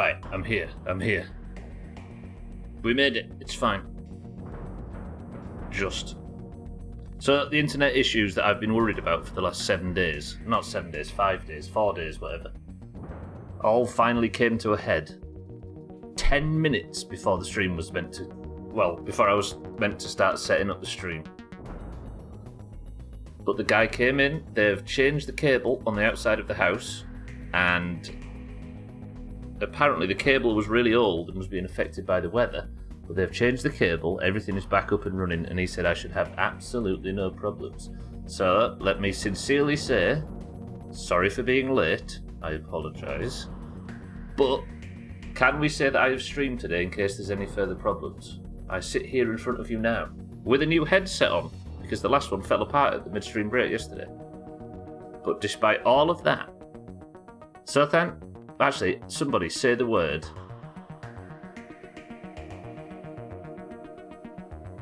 Alright, I'm here. We made it. It's fine. Just. So, the internet issues that I've been worried about for the last 7 days, not 7 days, 5 days, 4 days, whatever, all finally came to a head 10 minutes before the stream was meant to, before I was meant to start setting up the stream. But the guy came in, they've changed the cable on the outside of the house, and apparently the cable was really old and was being affected by the weather. But they've changed the cable, everything is back up and running, and he said I should have absolutely no problems. So, let me sincerely say, sorry for being late, I apologise. But, can we say that I have streamed today in case there's any further problems? I sit here in front of you now, with a new headset on, because the last one fell apart at the midstream break yesterday. But despite all of that, actually, somebody say the word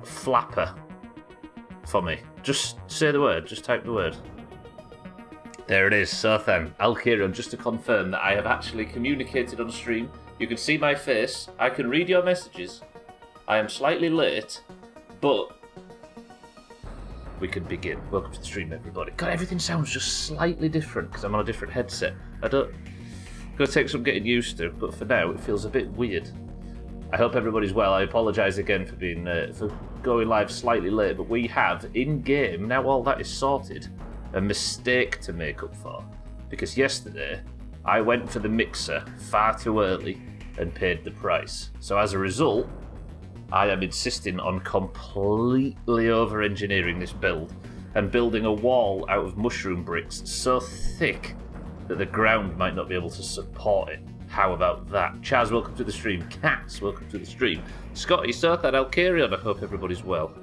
flapper for me. Just say the word, just type the word. There it is, Sothan. Alkirion, just to confirm that I have actually communicated on stream. You can see my face, I can read your messages. I am slightly late, but we can begin. Welcome to the stream, everybody. God, everything sounds just slightly different because I'm on a different headset. Gonna take some getting used to, but for now it feels a bit weird. I hope everybody's well. I apologise again for being for going live slightly late, but we have in game now. All that is sorted. A mistake to make up for, because yesterday I went for the mixer far too early and paid the price. So as a result, I am insisting on completely over-engineering this build and building a wall out of mushroom bricks so thick that the ground might not be able to support it. How about that? Chaz, welcome to the stream. Cats, welcome to the stream. Scotty, Sothan, Alkarion, I hope everybody's well.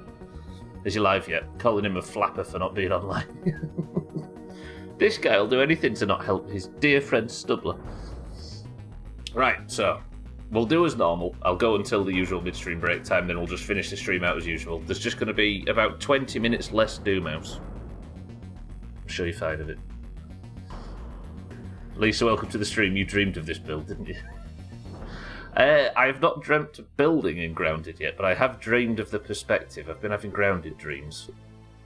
Is he live yet? Calling him a flapper for not being online. This guy will do anything to not help his dear friend Stubbler. Right, so we'll do as normal. I'll go until the usual midstream break time, then we'll just finish the stream out as usual. There's just going to be about 20 minutes less Doomhaus. I'm sure you're fine of it. Lisa, welcome to the stream. You dreamed of this build, didn't you? I have not dreamt of building in Grounded yet, but I have dreamed of the perspective. I've been having Grounded dreams.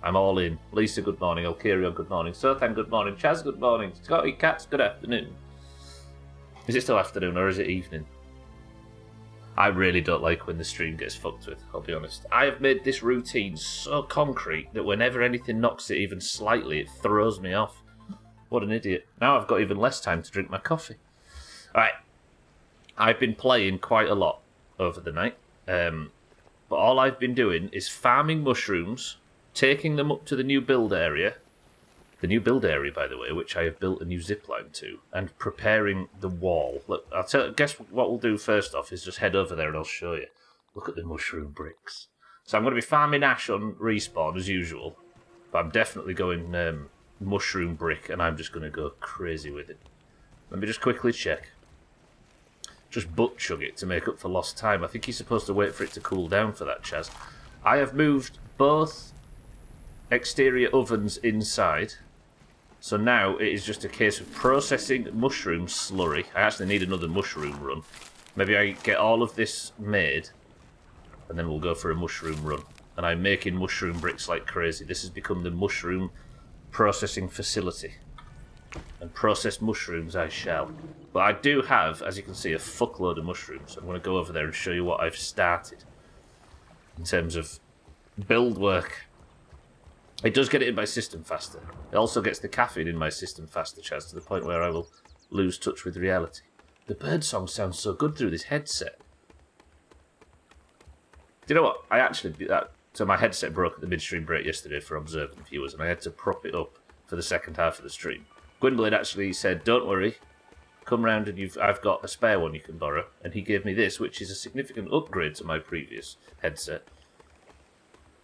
I'm all in. Lisa, good morning. Alkirion, good morning. Sothan, good morning. Chaz, good morning. Scotty, Cats, good afternoon. Is it still afternoon or is it evening? I really don't like when the stream gets fucked with, I'll be honest. I have made this routine so concrete that whenever anything knocks it even slightly, it throws me off. What an idiot. Now I've got even less time to drink my coffee. Alright. I've been playing quite a lot over the night. But all I've been doing is farming mushrooms, taking them up to the new build area. The new build area, by the way, which I have built a new zipline to, and preparing the wall. Look, guess what we'll do first off is just head over there and I'll show you. Look at the mushroom bricks. So I'm going to be farming ash on respawn as usual. But I'm definitely going mushroom brick, and I'm just going to go crazy with it. Let me just quickly check. Just butt chug it to make up for lost time. I think he's supposed to wait for it to cool down for that, Chaz. I have moved both exterior ovens inside, so now it is just a case of processing mushroom slurry. I actually need another mushroom run. Maybe I get all of this made, and then we'll go for a mushroom run. And I'm making mushroom bricks like crazy. This has become the mushroom processing facility, and process mushrooms I shall. But I do have, as you can see, a fuckload of mushrooms. I'm going to go over there and show you what I've started in terms of build work. It does get it in my system faster. It also gets the caffeine in my system faster, Chaz, to the point where I will lose touch with reality. The birdsong sounds so good through this headset. Do you know what? I actually did that. So my headset broke at the midstream break yesterday for observant viewers, and I had to prop it up for the second half of the stream. Gwynblade actually said, don't worry, come round and I've got a spare one you can borrow. And he gave me this, which is a significant upgrade to my previous headset.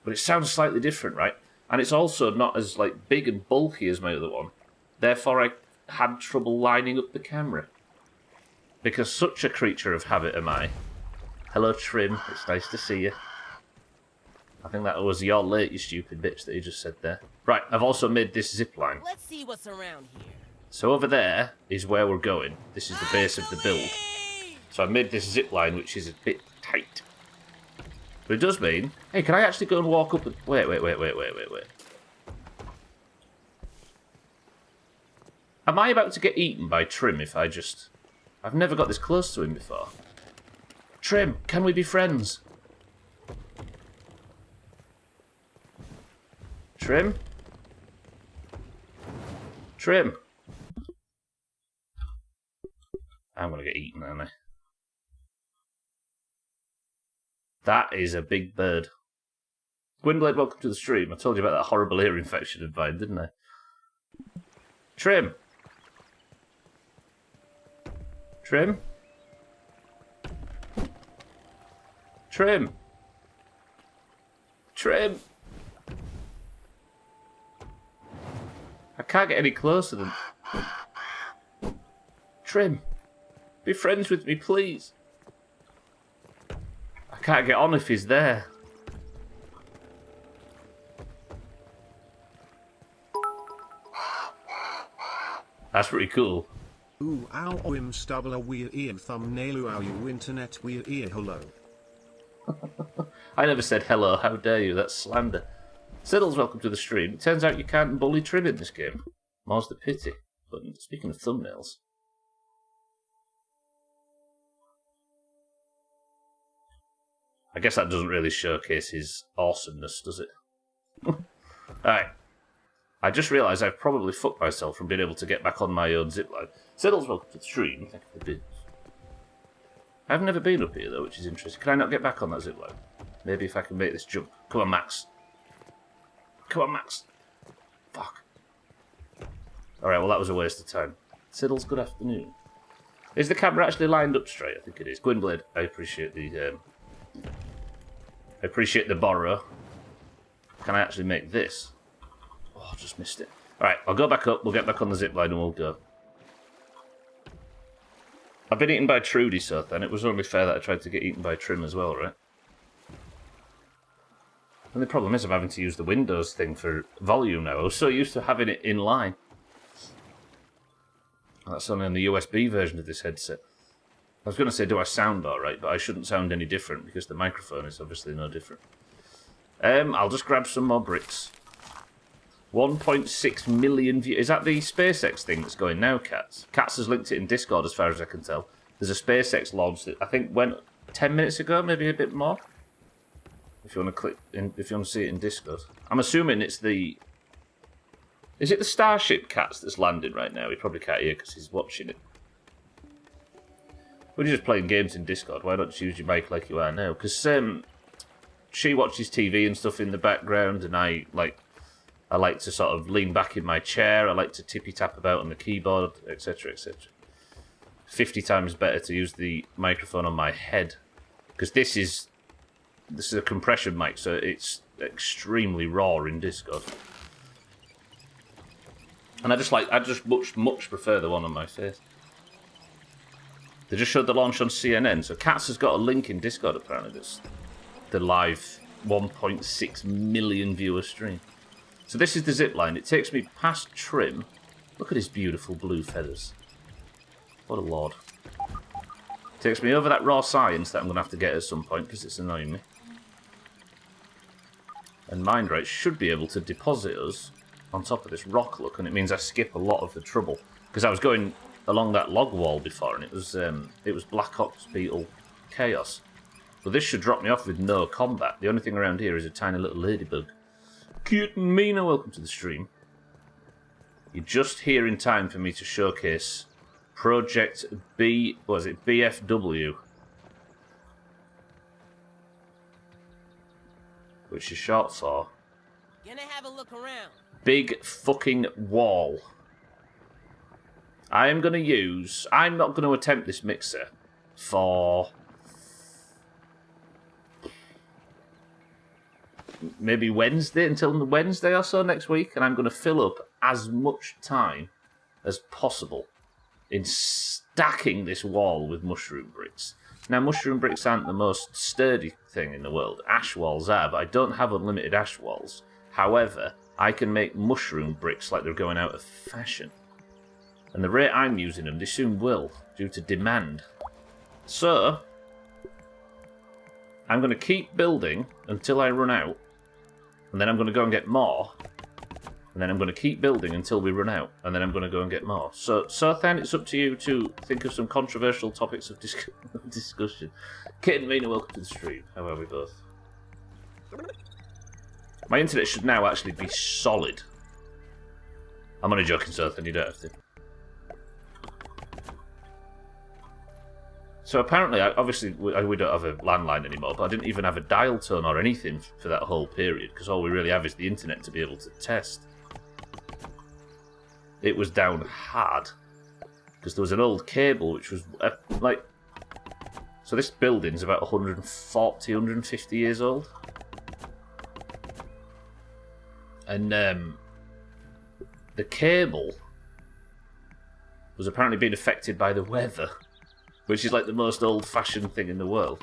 But it sounds slightly different, right? And it's also not as big and bulky as my other one. Therefore, I had trouble lining up the camera. Because such a creature of habit am I. Hello, Trim. It's nice to see you. I think that was your late, you stupid bitch, that you just said there. Right, I've also made this zipline. Let's see what's around here. So over there is where we're going. This is the base of the build. So I made this zip line, which is a bit tight. But it does mean... Hey, can I actually go and walk up... Wait. Am I about to get eaten by Trim if I just... I've never got this close to him before. Trim, can we be friends? Trim? Trim? I'm going to get eaten, aren't I? That is a big bird. Gwynblade, welcome to the stream. I told you about that horrible ear infection of mine, didn't I? Trim? Trim? Trim? Trim? I can't get any closer than... Trim? Be friends with me, please. I can't get on if he's there. That's pretty cool. Ooh, ow, oim, Stubbler, we're ear, thumbnail, ow, you internet, we're ear, hello. I never said hello, how dare you, that's slander. Siddles, welcome to the stream. It turns out you can't bully Trim in this game. More's the pity. But speaking of thumbnails... I guess that doesn't really showcase his awesomeness, does it? Alright. I just realised I've probably fucked myself from being able to get back on my own zipline. Siddles, welcome to the stream. Thank you for the bits. I've never been up here, though, which is interesting. Can I not get back on that zipline? Maybe if I can make this jump. Come on, Max. Come on, Max. Fuck. Alright, well, that was a waste of time. Siddles, good afternoon. Is the camera actually lined up straight? I think it is. Gwynblade, I appreciate the... I appreciate the borrow. Can I actually make this? Oh, I just missed it. Alright, I'll go back up, we'll get back on the zipline and we'll go. I've been eaten by Trudy, so then it was only fair that I tried to get eaten by Trim as well, right? And the problem is I'm having to use the Windows thing for volume now. I was so used to having it in line. That's only on the USB version of this headset. I was going to say, do I sound alright, but I shouldn't sound any different because the microphone is obviously no different. I'll just grab some more bricks. 1.6 million views. Is that the SpaceX thing that's going now, Cats? Cats has linked it in Discord as far as I can tell. There's a SpaceX launch that I think went 10 minutes ago, maybe a bit more. If you want to click in, if you want to see it in Discord. I'm assuming it's the... Is it the Starship, Cats, that's landing right now? He probably can't hear because he's watching it. When you're just playing games in Discord, why not just use your mic like you are now? Because she watches TV and stuff in the background, and I like to sort of lean back in my chair. I like to tippy-tap about on the keyboard, etc., etc. 50 times better to use the microphone on my head, because this is a compression mic, so it's extremely raw in Discord. And I just much prefer the one on my face. They just showed the launch on CNN, so Cats has got a link in Discord apparently. That's the live 1.6 million viewer stream. So this is the zip line. It takes me past Trim. Look at his beautiful blue feathers. What a lord. It takes me over that raw science that I'm going to have to get at some point because it's annoying me. And Mindrate should be able to deposit us on top of this rock, look, and it means I skip a lot of the trouble. Because I was going along that log wall before, and it was Black Ops Beetle Chaos. But this should drop me off with no combat. The only thing around here is a tiny little ladybug. Cute Mina, welcome to the stream. You're just here in time for me to showcase Project B... what was it? BFW. Which is short for... Gonna have a look around. Big fucking wall. I'm not going to attempt this mixer for maybe Wednesday, until Wednesday or so next week, and I'm going to fill up as much time as possible in stacking this wall with mushroom bricks. Now, mushroom bricks aren't the most sturdy thing in the world. Ash walls are, but I don't have unlimited ash walls. However, I can make mushroom bricks like they're going out of fashion. And the rate I'm using them, they soon will, due to demand. So, I'm going to keep building until I run out, and then I'm going to go and get more, and then I'm going to keep building until we run out, and then I'm going to go and get more. So then it's up to you to think of some controversial topics of discussion. Kit and Mina, welcome to the stream. How are we both? My internet should now actually be solid. I'm only joking, Sothan, you don't have to. So apparently, obviously, we don't have a landline anymore, but I didn't even have a dial tone or anything for that whole period, because all we really have is the internet to be able to test. It was down hard, because there was an old cable which was, like... So this building's about 140, 150 years old. And the cable was apparently being affected by the weather, which is like the most old-fashioned thing in the world.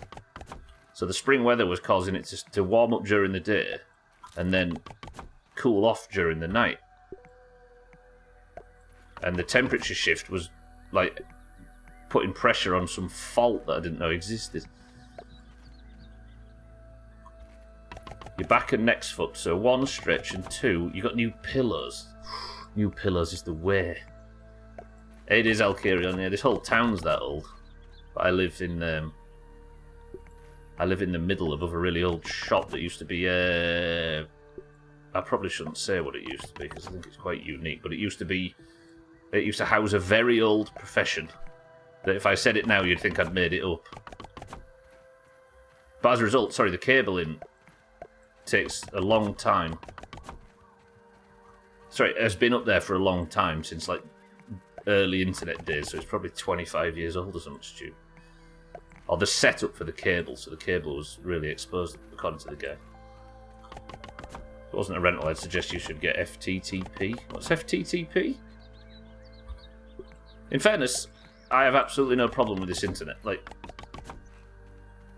So the spring weather was causing it to warm up during the day and then cool off during the night. And the temperature shift was like putting pressure on some fault that I didn't know existed. Your back and neck's fucked, so 1, stretch, and 2, you got new pillows. New pillows is the way. It is Alkirion, yeah, this whole town's that old. But I live in the middle of a really old shop that used to be. I probably shouldn't say what it used to be because I think it's quite unique. But it used to house a very old profession that if I said it now, you'd think I'd made it up. But as a result, the cabling takes a long time. It has been up there for a long time since like early internet days, so it's probably 25 years old or something stupid. Or the setup for the cable, so the cable was really exposed, according to the guy. If it wasn't a rental, I'd suggest you should get FTTP. What's FTTP? In fairness, I have absolutely no problem with this internet. Like,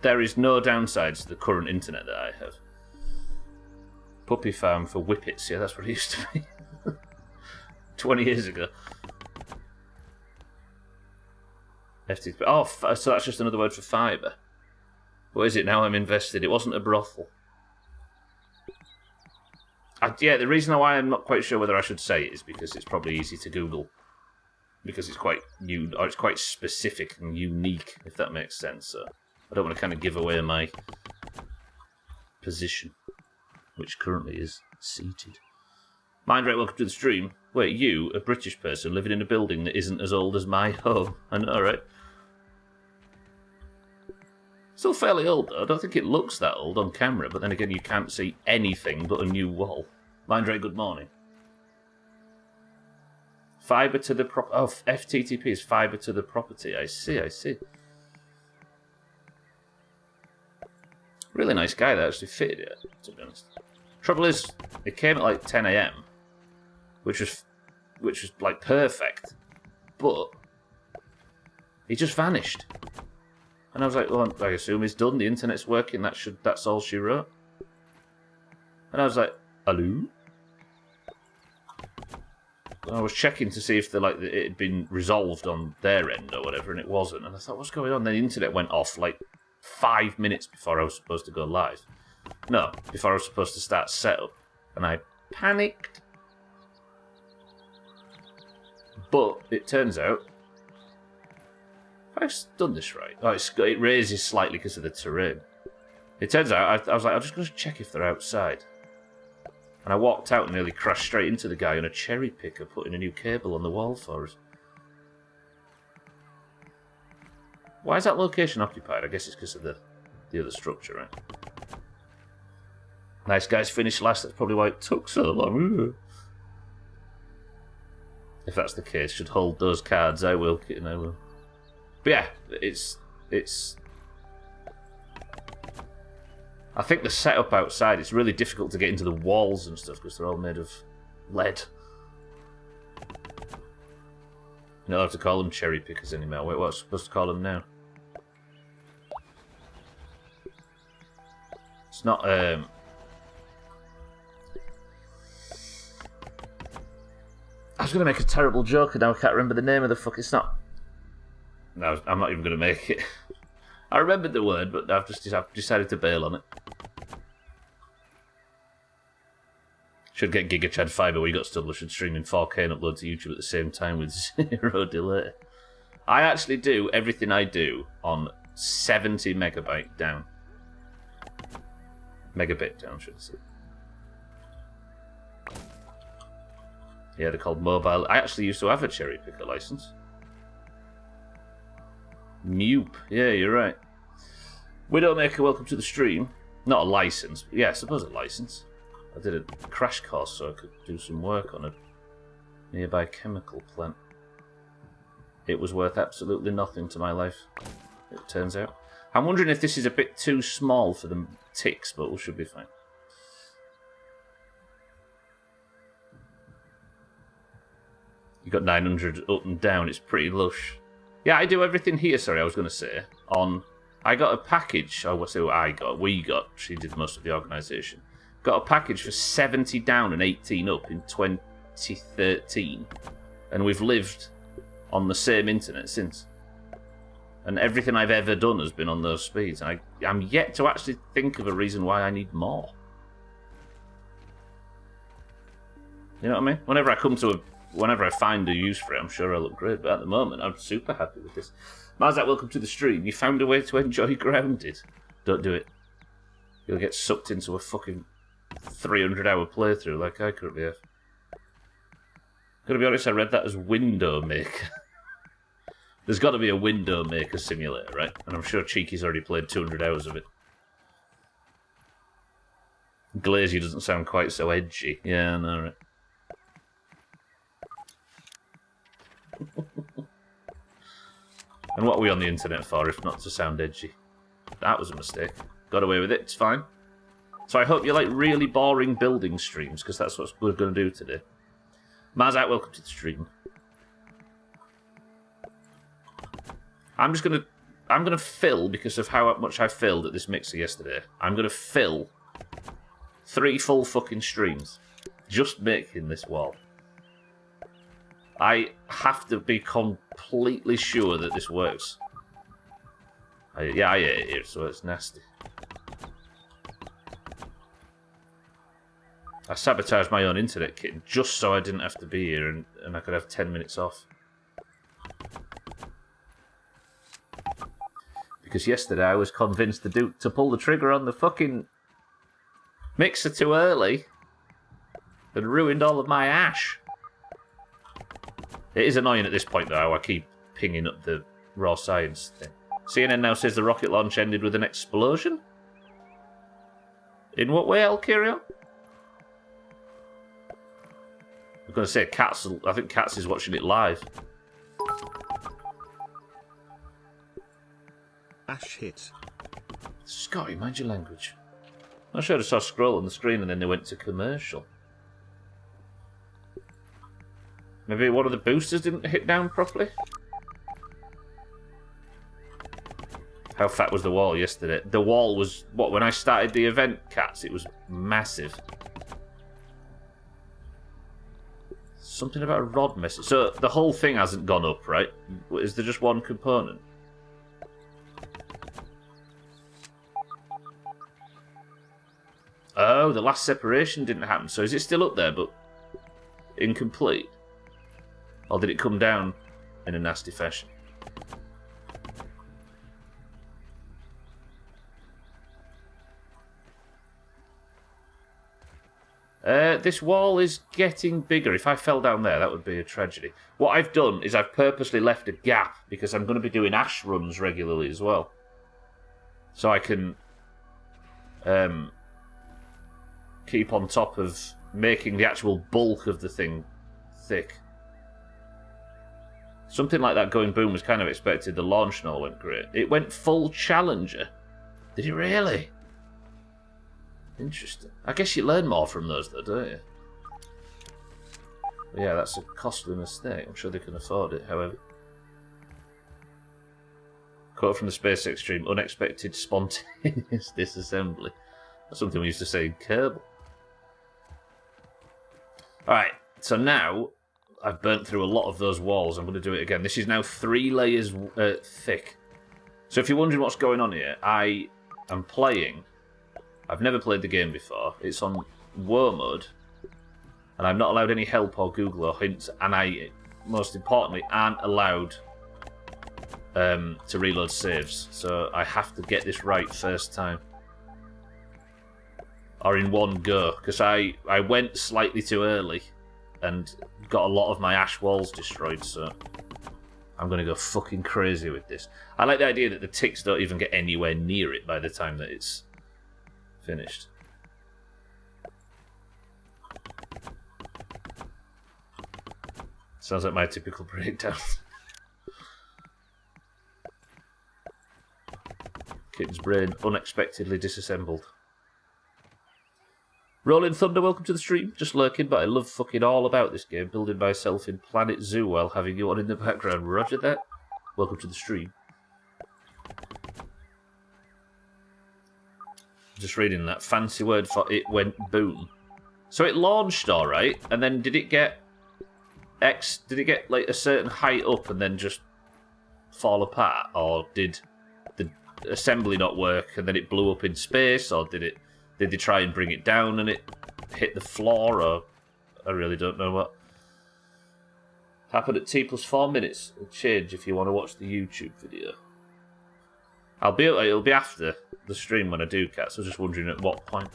there is no downsides to the current internet that I have. Puppy farm for whippets, yeah, that's what it used to be. 20 years ago. FTP. Oh, so that's just another word for fibre. What is it now? I'm invested. It wasn't a brothel. Yeah, the reason why I'm not quite sure whether I should say it is because it's probably easy to Google. Because it's quite new, or it's quite specific and unique, if that makes sense. So I don't want to kind of give away my position, which currently is seated. Mindrake, welcome to the stream. Wait, you, a British person living in a building that isn't as old as my home. I know, right? Still fairly old, though. I don't think it looks that old on camera, but then again, you can't see anything but a new wall. Mindrake, good morning. Fibre to the prop... Oh, FTTP is fibre to the property. I see. Really nice guy that actually fitted it, to be honest. Trouble is, it came at like 10 a.m, which was like perfect, but he just vanished. And I was like, well, I assume he's done. The internet's working. That's all she wrote. And I was like, hello? And I was checking to see if it had been resolved on their end or whatever, and it wasn't. And I thought, what's going on? Then the internet went off like 5 minutes before I was supposed to go live. No, before I was supposed to start setup. And I panicked. But it turns out, I've done this right. Oh, it raises slightly because of the terrain. It turns out, I was like, I'm just going to check if they're outside. And I walked out and nearly crashed straight into the guy on a cherry picker putting a new cable on the wall for us. Why is that location occupied? I guess it's because of the other structure, right? Nice guys finished last. That's probably why it took so long. If that's the case, should hold those cards. I will, Kitten, I will. But yeah, it's. I think the setup outside, it's really difficult to get into the walls and stuff because they're all made of lead. You don't have to call them cherry pickers anymore. Wait, what's supposed to call them now? It's not. I was going to make a terrible joke and now I can't remember the name of the fuck. It's not No, I'm not even going to make it. I remembered the word, but I've decided to bail on it. Should get Giga Chad Fiber. We got Stubbler. Should stream in 4K and upload to YouTube at the same time with 0 delay. I actually do everything I do on 70 megabyte down. Megabit down, should I say. Yeah, they're called mobile. I actually used to have a cherry picker license. Mewp. Yeah, you're right. Widowmaker, welcome to the stream. Not a license, but yeah, I suppose a license. I did a crash course so I could do some work on a nearby chemical plant. It was worth absolutely nothing to my life, it turns out. I'm wondering if this is a bit too small for the ticks, but we should be fine. You got 900 up and down, it's pretty lush. Yeah, I do everything here, sorry, I was going to say, on... I got a package, or what's it I got? We got, she did most of the organisation. Got a package for 70 down and 18 up in 2013. And we've lived on the same internet since. And everything I've ever done has been on those speeds. And I'm yet to actually think of a reason why I need more. You know what I mean? Whenever I find a use for it, I'm sure I'll upgrade. But at the moment, I'm super happy with this. Marzak, welcome to the stream. You found a way to enjoy Grounded. Don't do it. You'll get sucked into a fucking 300-hour playthrough like I currently have. Gotta be honest, I read that as Window Maker. There's got to be a Window Maker simulator, right? And I'm sure Cheeky's already played 200 hours of it. Glazy doesn't sound quite so edgy. Yeah, I know, right? And what are we on the internet for if not to sound edgy? That was a mistake. Got away with it, it's fine. So I hope you like really boring building streams, because that's what we're going to do today. Marzak, welcome to the stream. I'm gonna fill, because of how much I filled at this mixer yesterday, I'm gonna fill 3 full fucking streams just making this wall. I have to be completely sure that this works. I ate it here, so it's nasty. I sabotaged my own internet kit just so I didn't have to be here and I could have 10 minutes off. Because yesterday I was convinced the Duke to pull the trigger on the fucking mixer too early and ruined all of my ash. It is annoying at this point though how I keep pinging up the raw science thing. CNN now says the rocket launch ended with an explosion? In what way, El Kirio? I'm going to say Cats. I think Cats is watching it live. Ash hit. Scotty, mind your language. I sure just saw a scroll on the screen and then they went to commercial. Maybe one of the boosters didn't hit down properly? How fat was the wall yesterday? The wall was, what, when I started the event, Cats, it was massive. Something about a rod message. So the whole thing hasn't gone up, right? Is there just one component? Oh, the last separation didn't happen. So is it still up there, but incomplete? Or did it come down in a nasty fashion? This wall is getting bigger. If I fell down there, that would be a tragedy. What I've done is I've purposely left a gap because I'm going to be doing ash runs regularly as well. So I can keep on top of making the actual bulk of the thing thick. Something like that going boom was kind of expected. The launch and all went great. It went full Challenger. Did it really? Interesting. I guess you learn more from those, though, don't you? But yeah, that's a costly mistake. I'm sure they can afford it, however. Quote from the SpaceX stream, unexpected spontaneous disassembly. That's something we used to say in Kerbal. Alright, so now I've burnt through a lot of those walls. I'm going to do it again. This is now 3 layers thick. So if you're wondering what's going on here, I am playing. I've never played the game before. It's on war mode. And I'm not allowed any help or Google or hints. And I, most importantly, aren't allowed to reload saves. So I have to get this right first time. Or in one go. Because I went slightly too early. And got a lot of my ash walls destroyed, so I'm going to go fucking crazy with this. I like the idea that the ticks don't even get anywhere near it by the time that it's finished. Sounds like my typical breakdown. Kitten's brain unexpectedly disassembled. Rolling Thunder, welcome to the stream. Just lurking, but I love fucking all about this game. Building myself in Planet Zoo while having you on in the background. Roger that. Welcome to the stream. Just reading that fancy word for it went boom. So it launched alright, and then did it get like a certain height up and then just fall apart? Or did the assembly not work and then it blew up in space? Or did they try and bring it down and it hit the floor? Or I really don't know what happened at T+4 minutes. It'll change if you want to watch the YouTube video. It'll be after the stream when I do cat, so I was just wondering at what point.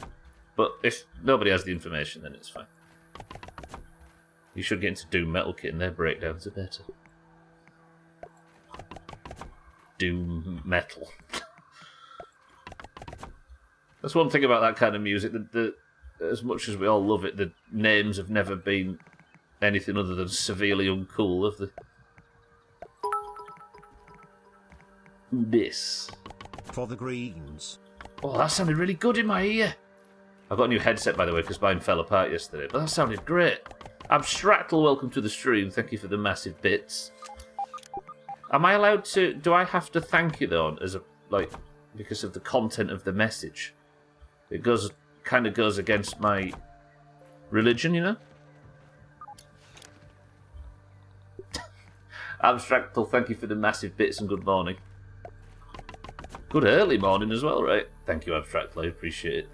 But if nobody has the information, then it's fine. You should get into Doom Metal Kit and their breakdowns are better. Doom Metal. That's one thing about that kind of music. As much as we all love it, the names have never been anything other than severely uncool, have they? This. For the greens. Oh, that sounded really good in my ear. I got a new headset, by the way, because mine fell apart yesterday. But that sounded great. Abstractal, welcome to the stream. Thank you for the massive bits. Am I allowed to... Do I have to thank you, though, because of the content of the message? It kind of goes against my religion, you know? Abstractal, thank you for the massive bits and good morning. Good early morning as well, right? Thank you, Abstractal, I appreciate it.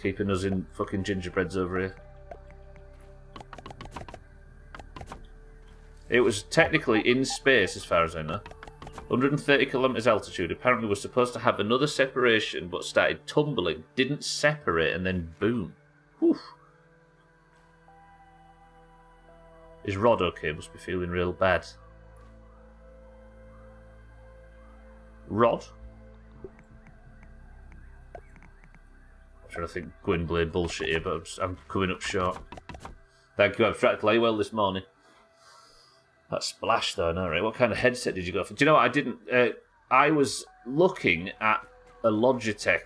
Keeping us in fucking gingerbreads over here. It was technically in space, as far as I know. 130 kilometers altitude. Apparently we're supposed to have another separation, but started tumbling. Didn't separate, and then boom. Whew. Is Rod okay? Must be feeling real bad. Rod? I'm trying to think Gwynblade bullshit here, but I'm coming up short. Thank you, Abstract Play well this morning. That splash though, no, right? What kind of headset did you go for? Do you know what? I didn't. I was looking at a Logitech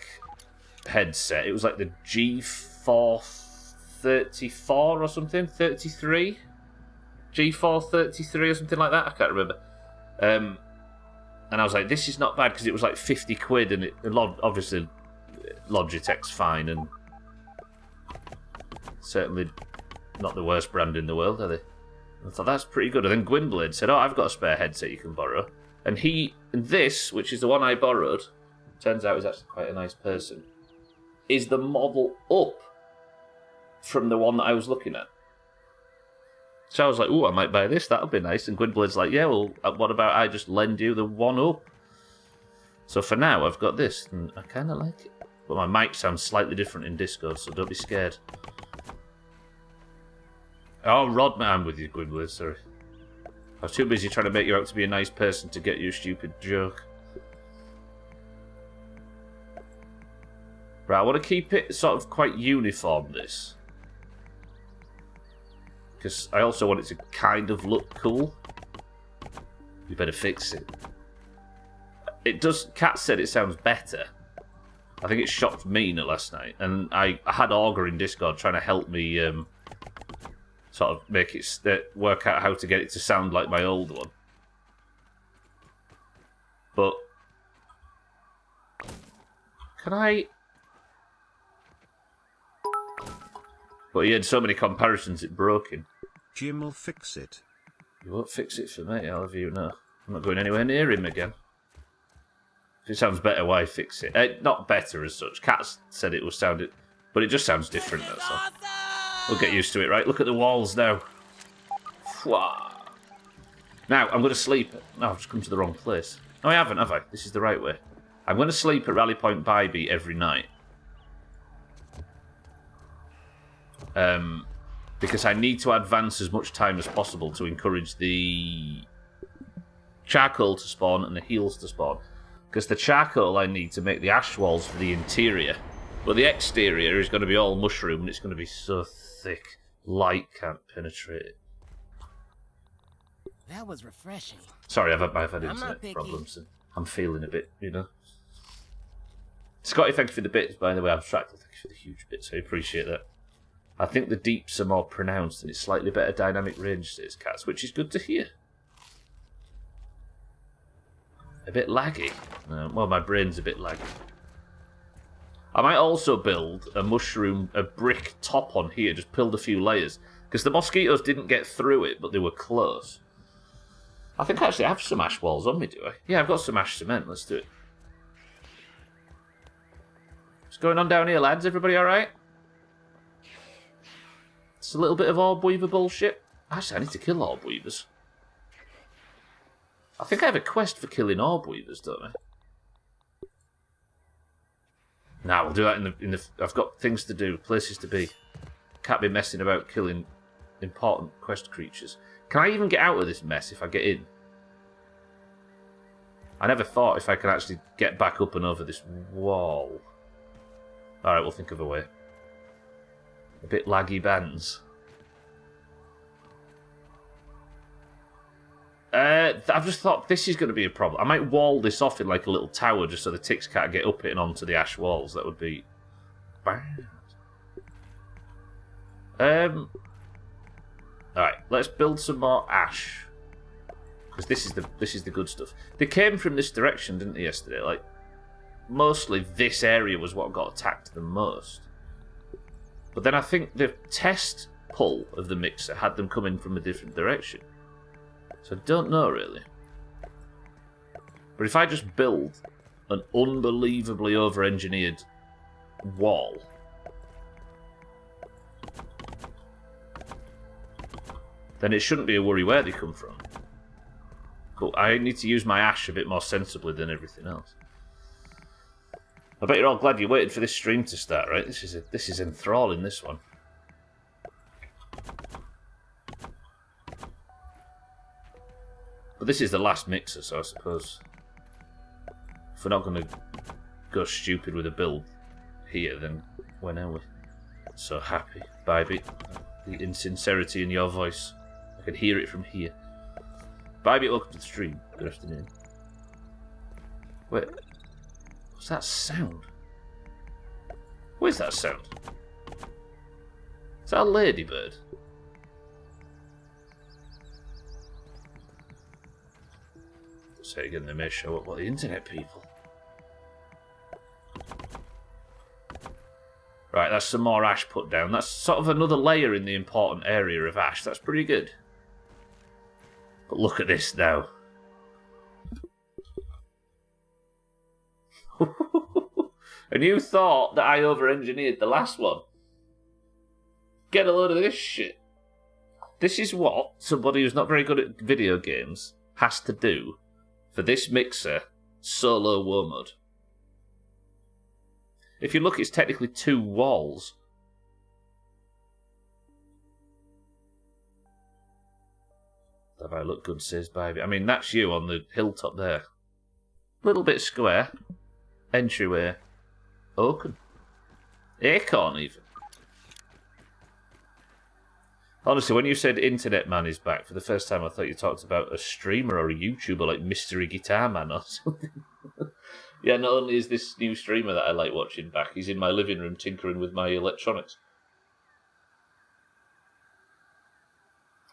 headset. It was like the G434 or something, 33, G433 or something like that. I can't remember. And I was like, this is not bad because it was like 50 quid, and obviously Logitech's fine and certainly not the worst brand in the world, are they? I thought, that's pretty good. And then Gwynblade said, oh, I've got a spare headset you can borrow. And this, which is the one I borrowed, turns out is actually quite a nice person, is the model up from the one that I was looking at. So I was like, ooh, I might buy this, that'll be nice. And Gwynblade's like, yeah, well, what about I just lend you the one up? So for now, I've got this, and I kind of like it. But my mic sounds slightly different in Discord, so don't be scared. Oh, Rod, man, I'm with you, Gwynblade, sorry. I was too busy trying to make you out to be a nice person to get you a stupid joke. Right, I want to keep it sort of quite uniform, this. Because I also want it to kind of look cool. You better fix it. It does... Kat said it sounds better. I think it shocked me last night. And I had Augur in Discord trying to help me... sort of make it work out how to get it to sound like my old one. But can I But he had so many comparisons it broke him. Jim will fix it. You won't fix it for me, I'll have you know. I'm not going anywhere near him again. If it sounds better, why fix it? Not better as such. Kat said it was sounded, but it just sounds different, that's all. We'll get used to it, right? Look at the walls now. Now, I'm going to sleep. No, I've just come to the wrong place. No, I haven't, have I? This is the right way. I'm going to sleep at Rally Point Bybee every night. Because I need to advance as much time as possible to encourage the charcoal to spawn and the heals to spawn. Because the charcoal I need to make the ash walls for the interior. But the exterior is going to be all mushroom and it's going to be so thick. Light can't penetrate it. That was refreshing. Sorry, I've had internet problems and I'm feeling a bit, you know. Scotty, thank you for the bits, by the way. Abstracted, thank you for the huge bits. I appreciate that. I think the deeps are more pronounced and it's slightly better dynamic range, says Cats, which is good to hear. A bit laggy. Well, my brain's a bit laggy. I might also build a brick top on here, just build a few layers. Because the mosquitoes didn't get through it, but they were close. I think I actually have some ash walls on me, do I? Yeah, I've got some ash cement, let's do it. What's going on down here, lads? Everybody alright? It's a little bit of orb weaver bullshit. Actually, I need to kill orb weavers. I think I have a quest for killing orb weavers, don't I? Nah, we'll do that in the. I've got things to do, places to be. Can't be messing about killing important quest creatures. Can I even get out of this mess if I get in? I never thought if I could actually get back up and over this wall. Alright, we'll think of a way. A bit laggy bands. I've just thought this is going to be a problem. I might wall this off in like a little tower just so the ticks can't get up it and onto the ash walls. That would be bad. Alright, let's build some more ash. Because this is the good stuff. They came from this direction, didn't they, yesterday? Like, mostly this area was what got attacked the most. But then I think the test pull of the mixer had them coming from a different direction. So I don't know, really. But if I just build an unbelievably over-engineered wall, then it shouldn't be a worry where they come from. Cool. I need to use my ash a bit more sensibly than everything else. I bet you're all glad you waited for this stream to start, right? This is enthralling, this one. But this is the last mixer, so I suppose if we're not going to go stupid with a build here, then when are we? So happy, Bybee. The insincerity in your voice. I can hear it from here. Bybee, welcome to the stream. Good afternoon. Wait. What's that sound? Where's that sound? Is that a ladybird? Say it again, they may show up what the internet people. Right, that's some more ash put down. That's sort of another layer in the important area of ash. That's pretty good. But look at this now. And you thought that I over-engineered the last one? Get a load of this shit. This is what somebody who's not very good at video games has to do for this mixer solo war mode. If you look, it's technically 2 walls. Have I look good, says Bybee. I mean, that's you on the hilltop there. Little bit square. Entryway. Oaken. Acorn, even. Honestly, when you said Internet Man is back, for the first time I thought you talked about a streamer or a YouTuber like Mystery Guitar Man or something. Yeah, not only is this new streamer that I like watching back, he's in my living room tinkering with my electronics.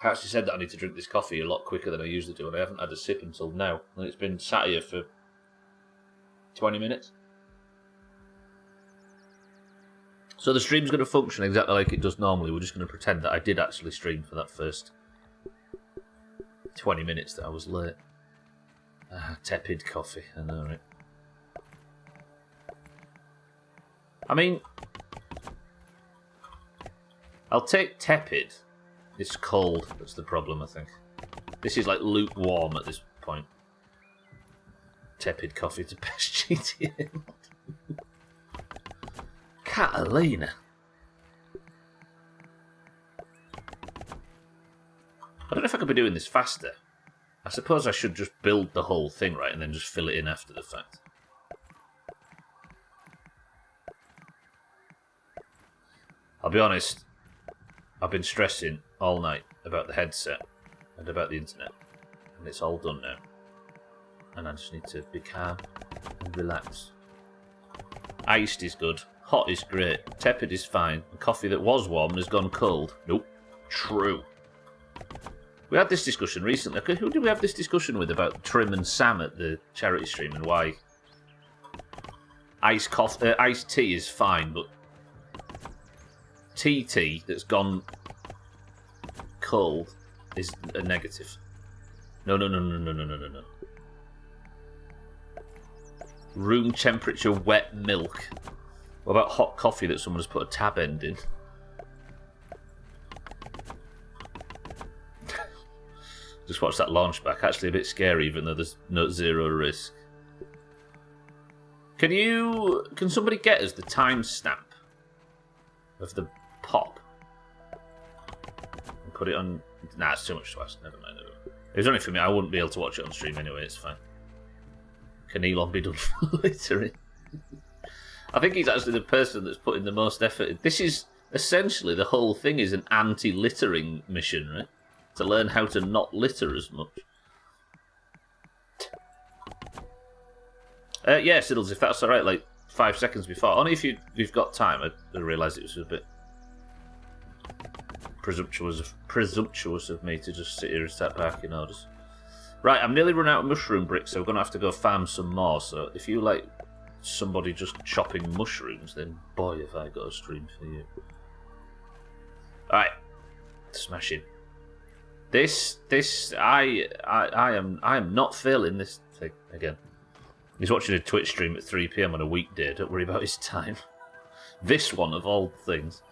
I actually said that I need to drink this coffee a lot quicker than I usually do, and I haven't had a sip until now. And it's been sat here for 20 minutes. So the stream's going to function exactly like it does normally. We're just going to pretend that I did actually stream for that first 20 minutes that I was late. Tepid coffee, I know, right? I mean, I'll take tepid. It's cold, that's the problem, I think. This is like lukewarm at this point. Tepid coffee to best GTA mod. Catalina. I don't know if I could be doing this faster. I suppose I should just build the whole thing, right, and then just fill it in after the fact. I'll be honest, I've been stressing all night about the headset and about the internet, and it's all done now. And I just need to be calm and relax. Iced is good, hot is great, tepid is fine, and coffee that was warm has gone cold. Nope, true. We had this discussion recently. Who did we have this discussion with about Trim and Sam at the charity stream and why iced tea is fine, but tea that's gone cold is a negative. No. Room temperature wet milk. What about hot coffee that someone has put a tab end in? Just watch that launch back. Actually a bit scary, even though there's zero risk. Can somebody get us the timestamp of the pop? And put it on... Nah, it's too much to ask. Never mind. It was only for me. I wouldn't be able to watch it on stream anyway. It's fine. Can Elon be done for littering? I think he's actually the person that's putting the most effort in. This is essentially the whole thing is an anti-littering mission, right? To learn how to not litter as much. Yeah, Siddles, if that's alright, like 5 seconds before. Only if you've got time. I realised it was a bit presumptuous of me to just sit here and start barking orders. Right, I'm nearly run out of mushroom bricks, so we're going to have to go farm some more. So if you like somebody just chopping mushrooms, then boy, have I got a stream for you. Alright, smashing. I am not failing this thing again. He's watching a Twitch stream at 3 PM on a weekday. Don't worry about his time. This one of all things.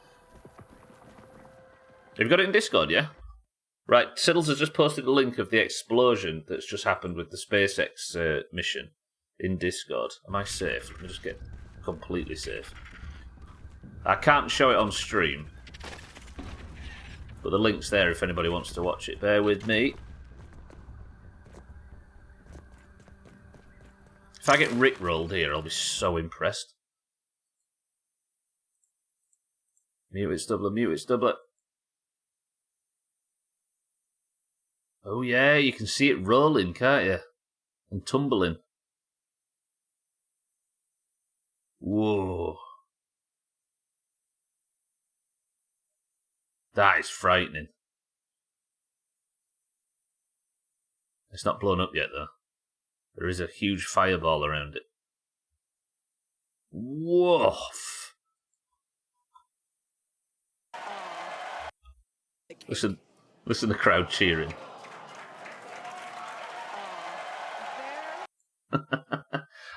Have you got it in Discord, yeah? Right, Siddles has just posted a link of the explosion that's just happened with the SpaceX mission in Discord. Am I safe? Let me just get completely safe. I can't show it on stream, but the link's there if anybody wants to watch it. Bear with me. If I get rickrolled here, I'll be so impressed. Mute it, Stubbler, mute it, Stubbler. Oh yeah, you can see it rolling, can't you? And tumbling. Whoa. That is frightening. It's not blown up yet, though. There is a huge fireball around it. Whoa. Listen to the crowd cheering.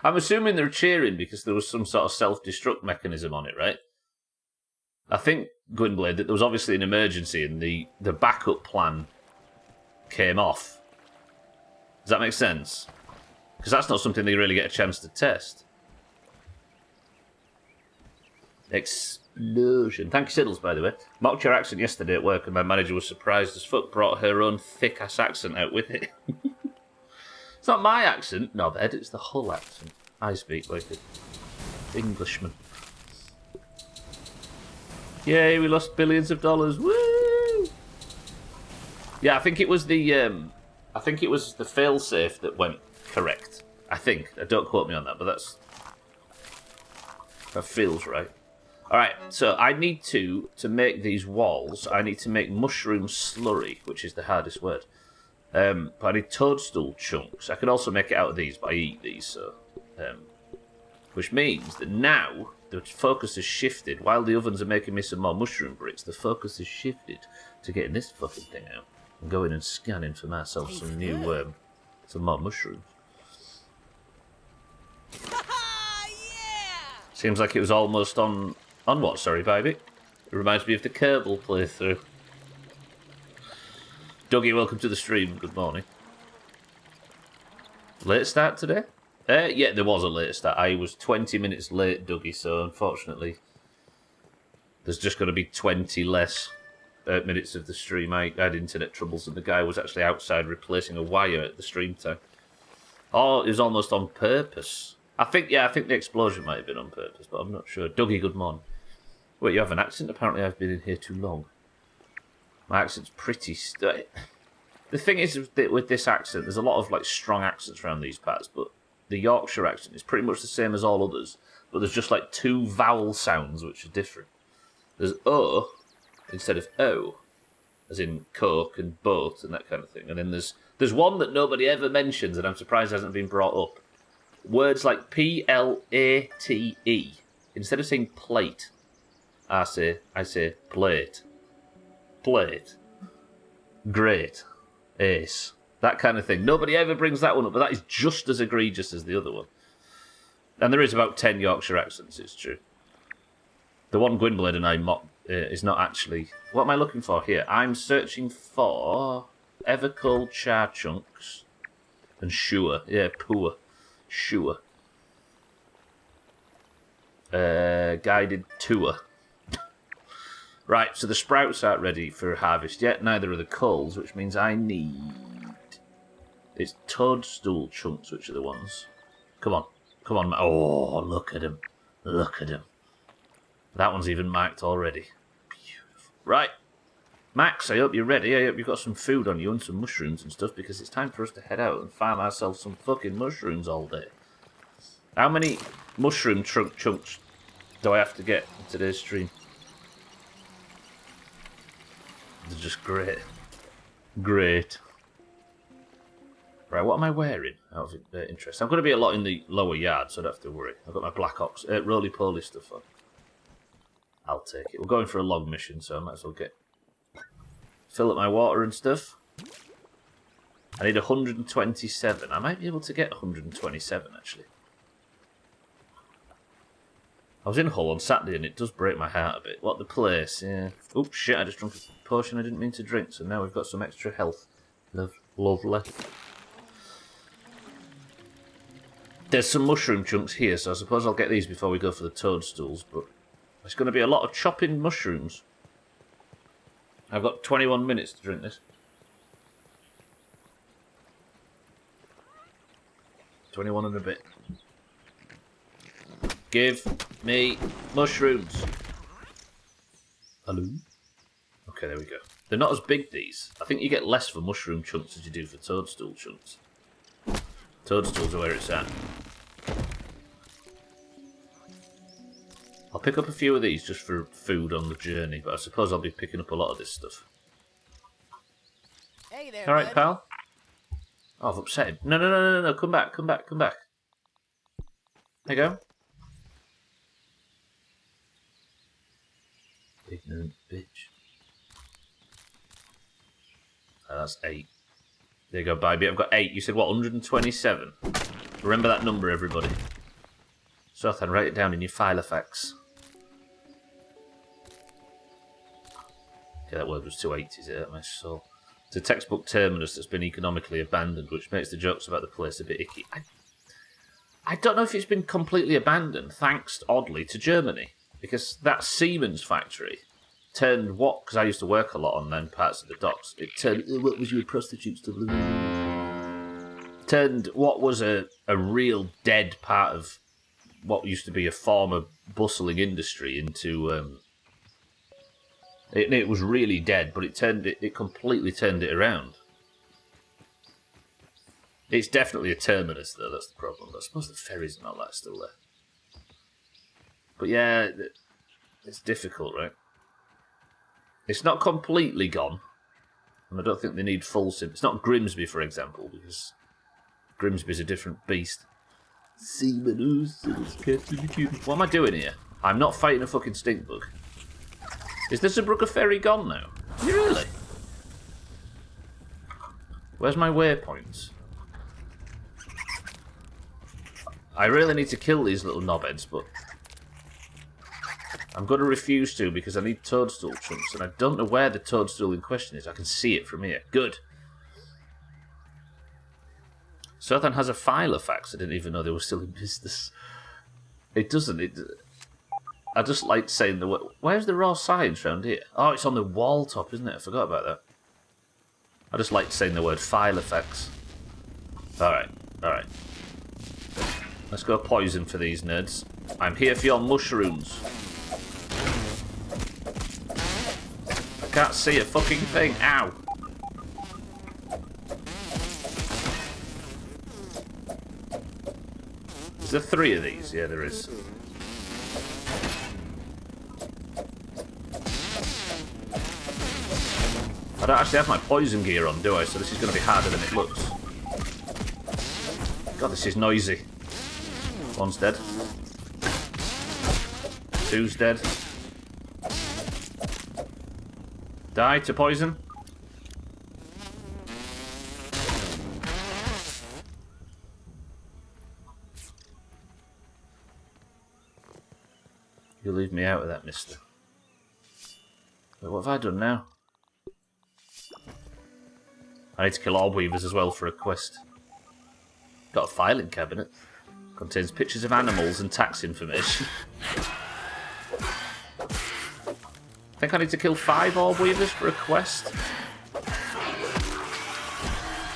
I'm assuming they're cheering because there was some sort of self-destruct mechanism on it, right? I think, Gwynblade, that there was obviously an emergency and the backup plan came off. Does that make sense? Because that's not something they really get a chance to test. Explosion. Thank you, Siddles, by the way. Mocked your accent yesterday at work and my manager was surprised as fuck, brought her own thick-ass accent out with it. It's not my accent, knobhead, it's the Hull accent. I speak like an Englishman. Yay, we lost billions of dollars. Woo! Yeah, I think it was the failsafe that went correct. I think. Don't quote me on that, but that feels right. Alright, so I need to make these walls, I need to make mushroom slurry, which is the hardest word. But I need toadstool chunks. I can also make it out of these, but I eat these, so... which means that now the focus has shifted. While the ovens are making me some more mushroom bricks, the focus has shifted to getting this fucking thing out and going and scanning for myself some new, some more mushrooms. Yeah! Seems like it was almost on what? Sorry, baby. It reminds me of the Kerbal playthrough. Dougie, welcome to the stream. Good morning. Late start today? Yeah, there was a late start. I was 20 minutes late, Dougie, so unfortunately there's just going to be 20 less minutes of the stream. I had internet troubles and the guy was actually outside replacing a wire at the stream time. Oh, it was almost on purpose. I think the explosion might have been on purpose, but I'm not sure. Dougie, good morning. Wait, you have an accent? Apparently I've been in here too long. My accent's pretty... The thing is with this accent, there's a lot of like strong accents around these parts, but the Yorkshire accent is pretty much the same as all others, but there's just like 2 vowel sounds which are different. There's O instead of O, as in coke and boat and that kind of thing. And then there's one that nobody ever mentions, and I'm surprised hasn't been brought up. Words like P-L-A-T-E. Instead of saying plate, I say plate. Plate. Great. Ace. That kind of thing. Nobody ever brings that one up, but that is just as egregious as the other one. And there is about 10 Yorkshire accents, it's true. The one Gwynblade and I mock is not actually... What am I looking for here? I'm searching for Evercold Char Chunks and Sure. Yeah, poor. Sure. Guided tour. Right, so the sprouts aren't ready for harvest yet. Neither are the coals, which means I need... It's toadstool chunks, which are the ones. Come on. Come on. Oh, look at him. Look at him. That one's even marked already. Beautiful. Right. Max, I hope you're ready. I hope you've got some food on you and some mushrooms and stuff, because it's time for us to head out and farm ourselves some fucking mushrooms all day. How many mushroom chunks do I have to get in today's stream? They're just great. Great. Right, what am I wearing? Out of interest. I'm going to be a lot in the lower yard, so I don't have to worry. I've got my Black Ops, roly-poly stuff on. I'll take it. We're going for a long mission, so I might as well fill up my water and stuff. I need 127. I might be able to get 127, actually. I was in Hull on Saturday, and it does break my heart a bit. What the place, yeah. Oops, shit, I just drank a potion I didn't mean to drink, so now we've got some extra health. Lovely. There's some mushroom chunks here, so I suppose I'll get these before we go for the toadstools, but it's going to be a lot of chopping mushrooms. I've got 21 minutes to drink this. 21 and a bit. Give me mushrooms. Hello? Okay, there we go. They're not as big, these. I think you get less for mushroom chunks as you do for toadstool chunks. Toadstools are where it's at. I'll pick up a few of these just for food on the journey, but I suppose I'll be picking up a lot of this stuff. Hey there, Alright, bud. pal. Oh, I've upset him. No. Come back. There you go. Ignorant bitch. Oh, that's 8. There you go, baby. I've got 8. You said, what, 127? Remember that number, everybody. So then write it down in your file effects. Okay, that word was too 80s, it hurt my soul. It's a textbook terminus that's been economically abandoned, which makes the jokes about the place a bit icky. I don't know if it's been completely abandoned, thanks, oddly, to Germany. Because that Siemens factory turned what, because I used to work a lot on them parts of the docks, it turned, what was your prostitute stuff? Turned what was a real dead part of what used to be a former bustling industry into, it was really dead, but it completely turned it around. It's definitely a terminus, though, that's the problem. I suppose the ferries and all that are still there. But yeah, it's difficult, right? It's not completely gone, and I don't think they need full sim. It's not Grimsby, for example, because Grimsby's a different beast. What am I doing here? I'm not fighting a fucking stink bug. Is the Zabruka Ferry gone now? Are you really? Where's my waypoints? I really need to kill these little knobheads, but I'm going to refuse to because I need toadstool chunks, and I don't know where the toadstool in question is. I can see it from here. Good. Sothan has a Filofax. I didn't even know they were still in business. It doesn't. I just like saying the word. Where's the raw science round here? Oh, it's on the wall top, isn't it? I forgot about that. I just like saying the word Filofax. Alright, alright. Let's go poison for these nerds. I'm here for your mushrooms. I can't see a fucking thing. Ow! Is there 3 of these? Yeah, there is. I don't actually have my poison gear on, do I? So this is going to be harder than it looks. God, this is noisy. 1's dead. 2's dead. Die to poison. You leave me out of that, mister. Wait, what have I done now? I need to kill orb weavers as well for a quest. Got a filing cabinet. Contains pictures of animals and tax information. I think I need to kill 5 orb weavers for a quest.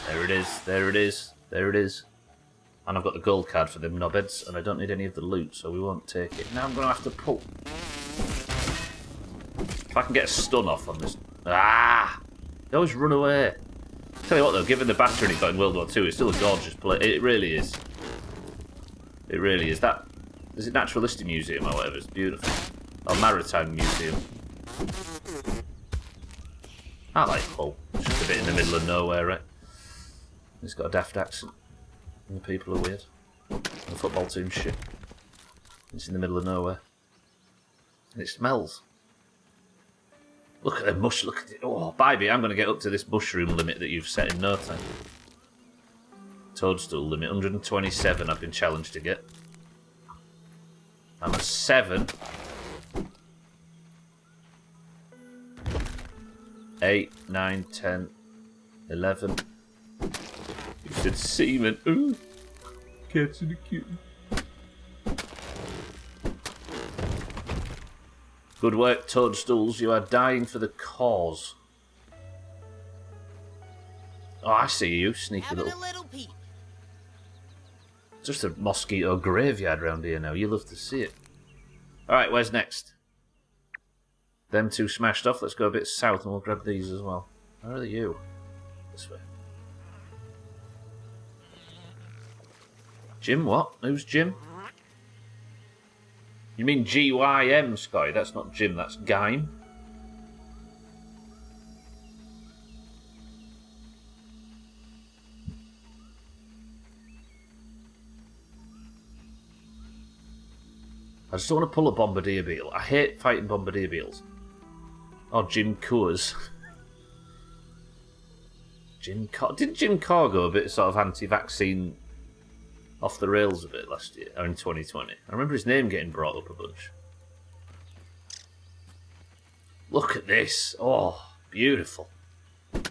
There it is, there it is, there it is. And I've got the gold card for them knobheads, and I don't need any of the loot, so we won't take it. Now I'm going to have to pull. If I can get a stun off on this. Ah! They always run away. Tell you what though, given the battering it got in World War II, it's still a gorgeous place. It really is. It really is. That is it Naturalistic Museum or whatever? It's beautiful. Or Maritime Museum. I like Hull. It's just a bit in the middle of nowhere, right? It's got a daft accent. And the people are weird. And the football team's shit. It's in the middle of nowhere. And it smells. Look at the mush, look at it. Oh, baby, I'm going to get up to this mushroom limit that you've set in no time. Toadstool limit, 127 I've been challenged to get. I'm at 7. 8, 9, 10, 11. You said semen. Ooh. Cats in a kitten. Good work, toadstools. You are dying for the cause. Oh, I see you, sneaky little... peep. Just a mosquito graveyard round here now. You'll love to see it. Alright, where's next? Them 2 smashed off. Let's go a bit south and we'll grab these as well. Where are you? This way. Jim, what? Who's Jim? You mean G-Y-M, Sky? That's not Jim, that's Gaim. I just don't want to pull a bombardier beetle. I hate fighting bombardier beetles. Or Jim Coors. Did Jim Core go a bit sort of anti-vaccine off the rails a bit last year, or in 2020? I remember his name getting brought up a bunch. Look at this. Oh, beautiful. I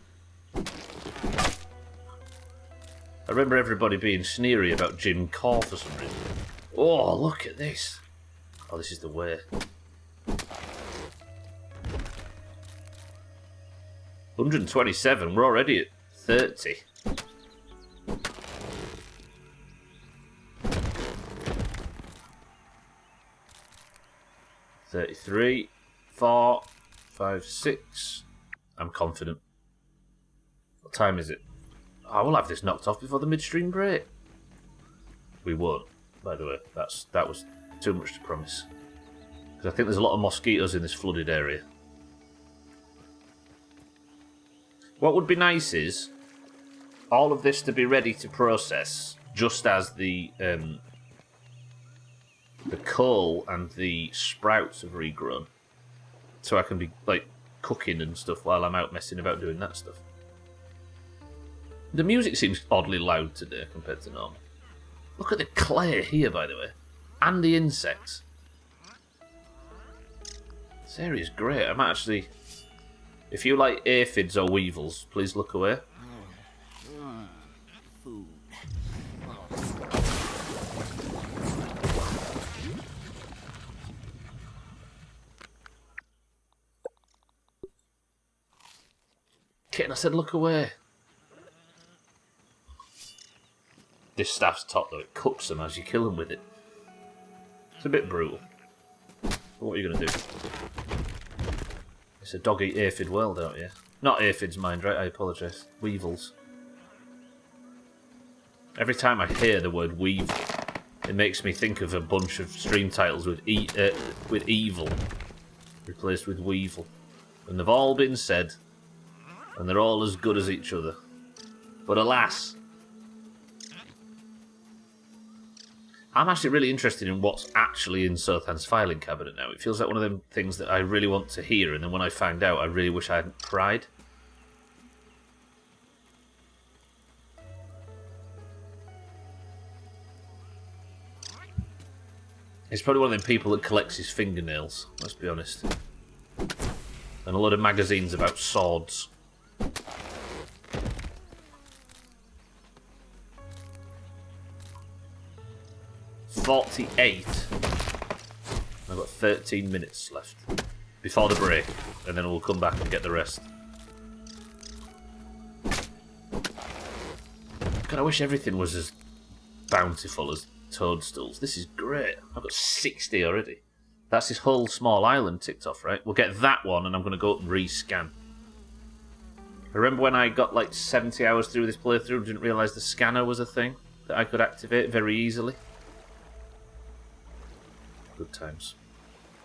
remember everybody being sneery about Jim Core for some reason. Oh, look at this. Oh, this is the way. 127, we're already at 30. $33, 4, 5, 6. I'm confident. What time is it? I will have this knocked off before the midstream break. We won't, by the way. That was too much to promise. Because I think there's a lot of mosquitoes in this flooded area. What would be nice is all of this to be ready to process just as the the coal and the sprouts have regrown. So I can be, like, cooking and stuff while I'm out messing about doing that stuff. The music seems oddly loud today compared to normal. Look at the clay here, by the way. And the insects. This area's great. I'm actually... If you like aphids or weevils, please look away. Food. Kitten, I said look away. This staff's top, though. It cuts them as you kill them with it. It's a bit brutal. But what are you going to do? It's a dog-eat-aphid world out here. Not aphids, mind, right? I apologise. Weevils. Every time I hear the word weevil, it makes me think of a bunch of stream titles with evil replaced with weevil. And they've all been said, and they're all as good as each other. But alas... I'm actually really interested in what's actually in Sothan's filing cabinet now. It feels like one of them things that I really want to hear, and then when I find out, I really wish I hadn't pried. He's probably one of them people that collects his fingernails, let's be honest. And a lot of magazines about swords. 48. I've got 13 minutes left before the break, and then we'll come back and get the rest. God, I wish everything was as bountiful as toadstools. This is great. I've got 60 already. That's this whole small island ticked off, right? We'll get that one, and I'm going to go up and rescan. I remember when I got like 70 hours through this playthrough and didn't realise the scanner was a thing that I could activate very easily. Good times.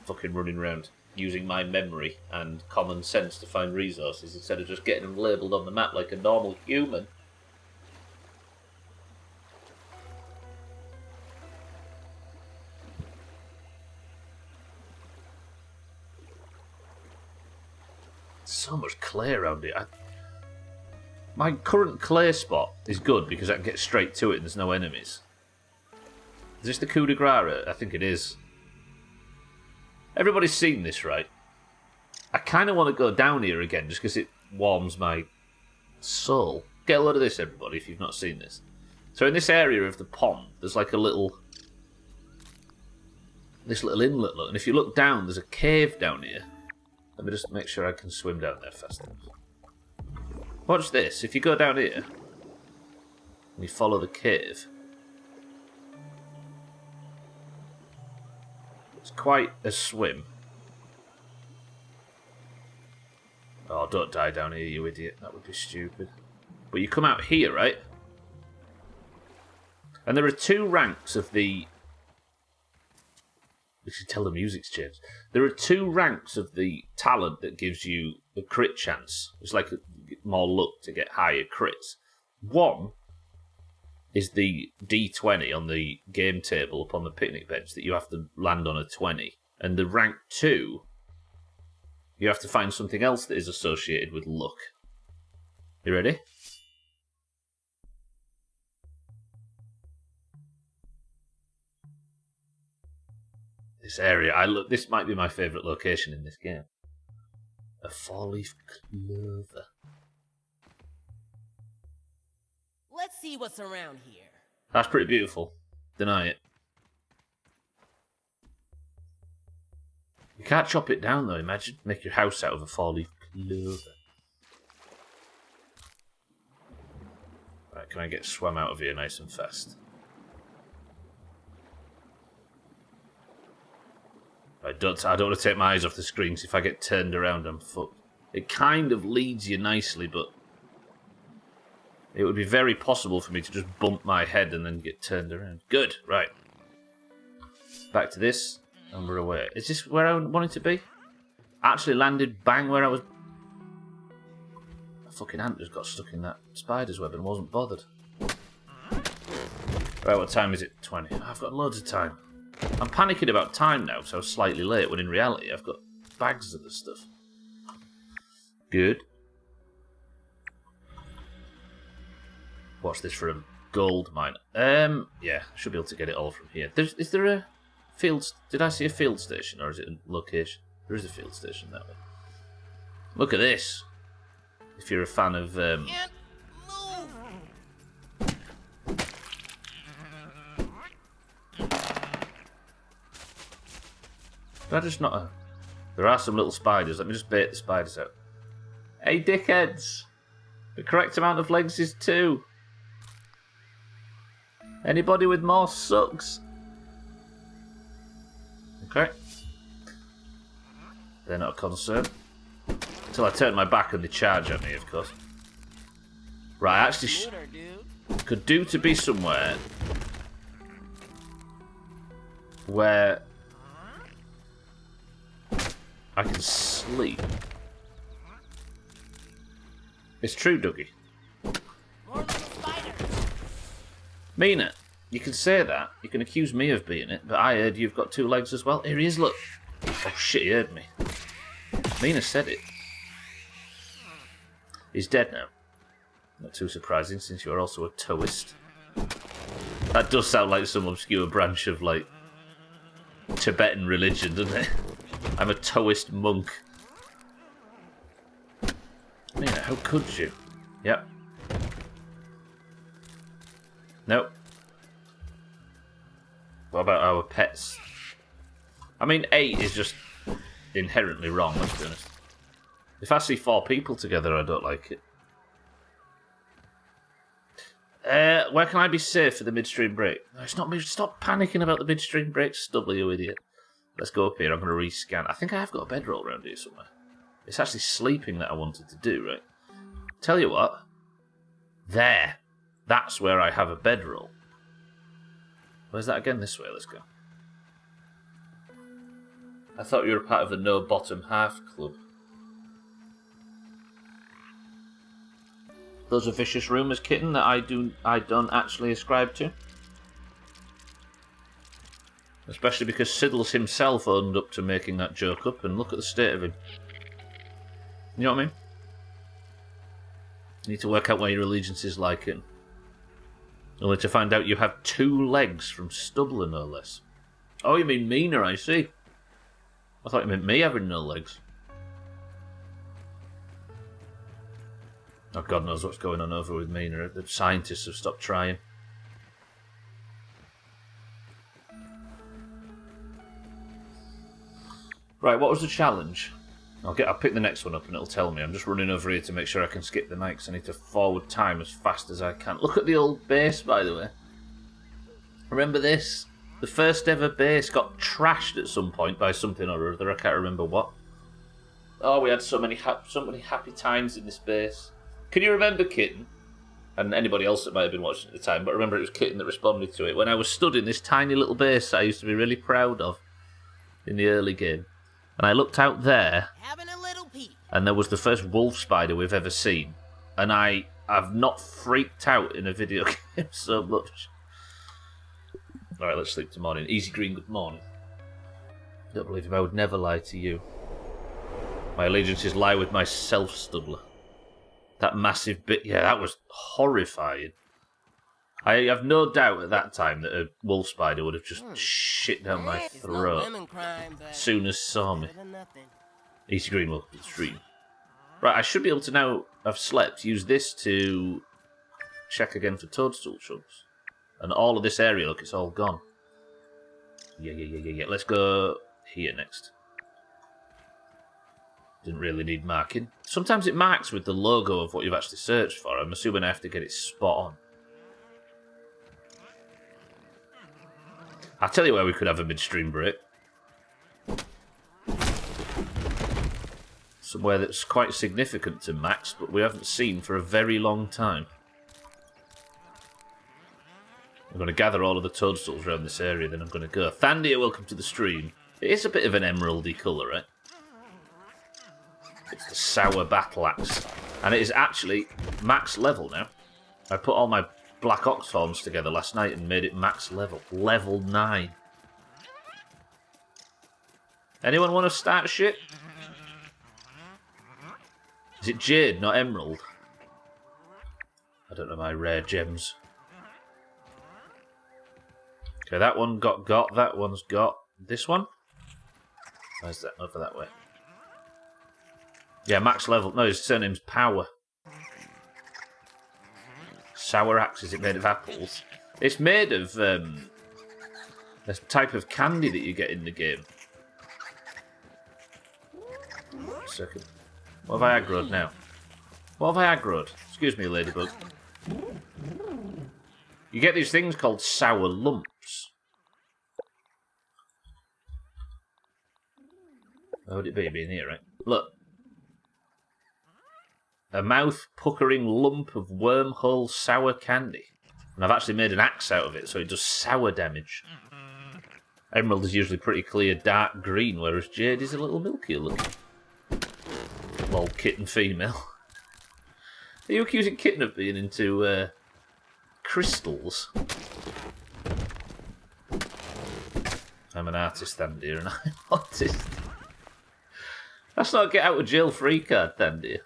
Fucking running around using my memory and common sense to find resources instead of just getting them labelled on the map like a normal human. So much clay around it. My current clay spot is good because I can get straight to it and there's no enemies. Is this the coup de grace? I think it is. Everybody's seen this, right? I kind of want to go down here again just because it warms my soul. Get a load of this, everybody, if you've not seen this. So in this area of the pond, there's like a little... this little inlet, look. And if you look down, there's a cave down here. Let me just make sure I can swim down there fast enough. Watch this. If you go down here and you follow the cave, it's quite a swim. Oh, don't die down here, you idiot. That would be stupid. But you come out here, right? And there are two ranks of the... We should tell the music's changed. There are two ranks of the talent that gives you a crit chance. It's like more luck to get higher crits. One is the D20 on the game table up on the picnic bench that you have to land on a 20. And the rank 2, you have to find something else that is associated with luck. You ready? This area, this might be my favourite location in this game. A 4-leaf clover. Let's see what's around here. That's pretty beautiful. Deny it. You can't chop it down though, imagine. Make your house out of a 4-leaf clover. Right, can I get swam out of here nice and fast? I don't want to take my eyes off the screen, because if I get turned around, I'm fucked. It kind of leads you nicely, but it would be very possible for me to just bump my head and then get turned around. Good, right. Back to this, and we're away. Is this where I wanted to be? Actually landed bang where I was... A fucking ant just got stuck in that spider's web and wasn't bothered. Right, what time is it? 20. I've got loads of time. I'm panicking about time now, so I was slightly late, when in reality I've got bags of the stuff. Good. Watch this for a gold mine. Yeah, should be able to get it all from here. Is there a field... Did I see a field station, or is it a location? There is a field station that way. Look at this. If you're a fan of... Can't move. Did I just not... There are some little spiders. Let me just bait the spiders out. Hey, dickheads! The correct amount of legs is 2. Anybody with more sucks? Okay. They're not a concern. Until I turn my back and they charge at me, of course. Right, actually... could do to be somewhere... where... I can sleep. It's true, Dougie. More little spiders. Mina, you can say that. You can accuse me of being it, but I heard you've got 2 legs as well. Here he is, look. Oh shit, he heard me. Mina said it. He's dead now. Not too surprising, since you're also a Taoist. That does sound like some obscure branch of, like, Tibetan religion, doesn't it? I'm a Taoist monk. Mina, how could you? Yep. Nope. What about our pets? I mean, 8 is just inherently wrong, let's be honest. If I see 4 people together, I don't like it. Where can I be safe for the midstream break? No, it's not. Stop panicking about the midstream break, Stubbler, you idiot. Let's go up here. I'm going to rescan. I think I have got a bedroll around here somewhere. It's actually sleeping that I wanted to do, right? Tell you what. There. That's where I have a bedroll. Where's that again? This way. Let's go. I thought you were a part of the No Bottom Half Club. Those are vicious rumours, kitten, that I don't actually ascribe to. Especially because Siddles himself owned up to making that joke up, and look at the state of him. You know what I mean? You need to work out why your allegiance is like it. Only to find out you have 2 legs from Stubbler, no less. Oh, you mean Mina, I see. I thought you meant me having no legs. Oh, God knows what's going on over with Mina. The scientists have stopped trying. Right, what was the challenge? I'll pick the next one up and it'll tell me. I'm just running over here to make sure I can skip the night because I need to forward time as fast as I can. Look at the old base, by the way. Remember this? The first ever base got trashed at some point by something or other. I can't remember what. Oh, we had so many happy times in this base. Can you remember, Kitten? And anybody else that might have been watching at the time, but remember it was Kitten that responded to it. When I was stood in this tiny little base that I used to be really proud of in the early game. And I looked out there, Having a little peep. and there was the first wolf spider we've ever seen. And I've not freaked out in a video game so much. Alright, let's sleep to morning. Easy Green, good morning. Don't believe him, I would never lie to you. My allegiances lie with myself, Stubbler. That massive bit, yeah, that was horrifying. I have no doubt at that time that a wolf spider would have just shit down my It's no throat lemon crime, but as soon as saw me. better than nothing. Easy Green, welcome to the stream. Right, I should be able to now, I've slept, use this to check again for toadstool chunks. And all of this area, look, it's all gone. Yeah. Let's go here next. Didn't really need marking. Sometimes it marks with the logo of what you've actually searched for. I'm assuming I have to get it spot on. I'll tell you where we could have a midstream break. Somewhere that's quite significant to Max, but we haven't seen for a very long time. I'm going to gather all of the toadstools around this area, then I'm going to go. Thandia, welcome to the stream. It is a bit of an emeraldy colour, right? It's the Sour Battle Axe. And it is actually max level now. I put all my Black Ox horns together last night and made it max level. Level 9. Anyone want to start shit? Is it jade, not emerald? I don't know my rare gems. Okay, that one got. That one's got. This one? Where's that? Over that way. Yeah, max level. No, his surname's Power. Sour axe, is it made of apples? It's made of a type of candy that you get in the game. A second. What have I aggroed now? What have I aggroed? Excuse me, ladybug. You get these things called sour lumps. Where would it be? Being here, right? Look. A mouth-puckering lump of wormhole sour candy. And I've actually made an axe out of it, so it does sour damage. Emerald is usually pretty clear dark green, whereas jade is a little milkier looking. Lol, kitten female. Are you accusing kitten of being into crystals? I'm an artist, Thandir, and I'm an artist. That's not a get out of jail free card, Thandir.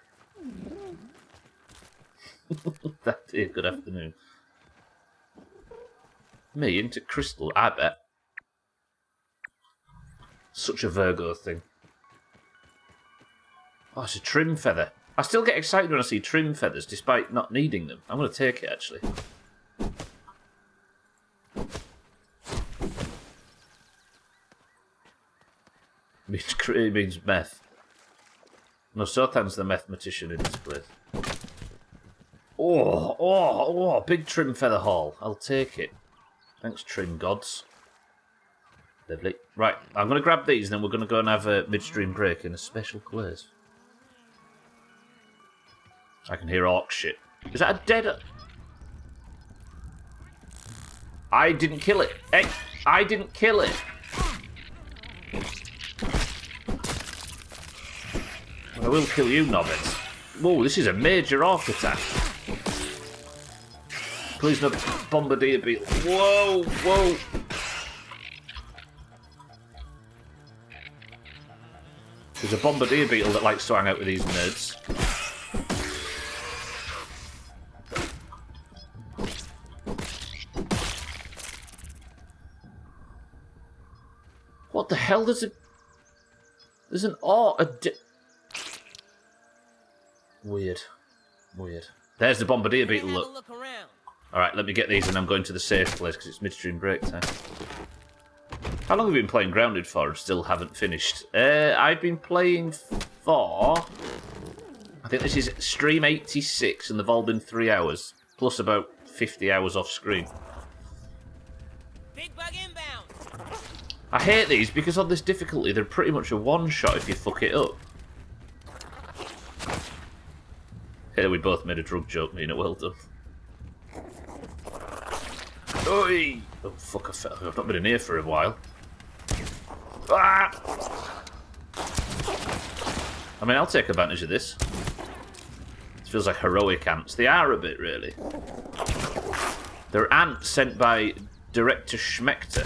Thandir, good afternoon. Me into crystal, I bet. Such a Virgo thing. Oh, it's a trim feather. I still get excited when I see trim feathers, despite not needing them. I'm going to take it, actually. It means meth. No, Sothan's the mathematician in this place. Oh, big trim feather haul. I'll take it. Thanks, trim gods. Lovely. Right, I'm going to grab these, and then we're going to go and have a midstream break in a special place. I can hear orc shit. Is that a dead... I didn't kill it. Hey, I didn't kill it. I will kill you, novice. Whoa, this is a major orc attack. Please no bombardier beetle. Whoa, whoa. There's a bombardier beetle that likes to hang out with these nerds. What the hell? There's an orc. Weird. There's the bombardier beetle. Look. All right, let me get these, and I'm going to the safe place because it's midstream break time. How long have you been playing Grounded for and still haven't finished? I've been playing for... I think this is stream 86, and they've all been 3 hours, plus about 50 hours off screen. Big bug inbound. I hate these because on this difficulty, they're pretty much a one-shot if you fuck it up. Hey, we both made a drug joke, Mina, well done. Oi! Oh, fuck, I've not been in here for a while. Ah! I mean, I'll take advantage of this. This feels like heroic ants. They are a bit, really. They're ants sent by Director Schmechter.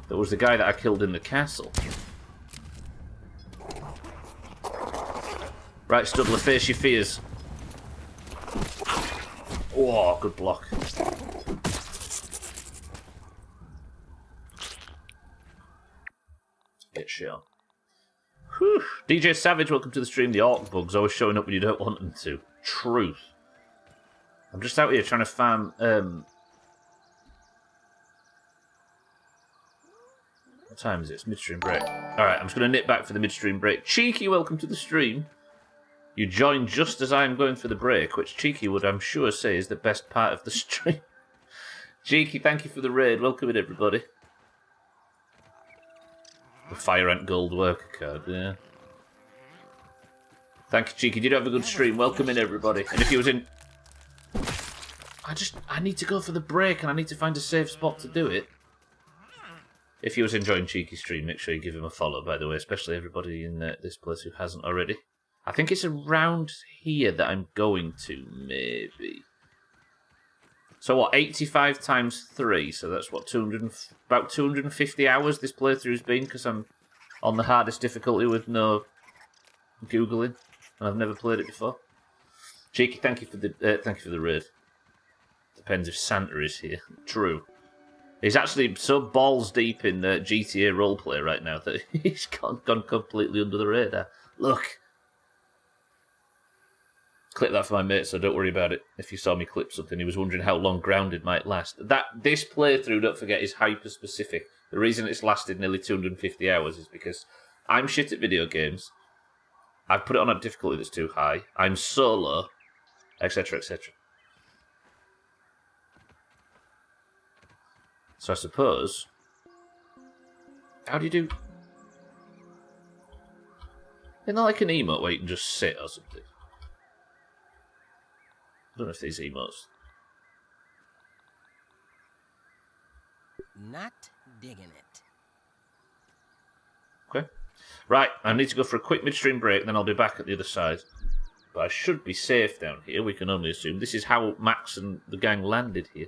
That was the guy that I killed in the castle. Right, Stubbler, face your fears. Oh, good block. Get shit on. Whew. DJ Savage, welcome to the stream. The orc bugs always showing up when you don't want them to. Truth. I'm just out here trying to farm... What time is it? It's midstream break. Alright, I'm just going to nip back for the midstream break. Cheeky, welcome to the stream. You joined just as I'm going for the break, which Cheeky would, I'm sure, say is the best part of the stream. Cheeky, thank you for the raid. Welcome in, everybody. The Fire Ant Gold Worker card, yeah. Thank you, Cheeky. Did you have a good stream? Welcome in, everybody. And if you was in... I need to go for the break, and I need to find a safe spot to do it. If you was enjoying Cheeky's stream, make sure you give him a follow, by the way, especially everybody in this place who hasn't already. I think it's around here that I'm going to, maybe. So what, 85 times 3, so that's what, about 250 hours this playthrough's been, because I'm on the hardest difficulty with no googling, and I've never played it before. Cheeky, thank you for the raid. Depends if Santa is here. True. He's actually so balls deep in GTA roleplay right now that he's gone completely under the radar. Look. Clip that for my mate, so don't worry about it. If you saw me clip something, he was wondering how long Grounded might last. This playthrough, don't forget, is hyper-specific. The reason it's lasted nearly 250 hours is because I'm shit at video games. I've put it on a difficulty that's too high. I'm solo, etc., etc. So I suppose... How do you do... Isn't that like an emote where you can just sit or something? I don't know if these emotes... Not digging it. Okay. Right, I need to go for a quick midstream break, then I'll be back at the other side. But I should be safe down here, we can only assume. This is how Max and the gang landed here.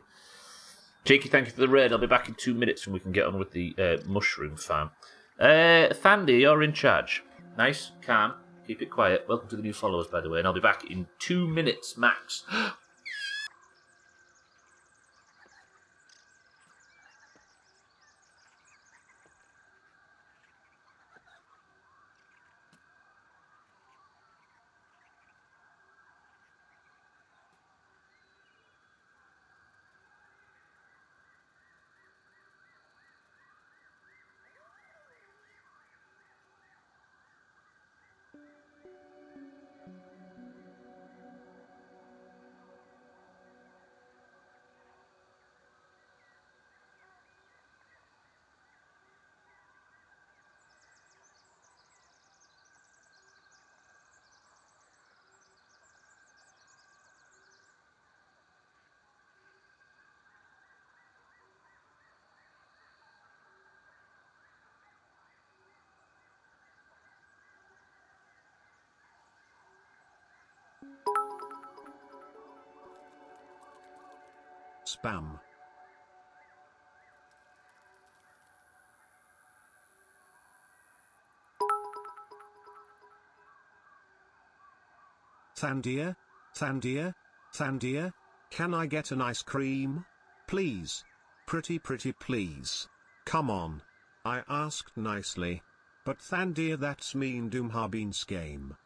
Cheeky, thank you for the raid. I'll be back in 2 minutes and we can get on with the mushroom farm. Thandy, you're in charge. Nice, calm, keep it quiet. Welcome to the new followers, by the way, and I'll be back in 2 minutes, max. Spam. Thandia? Thandia? Thandia? Can I get an ice cream? Please. Pretty please. Come on. I asked nicely. But Thandia, that's mean Doomhaus game.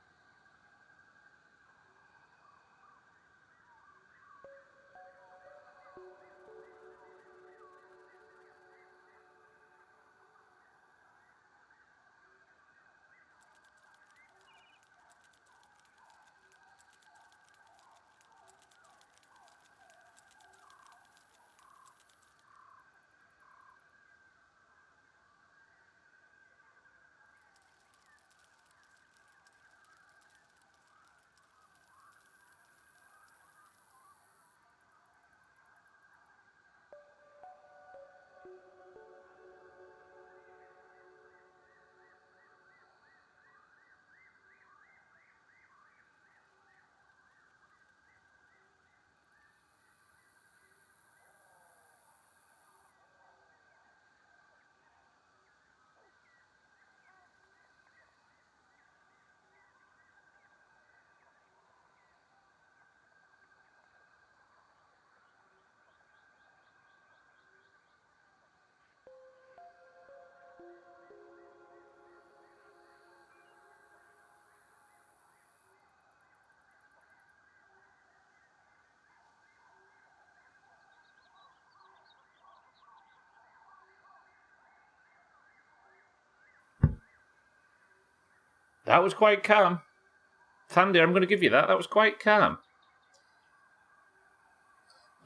That was quite calm. Thandy, I'm going to give you that. That was quite calm.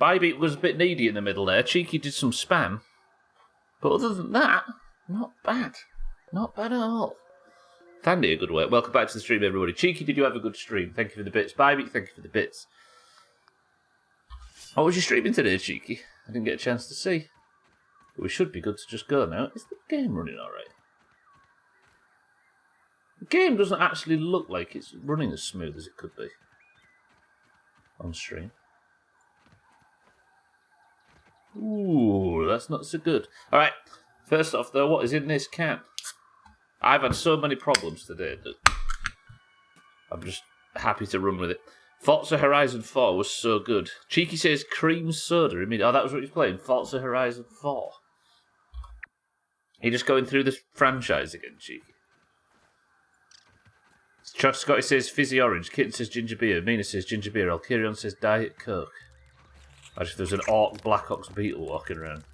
Bybeat was a bit needy in the middle there. Cheeky did some spam. But other than that, not bad. Not bad at all. Thandy, a good work. Welcome back to the stream, everybody. Cheeky, did you have a good stream? Thank you for the bits. Bybeat, thank you for the bits. What was you streaming today, Cheeky? I didn't get a chance to see. But we should be good to just go now. Is the game running alright? The game doesn't actually look like it's running as smooth as it could be on stream. Ooh, that's not so good. Alright, first off though, what is in this can? I've had so many problems today that I'm just happy to run with it. Forza Horizon 4 was so good. Cheeky says cream soda. I mean, oh, that was what he's playing. Forza Horizon 4. You're just going through the franchise again, Cheeky. Scotty says fizzy orange. Kitten says ginger beer. Mina says ginger beer. Alkirion says Diet Coke. As if there's an Black Ox beetle walking around.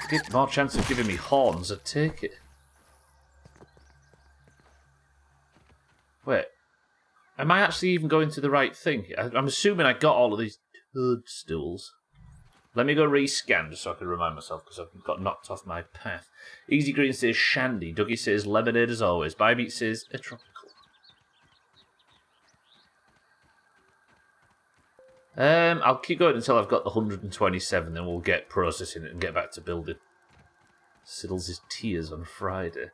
Get more chance of giving me horns, I'd take it. Wait. Am I actually even going to the right thing? I'm assuming I got all of these toadstools. Let me go rescan just so I can remind myself because I've got knocked off my path. Easy Green says Shandy. Dougie says lemonade as always. Bymeat says a tropical. I'll keep going until I've got the 127, then we'll get processing it and get back to building. Siddles' tears on Friday.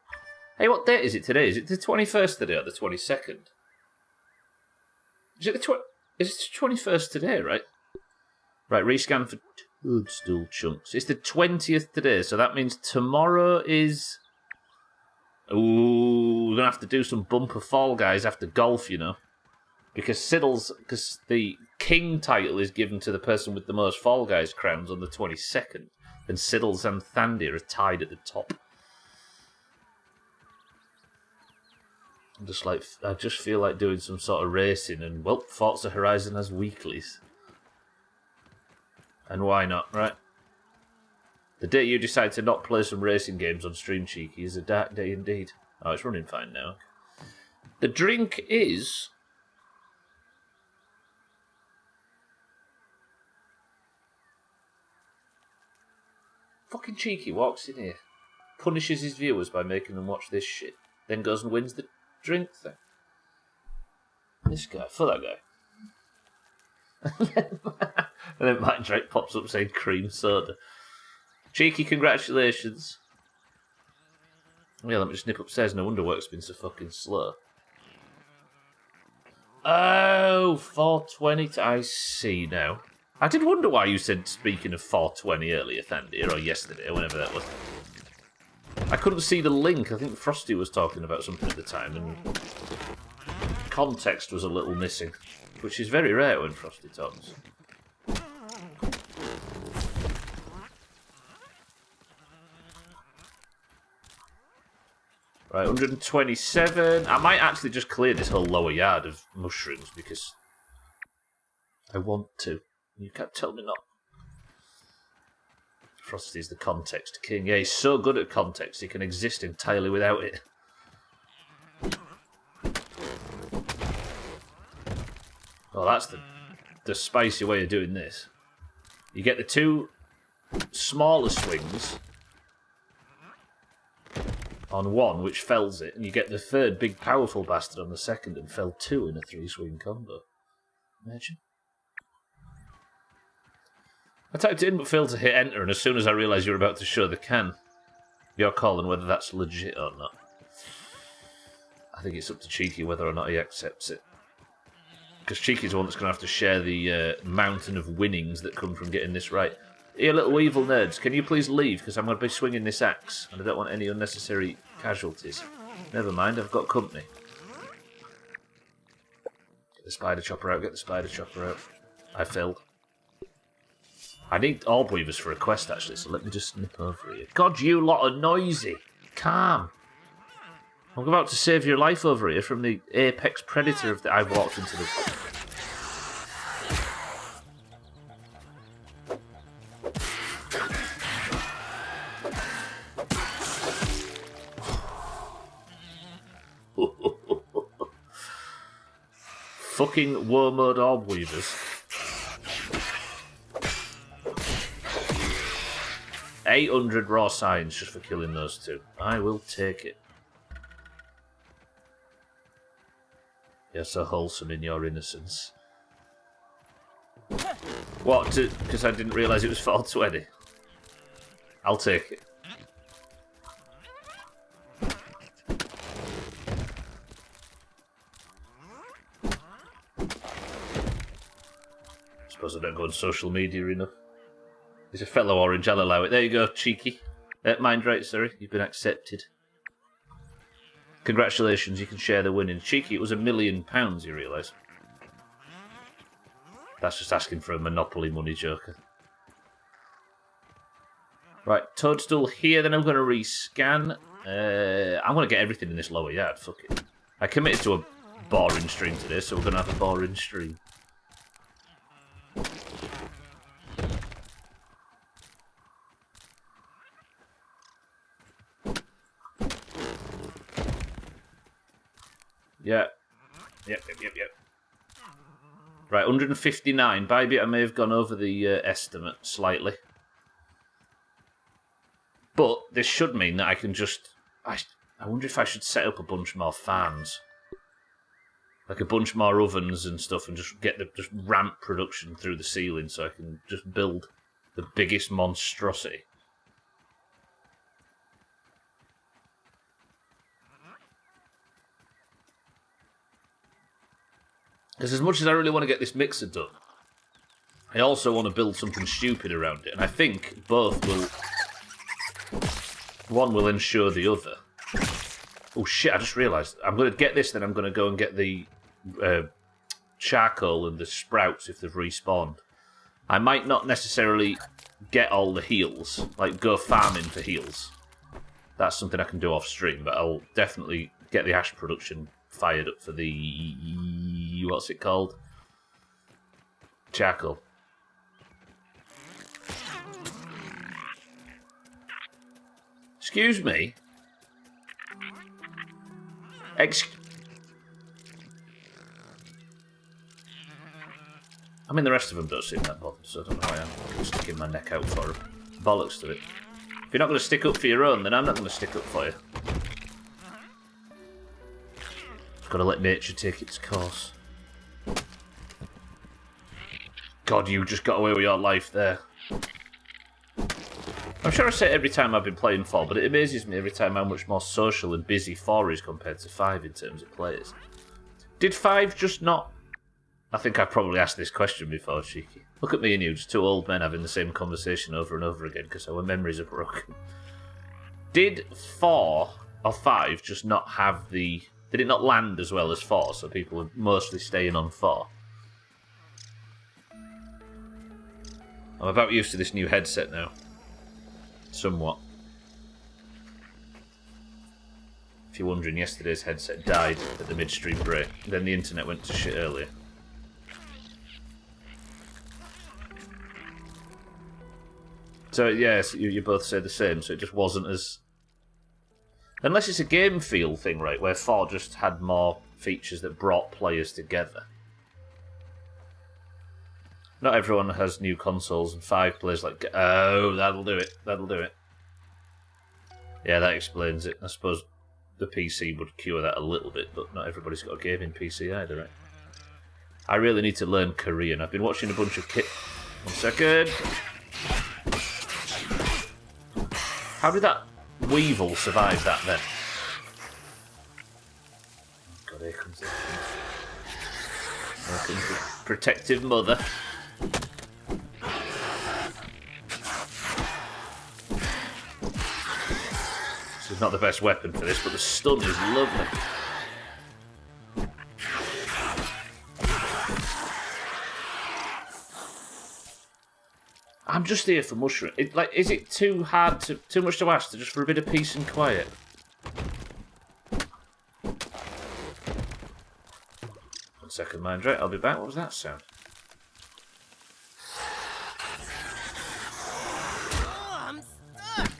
Hey, what date is it today? Is it the 21st today or the 22nd? Is it the 21st today, right? Right, rescan for toadstool chunks. It's the 20th today, so that means tomorrow is... Ooh, we're going to have to do some bumper Fall Guys after golf, you know. Because the king title is given to the person with the most Fall Guys crowns on the 22nd, and Siddles and Thandy are tied at the top. I just feel like doing some sort of racing, and well, Forza Horizon has weeklies. And why not, right? The day you decide to not play some racing games on Stream Cheeky is a dark day indeed. Oh, it's running fine now. The drink is... Fucking Cheeky walks in here, punishes his viewers by making them watch this shit, then goes and wins the drink thing. This guy, for that guy. And then Mike Drake pops up saying cream soda. Cheeky, congratulations. Yeah, let me just nip upstairs. No wonder work's been so fucking slow. Oh, 420. I see now. I did wonder why you said speaking of 420 earlier, Thandy, or yesterday, or whenever that was. I couldn't see the link. I think Frosty was talking about something at the time, and context was a little missing, which is very rare when Frosty talks. Right, 127. I might actually just clear this whole lower yard of mushrooms because I want to. You can't tell me not. Frosty's the context king. Yeah, he's so good at context, he can exist entirely without it. Oh, that's the spicy way of doing this. You get the two smaller swings on one, which fells it, and you get the third big powerful bastard on the second and fell two in a 3-swing combo. Imagine. I typed it in but failed to hit enter, and as soon as I realised you were about to show the can, you're calling whether that's legit or not. I think it's up to Cheeky whether or not he accepts it. Because Cheeky's the one that's going to have to share the mountain of winnings that come from getting this right. Here, little evil nerds, can you please leave? Because I'm going to be swinging this axe, and I don't want any unnecessary casualties. Never mind, I've got company. Get the spider chopper out, get the spider chopper out. I failed. I need orb weavers for a quest, actually, so let me just nip over here. God, you lot are noisy. Calm. I'm about to save your life over here from the apex predator of the... I've walked into the... Fucking war mode orb weavers. 800 raw signs just for killing those two. I will take it. You're so wholesome in your innocence. What? Because I didn't realise it was 420. I'll take it. Suppose I don't go on social media enough. He's a fellow orange, I'll allow it. There you go, Cheeky. Mind right, sorry. You've been accepted. Congratulations, you can share the winnings. Cheeky, it was £1 million, you realise? That's just asking for a Monopoly money joker. Right, Toadstool here, then I'm going to rescan. I'm going to get everything in this lower yard, fuck it. I committed to a boring stream today, so we're going to have a boring stream. Yeah. Yep. Right, 159. By a bit, I may have gone over the estimate slightly. But this should mean that I can just... I wonder if I should set up a bunch more farms. Like a bunch more ovens and stuff, and just ramp production through the ceiling so I can just build the biggest monstrosity. Because as much as I really want to get this mixer done, I also want to build something stupid around it. And I think both will... One will ensure the other. Oh shit, I just realised. I'm going to get this, then I'm going to go and get the charcoal and the sprouts if they've respawned. I might not necessarily get all the heals, like go farming for heals. That's something I can do off stream, but I'll definitely get the ash production fired up for the... What's it called? Charcoal. Excuse me? I mean, the rest of them don't seem that bothered, so I don't know why I'm sticking my neck out for them. Bollocks to it. If you're not going to stick up for your own, then I'm not going to stick up for you. Just got to let nature take its course. God, you just got away with your life there. I'm sure I say it every time I've been playing 4, but it amazes me every time how much more social and busy 4 is compared to 5 in terms of players. Did 5 just not... I think I've probably asked this question before, Cheeky. Look at me and you, just two old men having the same conversation over and over again because our memories are broken. Did 4 or 5 just not have the... Did it not land as well as 4, so people were mostly staying on 4? I'm about used to this new headset now. Somewhat. If you're wondering, yesterday's headset died at the midstream break. Then the internet went to shit earlier. So, yes, you both say the same, so it just wasn't as... Unless it's a game feel thing, right, where 4 just had more features that brought players together. Not everyone has new consoles, and 5 plays like... Oh, that'll do it. That'll do it. Yeah, that explains it. I suppose the PC would cure that a little bit, but not everybody's got a gaming PC either, right? I really need to learn Korean. I've been watching a bunch of kit... One second. How did that weevil survive that then? God, here comes the... Here comes the protective mother. This is not the best weapon for this, but the stun is lovely. I'm just here for mushroom. Is it too hard to, too much to ask just for a bit of peace and quiet? 1 second, mind right. I'll be back. What was that sound? Oh, I'm stuck.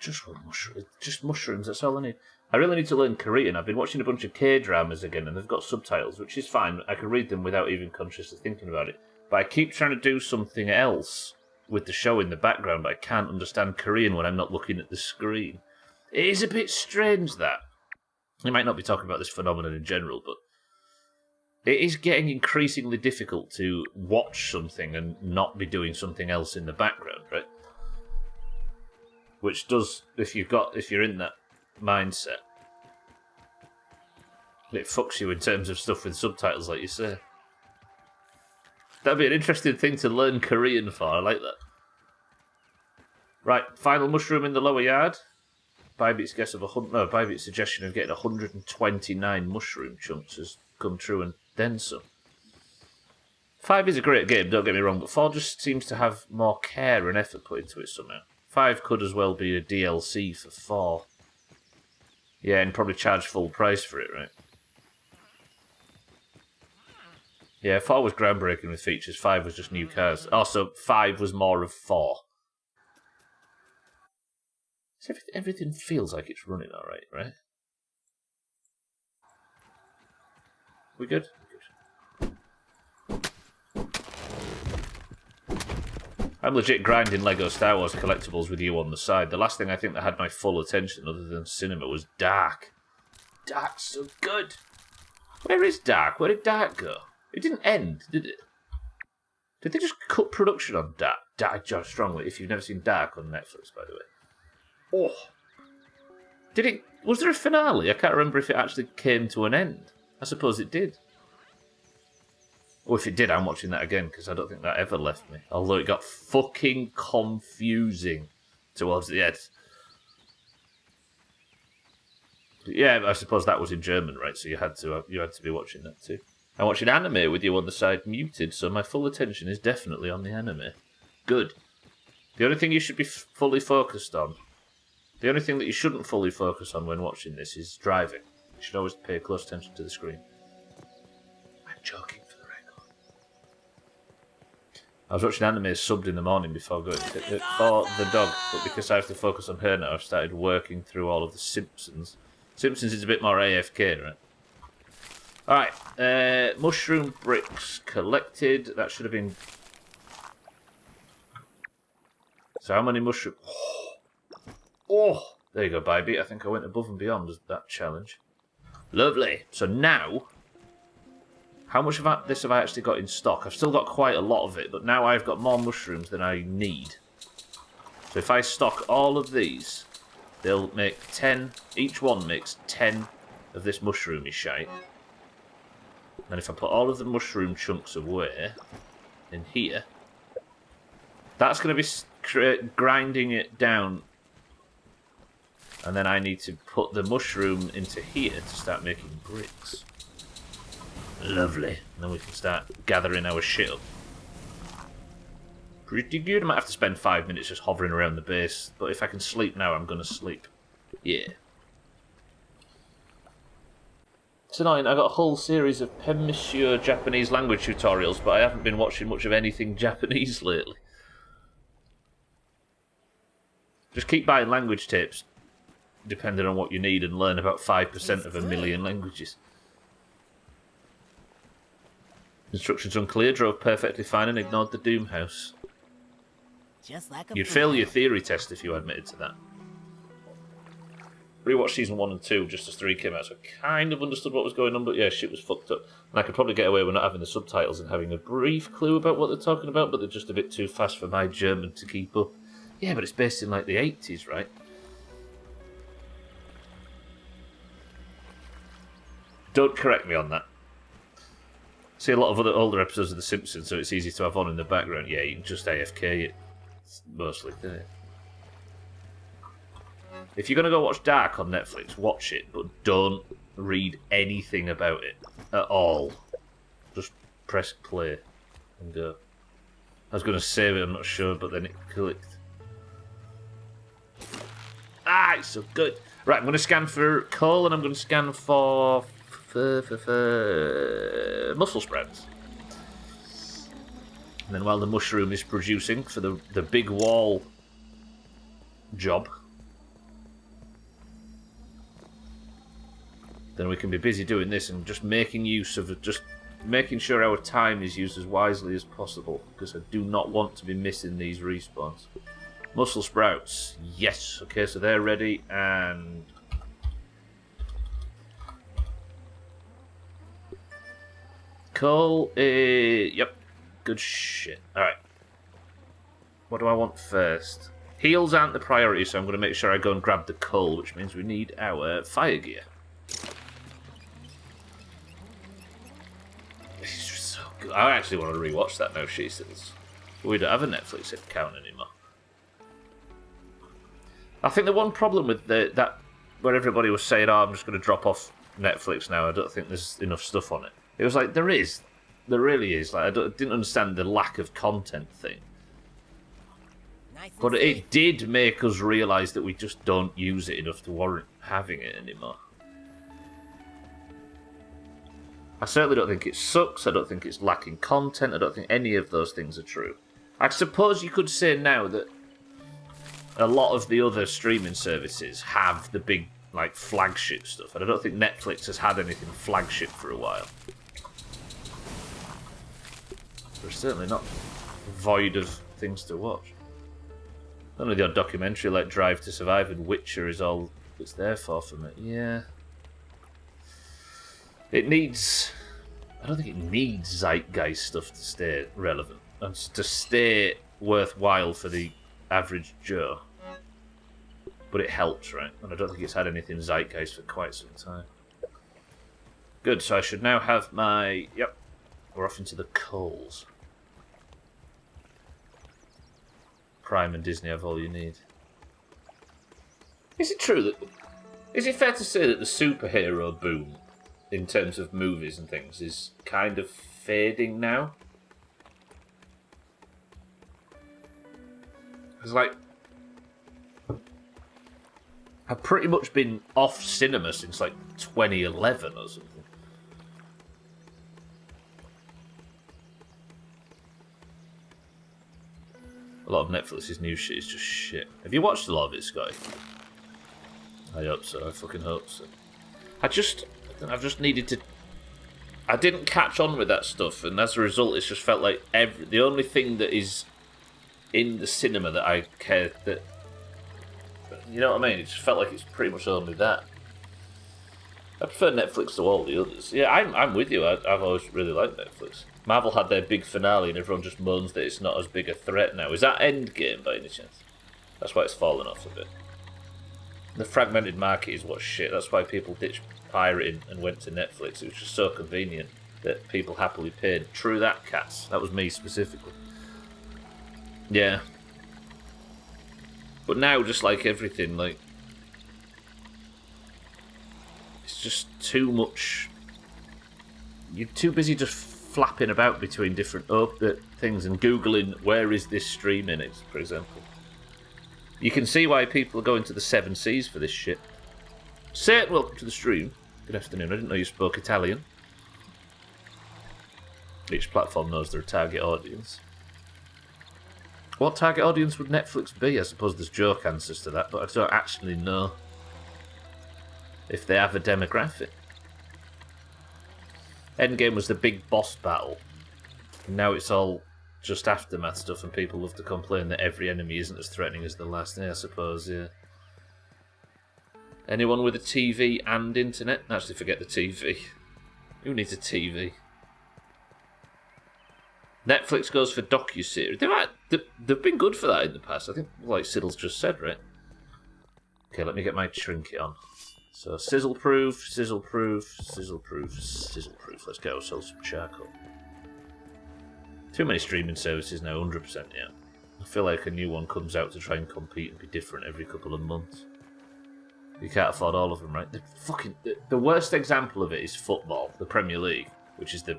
Just one mushroom. Just mushrooms, that's all I need. I really need to learn Korean. I've been watching a bunch of K-dramas again, and they've got subtitles, which is fine. I can read them without even consciously thinking about it. But I keep trying to do something else with the show in the background, but I can't understand Korean when I'm not looking at the screen. It is a bit strange, that. You might not be talking about this phenomenon in general, but it is getting increasingly difficult to watch something and not be doing something else in the background, right? Which does, if you're in that mindset. It fucks you in terms of stuff with subtitles, like you say. That'd be an interesting thing to learn Korean for. I like that. Right, final mushroom in the lower yard. Bybeat's guess of Bybeat's suggestion of getting 129 mushroom chunks has come true, and then some. 5 is a great game, don't get me wrong, but 4 just seems to have more care and effort put into it somehow. 5 could as well be a DLC for 4. Yeah, and probably charge full price for it, right? Yeah, 4 was groundbreaking with features, 5 was just new cars. Also, 5 was more of 4. So everything feels like it's running alright, right? We good? I'm legit grinding Lego Star Wars collectibles with you on the side. The last thing I think that had my full attention other than cinema was Dark. Dark's so good. Where is Dark? Where did Dark go? It didn't end, did it? Did they just cut production on Dark? I judge strongly if you've never seen Dark on Netflix, by the way. Oh. Did it... Was there a finale? I can't remember if it actually came to an end. I suppose it did. Or if it did, I'm watching that again, because I don't think that ever left me. Although it got fucking confusing towards the end. But yeah, I suppose that was in German, right? So you had to be watching that too. I'm watching anime with you on the side muted, so my full attention is definitely on the anime. Good. The only thing you should be fully focused on, the only thing that you shouldn't fully focus on when watching this is driving. You should always pay close attention to the screen. I'm joking for the record. I was watching anime subbed in the morning before going for the dog, but because I have to focus on her now, I've started working through all of the Simpsons. Simpsons is a bit more AFK, right? Alright, mushroom bricks collected. That should have been... So how many mushrooms... Oh, there you go, Bybeat. I think I went above and beyond that challenge. Lovely. So now, how much of this have I actually got in stock? I've still got quite a lot of it, but now I've got more mushrooms than I need. So if I stock all of these, they'll make 10. Each one makes 10 of this mushroomy shite. And if I put all of the mushroom chunks away in here, that's going to be grinding it down. And then I need to put the mushroom into here to start making bricks. Lovely. And then we can start gathering our shit up. Pretty good. I might have to spend 5 minutes just hovering around the base. But if I can sleep now, I'm going to sleep. Yeah. Tonight I got a whole series of Monsieur Japanese language tutorials, but I haven't been watching much of anything Japanese lately. Just keep buying language tapes, depending on what you need, and learn about 5% of a million languages. Instructions unclear, drove perfectly fine and ignored the Doomhaus. Just like a You'd fail your theory test if you admitted to that. Rewatched season 1 and 2 just as 3 came out, so I kind of understood what was going on, but yeah, shit was fucked up. And I could probably get away with not having the subtitles and having a brief clue about what they're talking about, but they're just a bit too fast for my German to keep up. Yeah, but it's based in like the 80s, right? Don't correct me on that. See a lot of other older episodes of The Simpsons, so it's easy to have on in the background. Yeah, you can just AFK it, mostly. If you're going to go watch Dark on Netflix, watch it, but don't read anything about it at all. Just press play and go. I was going to save it, I'm not sure, but then it clicked. Ah, it's so good. Right, I'm going to scan for coal and I'm going to scan for mussel sprouts. And then while the mushroom is producing for the big wall job, then we can be busy doing this and just making use of it, just making sure our time is used as wisely as possible, because I do not want to be missing these respawns. Mussel sprouts, yes. Okay, so they're ready, and coal, yep, good shit. Alright. What do I want first? Heals aren't the priority, so I'm going to make sure I go and grab the coal, which means we need our fire gear. It's just so good. I actually want to rewatch that now, She Settles. We don't have a Netflix account anymore. I think the one problem with that, where everybody was saying, "Oh, I'm just going to drop off Netflix now. I don't think there's enough stuff on it." It was like there really is. Like I didn't understand the lack of content thing. But it did make us realise that we just don't use it enough to warrant having it anymore. I certainly don't think it sucks, I don't think it's lacking content, I don't think any of those things are true. I suppose you could say now that a lot of the other streaming services have the big, like, flagship stuff, and I don't think Netflix has had anything flagship for a while. We're certainly not void of things to watch. Only the odd documentary like Drive to Survive and Witcher is all it's there for me. Yeah. It needs... I don't think it needs zeitgeist stuff to stay relevant. And to stay worthwhile for the average Joe. But it helps, right? And I don't think it's had anything zeitgeist for quite some time. Good, so I should now have my... Yep. We're off into the coals. Prime and Disney have all you need. Is it true that... Is it fair to say that the superhero boom, in terms of movies and things, is kind of fading now? It's like... I've pretty much been off cinema since like 2011 or something. A lot of Netflix's new shit is just shit. Have you watched a lot of it, Scotty? I hope so. I fucking hope so. I've just needed to... I didn't catch on with that stuff, and as a result, it's just felt like the only thing that is in the cinema that I care that... You know what I mean? It just felt like it's pretty much only that. I prefer Netflix to all the others. Yeah, I'm with you. I've always really liked Netflix. Marvel had their big finale and everyone just moans that it's not as big a threat now. Is that Endgame by any chance? That's why it's fallen off a bit. The fragmented market is what's shit. That's why people ditched pirating and went to Netflix. It was just so convenient that people happily paid. True that, cats. That was me specifically. Yeah. But now, just like everything, like... It's just too much... You're too busy just flapping about between different things and Googling, where is this streaming, for example. You can see why people are going to the 7 Seas for this shit. Satan, welcome to the stream. Good afternoon. I didn't know you spoke Italian. Each platform knows their target audience. What target audience would Netflix be? I suppose there's joke answers to that, but I don't actually know if they have a demographic. Endgame was the big boss battle. And now it's all just aftermath stuff, and people love to complain that every enemy isn't as threatening as the last. Yeah, I suppose, yeah. Anyone with a TV and internet? Actually, forget the TV. Who needs a TV? Netflix goes for docuseries. They've been good for that in the past. I think, like Siddle's just said, right? Okay, let me get my trinket on. So, sizzle-proof, sizzle-proof, sizzle-proof, sizzle-proof. Let's go, sell some charcoal. Too many streaming services now, 100%, yeah. I feel like a new one comes out to try and compete and be different every couple of months. You can't afford all of them, right? The worst example of it is football, the Premier League, which is the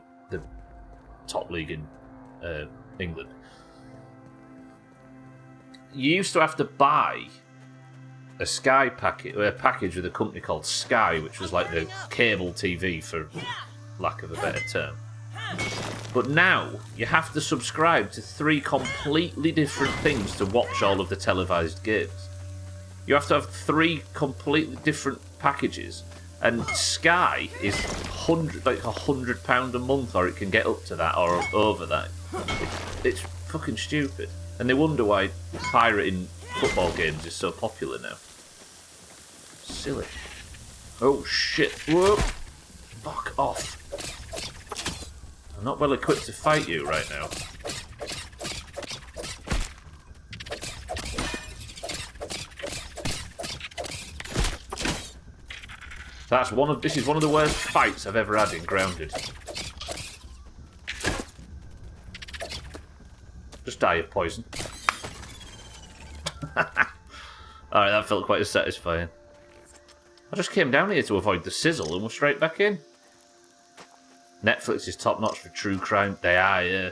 top league in England. You used to have to buy a Sky package, a package with a company called Sky, which was like the cable TV for lack of a better term. But now you have to subscribe to 3 completely different things to watch all of the televised games. You have to have 3 completely different packages, and Sky is £100 a month, or it can get up to that or over that. It's fucking stupid, and they wonder why pirating football games is so popular now. Silly. Oh shit! Whoa! Fuck off! I'm not well equipped to fight you right now. This is one of the worst fights I've ever had in Grounded. Just die of poison. Alright, that felt quite satisfying. I just came down here to avoid the sizzle and we're straight back in. Netflix is top notch for true crime. They are, yeah.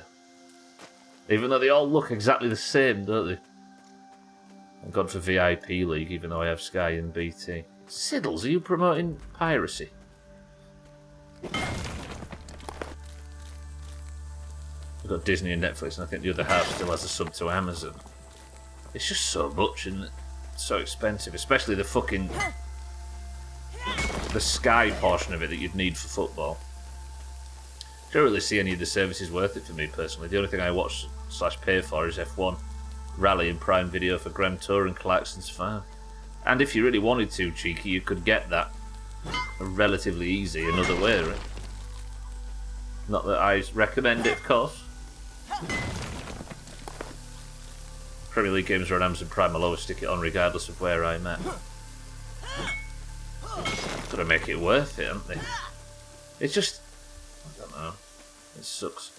Even though they all look exactly the same, don't they? I've gone for VIP League, even though I have Sky and BT. Siddles, are you promoting piracy? We've got Disney and Netflix, and I think the other half still has a sub to Amazon. It's just so much, isn't it? It's so expensive, especially the fucking... the Sky portion of it that you'd need for football. Don't really see any of the services worth it for me personally. The only thing I watch / pay for is F1, Rally and Prime Video for Grand Tour and Clarkson's Farm. And if you really wanted to, cheeky, you could get that relatively easy another way, right? Not that I recommend it, of course. Premier League games are on Amazon Prime. I'll always stick it on regardless of where I'm at. Gotta make it worth it, haven't they? It's just... I don't know. It sucks.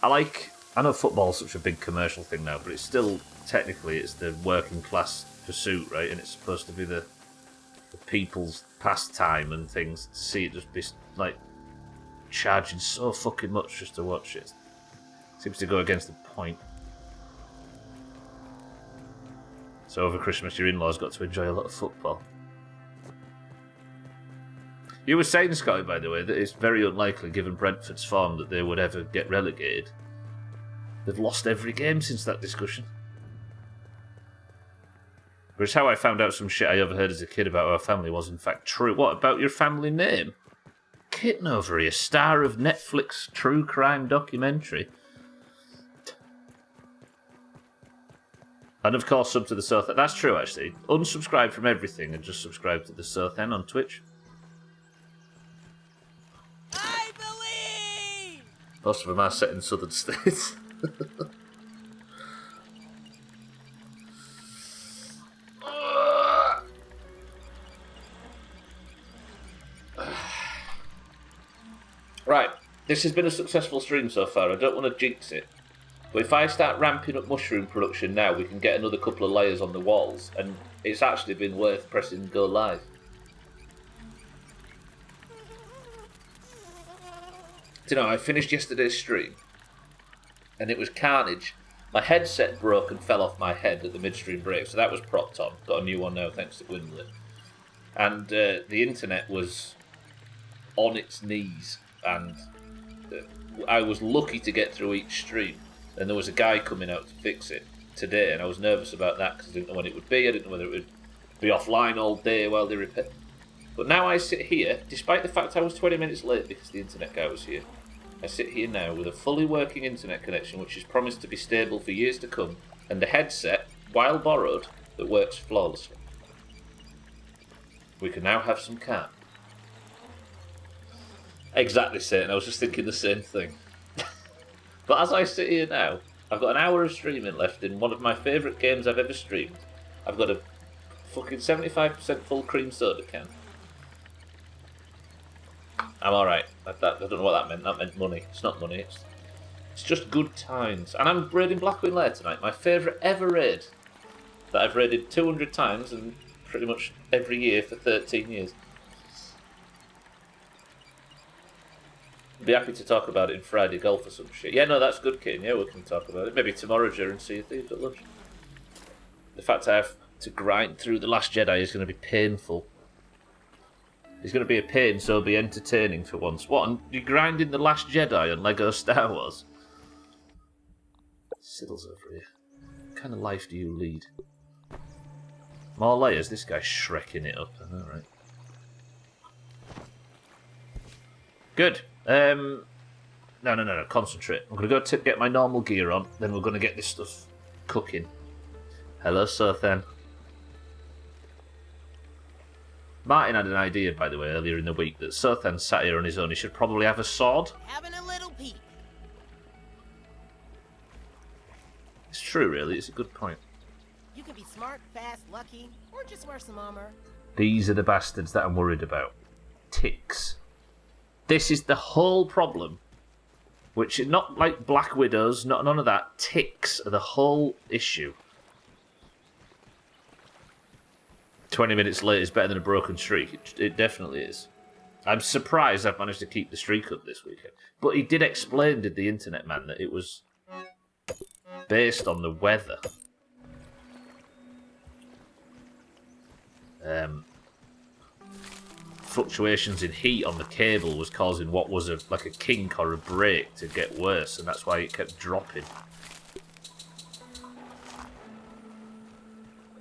I know football's such a big commercial thing now, but it's still, technically, it's the working class pursuit, right? And it's supposed to be the people's pastime and things. To see it just be, like, charging so fucking much just to watch it. Seems to go against the point. So over Christmas, your in-laws got to enjoy a lot of football. You were saying, Scotty, by the way, that it's very unlikely, given Brentford's form, that they would ever get relegated. They've lost every game since that discussion. Whereas how I found out some shit I overheard as a kid about our family was in fact true. What about your family name? Kitten over here, star of Netflix true crime documentary. And of course, sub to the South End. That's true, actually. Unsubscribe from everything and just subscribe to the South End on Twitch. I believe! Most of them are set in southern states. Right, this has been a successful stream so far. I don't want to jinx it. But if I start ramping up mushroom production now, we can get another couple of layers on the walls, and it's actually been worth pressing go live. Do you know, I finished yesterday's stream, and it was carnage. My headset broke and fell off my head at the midstream break, so that was propped on. Got a new one now, thanks to Gwynley. And the internet was on its knees, and I was lucky to get through each stream. And there was a guy coming out to fix it today, and I was nervous about that because I didn't know when it would be. I didn't know whether it would be offline all day while they repair. But now I sit here, despite the fact I was 20 minutes late because the internet guy was here. I sit here now with a fully working internet connection, which is promised to be stable for years to come, and a headset, while borrowed, that works flawlessly. We can now have some calm. Exactly, Satan. I was just thinking the same thing. But as I sit here now, I've got an hour of streaming left in one of my favourite games I've ever streamed. I've got a fucking 75% full cream soda can. I'm alright. I don't know what that meant. That meant money. It's not money. It's just good times. And I'm raiding Blackwing Lair tonight. My favourite ever raid. That I've raided 200 times and pretty much every year for 13 years. Be happy to talk about it in Friday golf or some shit. Yeah, no, that's good, Kane. Yeah, we can talk about it. Maybe tomorrow during Sea of Thieves at lunch. The fact I have to grind through The Last Jedi is going to be painful. It's going to be a pain, so it'll be entertaining for once. What, you're grinding The Last Jedi on Lego Star Wars? Siddles over here. What kind of life do you lead? More layers? This guy's shrekking it up. I know, right? Good. No, concentrate. I'm going to go get my normal gear on, then we're going to get this stuff cooking. Hello, Sothan. Martin had an idea, by the way, earlier in the week, that Sothan sat here on his own. He should probably have a sword. Having a little peek. It's true, really. It's a good point. You can be smart, fast, lucky, or just wear some armor. These are the bastards that I'm worried about. Ticks. This is the whole problem. Which is not like Black Widows, none of that. Ticks are the whole issue. 20 minutes later is better than a broken streak. It definitely is. I'm surprised I've managed to keep the streak up this weekend. But he did explain, did the internet man, that it was based on the weather. Fluctuations in heat on the cable was causing what was like a kink or a break to get worse, and that's why it kept dropping.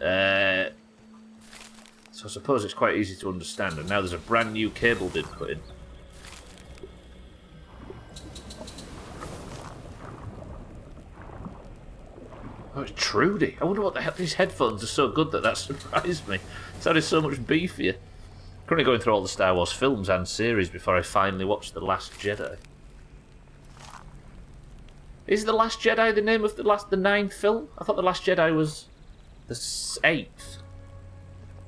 So I suppose it's quite easy to understand, and now there's a brand new cable been put in. Oh, it's Trudy. I wonder what the hell, these headphones are so good that surprised me. It sounded so much beefier. Currently going through all the Star Wars films and series before I finally watched The Last Jedi. Is The Last Jedi the name of the ninth film? I thought The Last Jedi was the 8th.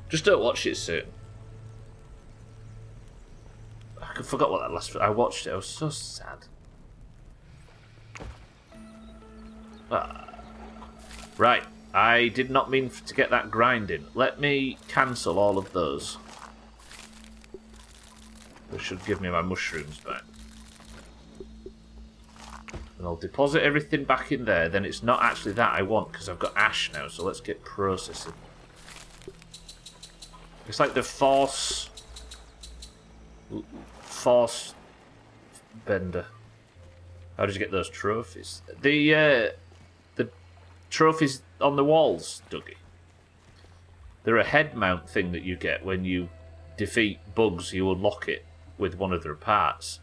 Just don't watch it soon. I forgot what that last film... I watched it, I was so sad. Right, I did not mean to get that grinding. Let me cancel all of those. That should give me my mushrooms back. And I'll deposit everything back in there. Then it's not actually that I want because I've got ash now. So let's get processing. It's like the force bender. How did you get those trophies? The trophies on the walls, Dougie. They're a head mount thing that you get when you defeat bugs. You unlock it with one of their parts.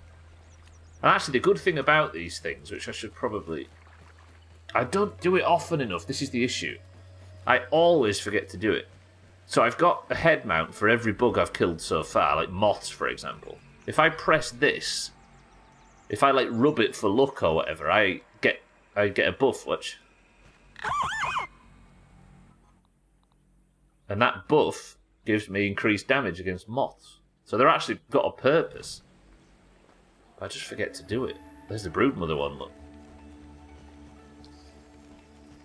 And actually the good thing about these things, which I should probably... I don't do it often enough, this is the issue. I always forget to do it. So I've got a head mount for every bug I've killed so far, like moths for example. If I press this, if I like rub it for luck or whatever, I get a buff, watch. And that buff gives me increased damage against moths. So they're actually got a purpose. I just forget to do it. There's the broodmother one, look.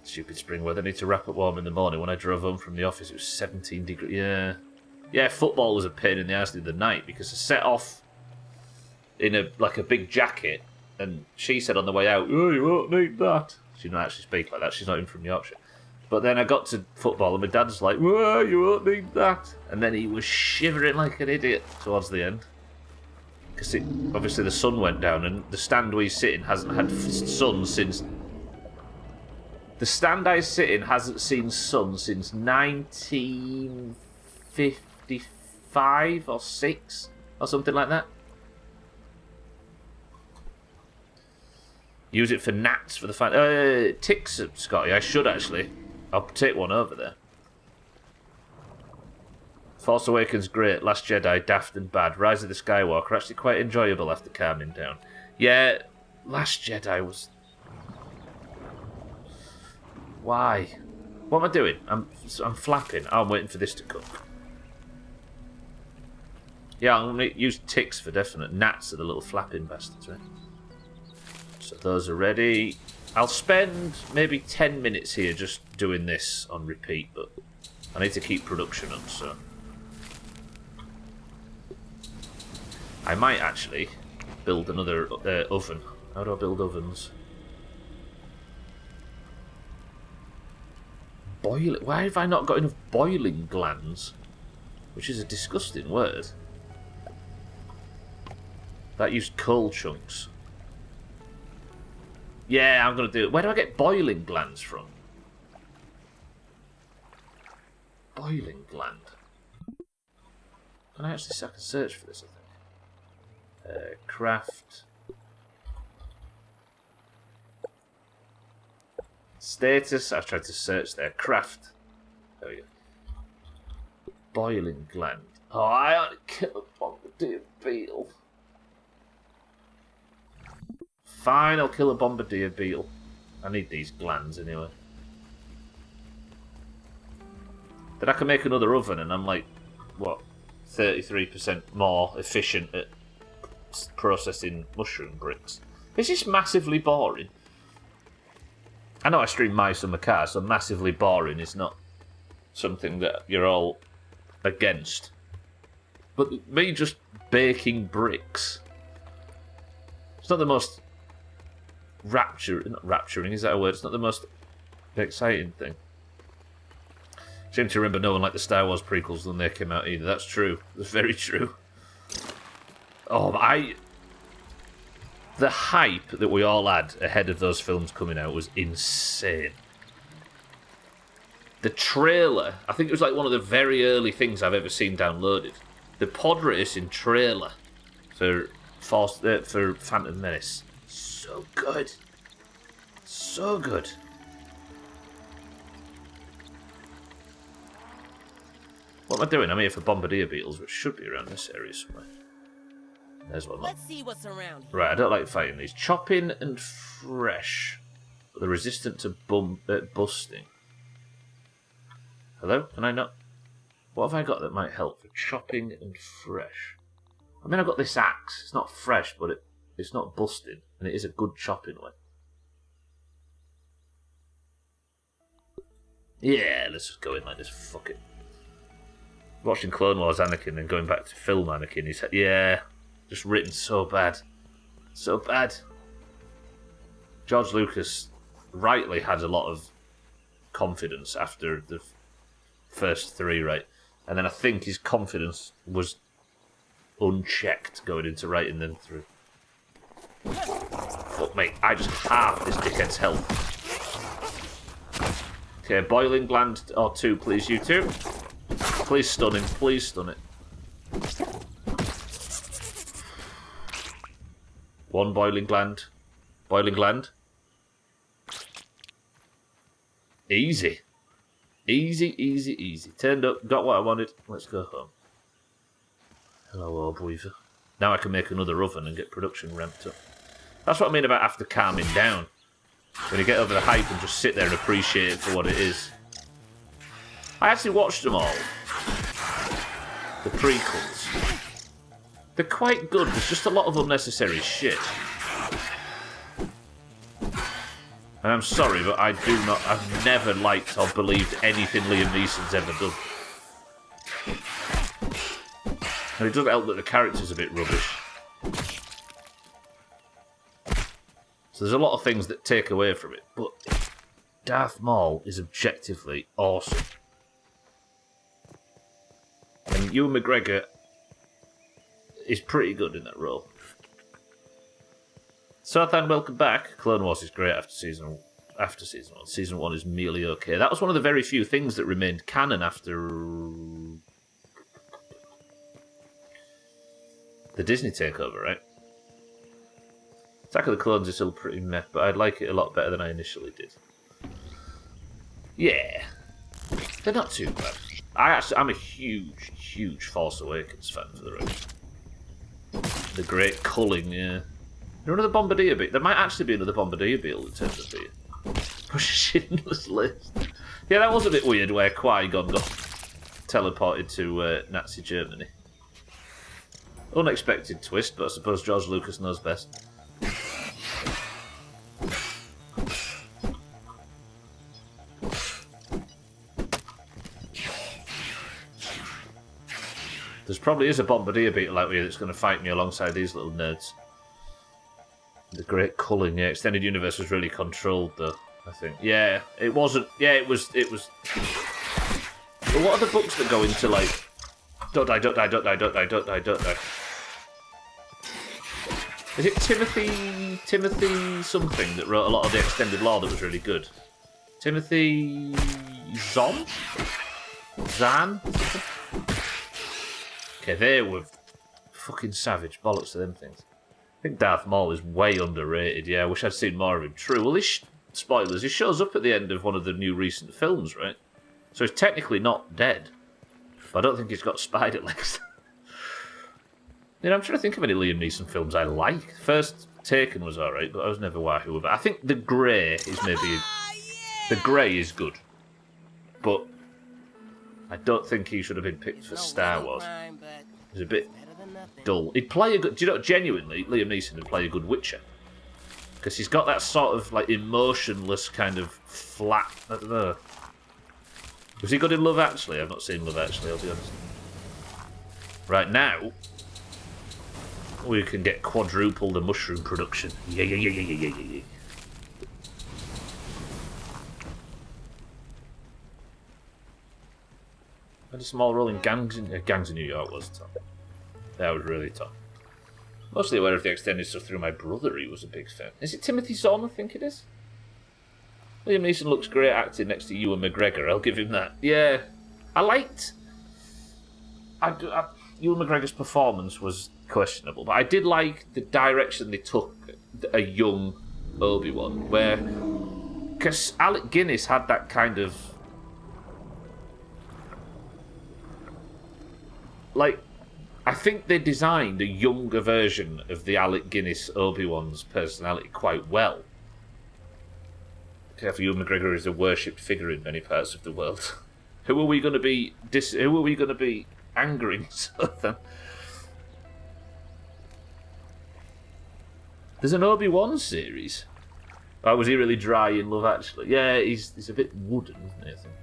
Stupid spring weather. Need to wrap up warm in the morning. When I drove home from the office, it was 17 degrees. Yeah, football was a pain in the ass the other night because I set off in a big jacket, and she said on the way out, "Oh, you won't need that." She didn't actually speak like that. She's not even from Yorkshire. But then I got to football and my dad's like, "Whoa, you won't need that." And then he was shivering like an idiot towards the end. Because obviously the sun went down and the stand we sit in hasn't had sun since... The stand I sit in hasn't seen sun since 1955 or 6 or something like that. Use it for gnats for the fan. Ticks, Scotty. I should actually. I'll take one over there. Force Awakens great. Last Jedi daft and bad. Rise of the Skywalker actually quite enjoyable after calming down. Yeah, Last Jedi was. Why? What am I doing? I'm flapping. Oh, I'm waiting for this to cook. Yeah, I'm going to use ticks for definite. Gnats are the little flapping bastards, right? So those are ready. I'll spend maybe 10 minutes here just doing this on repeat, but I need to keep production up, so... I might actually build another oven. How do I build ovens? Boil it. Why have I not got enough boiling glands? Which is a disgusting word. That used coal chunks. Yeah, I'm going to do it. Where do I get boiling glands from? Boiling gland. Can I actually I can search for this, I think. Craft. Status. I've tried to search there. Craft. There we go. Boiling gland. Oh, I ought to kill a bombardier beetle. Fine, I'll kill a bombardier beetle. I need these glands anyway. Then I can make another oven, and I'm like, what, 33% more efficient at processing mushroom bricks. It's just massively boring. I know I stream My Summer Car, so massively boring is not something that you're all against. But me just baking bricks, it's not the most not rapturing, is that a word? It's not the most exciting thing. Seem to remember no one liked the Star Wars prequels when they came out either. That's true. That's very true. Oh, the hype that we all had ahead of those films coming out was insane. The trailer, I think it was like one of the very early things I've ever seen downloaded. The pod racing trailer for Phantom Menace. So good. So good. What am I doing? I'm here for bombardier beetles, which should be around this area somewhere. There's one. Let's see what's around here. Right, I don't like fighting these. Chopping and fresh. But they're resistant to busting. Hello? Can I not? What have I got that might help for chopping and fresh? I mean, I've got this axe. It's not fresh, but it's not busting. And it is a good chopping one. Yeah, let's just go in like this. Fuck it. Watching Clone Wars Anakin and going back to film Anakin, he said, yeah, just written so bad. So bad. George Lucas rightly had a lot of confidence after the first three, right? And then I think his confidence was unchecked going into writing them through. Fuck me, I just halved this dickhead's health. Okay, boiling gland or two, please, you two. Please stun him, please stun it. One boiling gland. Boiling gland. Easy. Easy, easy, easy. Turned up, got what I wanted. Let's go home. Hello, Orb Weaver. Now I can make another oven and get production ramped up. That's what I mean about after calming down. When you get over the hype and just sit there and appreciate it for what it is. I actually watched them all. The prequels. They're quite good. There's just a lot of unnecessary shit. And I'm sorry, but I've never liked or believed anything Liam Neeson's ever done. And it doesn't help that the character's a bit rubbish. So there's a lot of things that take away from it, but Darth Maul is objectively awesome. And Ewan McGregor is pretty good in that role. Sothan, welcome back. Clone Wars is great after season 1. Season 1 is merely okay. That was one of the very few things that remained canon after the Disney takeover, right? Attack of the Clones is still pretty meh, but I'd like it a lot better than I initially did. Yeah. They're not too bad. I'm a huge Force Awakens fan for the record. The great culling, yeah. Another Bombardier Beetle. There might actually be another Bombardier Beetle in terms of beer. Schindler's List. Yeah, that was a bit weird where Qui-Gon got teleported to Nazi Germany. Unexpected twist, but I suppose George Lucas knows best. There probably is a Bombardier Beetle out here that's going to fight me alongside these little nerds. The great culling, yeah. Extended Universe was really controlled, though, I think. Yeah, it wasn't... Yeah, it was... But what are the books that go into, like... Don't die, don't die, don't die, don't die, don't die, don't die. Is it Timothy something that wrote a lot of the extended lore that was really good? Timothy... Zahn? Okay, they were fucking savage. Bollocks to them things. I think Darth Maul is way underrated. Yeah, I wish I'd seen more of him. True. Well, spoilers. He shows up at the end of one of the new recent films, right? So he's technically not dead. But I don't think he's got spider legs. You know, I'm trying to think of any Liam Neeson films I like. First Taken was alright, but I was never wahoo about it. I think The Grey is maybe... The Grey is good. But I don't think he should have been picked for Star Wars. But He's a bit better than nothing. dull. He'd play a good... Do you know, genuinely, Liam Neeson would play a good Witcher. Because he's got that sort of, like, emotionless kind of flat... I don't know. Was he good in Love Actually? I've not seen Love Actually, I'll be honest. Right now, we can get quadruple the mushroom production. Yeah. Had a small role in Gangs in New York was tough. That was really tough. Mostly aware of the extended stuff through my brother, he was a big fan. Is it Timothy Zahn, I think it is? Liam Neeson looks great acting next to Ewan McGregor, I'll give him that. Yeah, I liked... Ewan McGregor's performance was questionable, but I did like the direction they took a young Obi-Wan, where... Because Alec Guinness had that kind of... Like, I think they designed a younger version of the Alec Guinness Obi-Wan's personality quite well. Careful, Ewan McGregor is a worshipped figure in many parts of the world. Who are we going to be? Who are we going to be angering? There's an Obi-Wan series. Oh, was he really dry in Love Actually? Yeah, he's a bit wooden, isn't he? I think.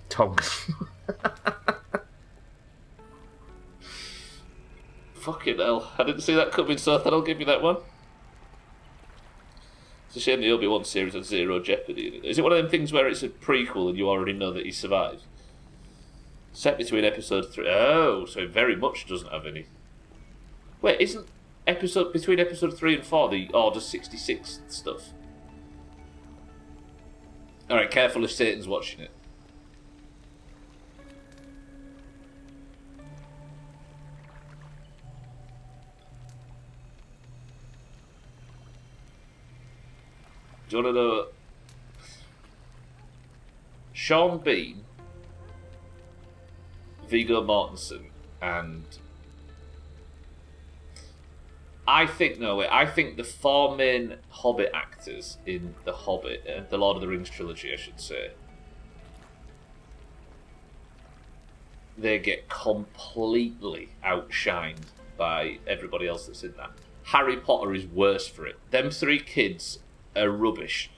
Tonks. Fucking hell. I didn't see that coming, so I thought I'll give you that one. It's a shame the Obi-Wan series had zero jeopardy in it. Is it one of them things where it's a prequel and you already know that he survives? Set between episode 3... Oh, so it very much doesn't have any... Wait, isn't between episode 3 and 4 the Order 66 stuff? Alright, careful if Satan's watching it. Do you want to know? Sean Bean, Viggo Mortensen, and I think the four main Hobbit actors in The Hobbit, the Lord of the Rings trilogy, I should say, they get completely outshined by everybody else that's in that. Harry Potter is worse for it. Them three kids are rubbish.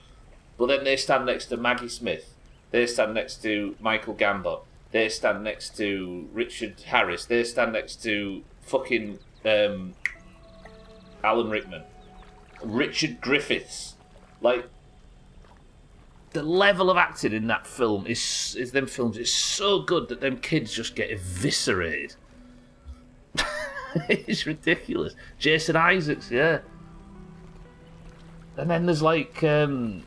But then they stand next to Maggie Smith. They stand next to Michael Gambon. They stand next to Richard Harris. They stand next to fucking Alan Rickman. Richard Griffiths. Like, the level of acting in that film is so good that them kids just get eviscerated. It's ridiculous. Jason Isaacs, yeah. And then there's like, even,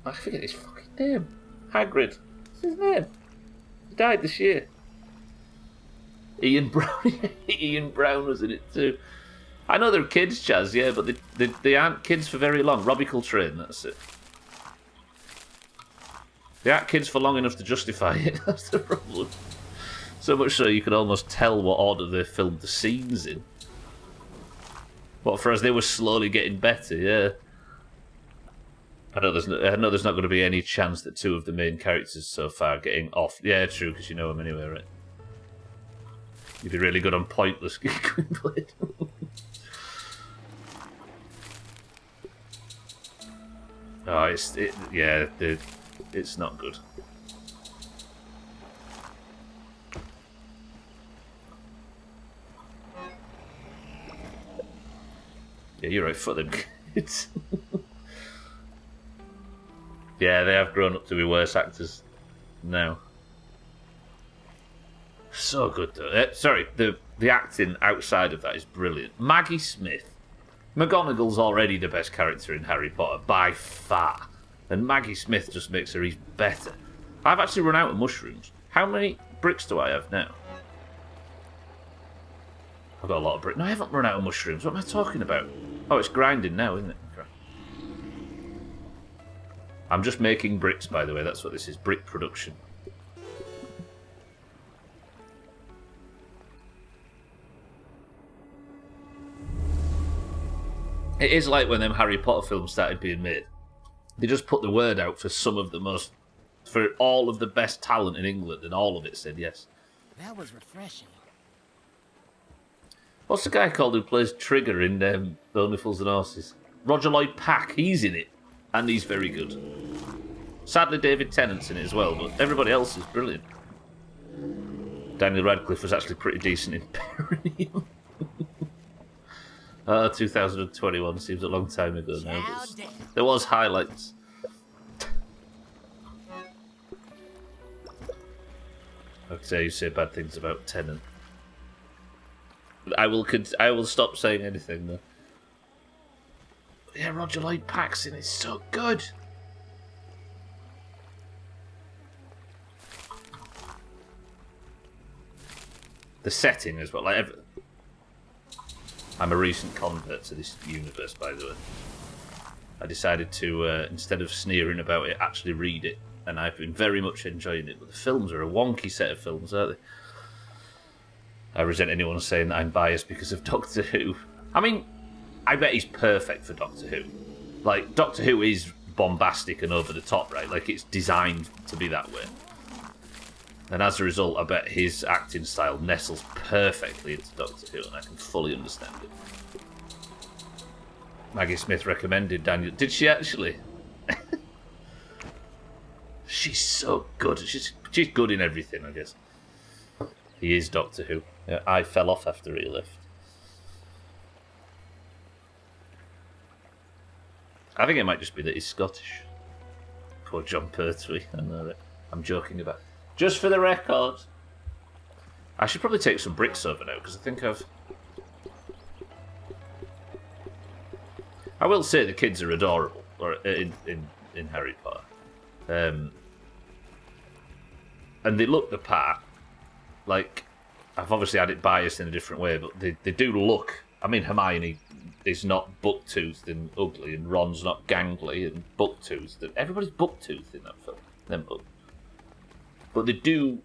I forget his fucking name. Hagrid. What's his name? He died this year. Ian Brown was in it too. I know they're kids, Chaz, yeah, but they aren't kids for very long. Robbie Coltrane, that's it. They aren't kids for long enough to justify it, that's the problem. So much so you could almost tell what order they filmed the scenes in. But for us, they were slowly getting better, yeah. I know there's not going to be any chance that two of the main characters so far are getting off. Yeah, true, because you know them anyway, right? You'd be really good on pointless Green Blade. Oh, it's not good. Yeah, you're right, for them kids. Yeah, they have grown up to be worse actors now. So good, though. Sorry, the acting outside of that is brilliant. Maggie Smith. McGonagall's already the best character in Harry Potter, by far. And Maggie Smith just makes her even better. I've actually run out of mushrooms. How many bricks do I have now? I've got a lot of bricks. No, I haven't run out of mushrooms. What am I talking about? Oh, it's grinding now, isn't it? Okay. I'm just making bricks, by the way. That's what this is. Brick production. It is like when them Harry Potter films started being made. They just put the word out for all of the best talent in England, and all of it said yes. That was refreshing. What's the guy called who plays Trigger in Bonefuls and Horses? Roger Lloyd Pack. He's in it, and he's very good. Sadly, David Tennant's in it as well, but everybody else is brilliant. Daniel Radcliffe was actually pretty decent in Perineum. 2021 seems a long time ago now. But there was highlights. I'd say you say bad things about Tennant. I will stop saying anything though. Yeah, Roger Lloyd Pack's in it. It's so good. The setting as well. I'm a recent convert to this universe, by the way. I decided to, instead of sneering about it, actually read it. And I've been very much enjoying it. But the films are a wonky set of films, aren't they? I resent anyone saying that I'm biased because of Doctor Who. I mean, I bet he's perfect for Doctor Who. Like, Doctor Who is bombastic and over the top, right? Like, it's designed to be that way. And as a result, I bet his acting style nestles perfectly into Doctor Who, and I can fully understand it. Maggie Smith recommended Daniel. Did she actually? She's so good. She's good in everything, I guess. He is Doctor Who. Yeah, I fell off after he left. I think it might just be that he's Scottish. Poor John Pertwee. I know that. I'm joking about. Just for the record. I should probably take some bricks over now, because I think I will say the kids are adorable, or in Harry Potter. And they look the part. Like, I've obviously had it biased in a different way, but they do look. I mean, Hermione is not buck-toothed and ugly, and Ron's not gangly and buck-toothed. Everybody's buck-toothed in that film, them books. But they do,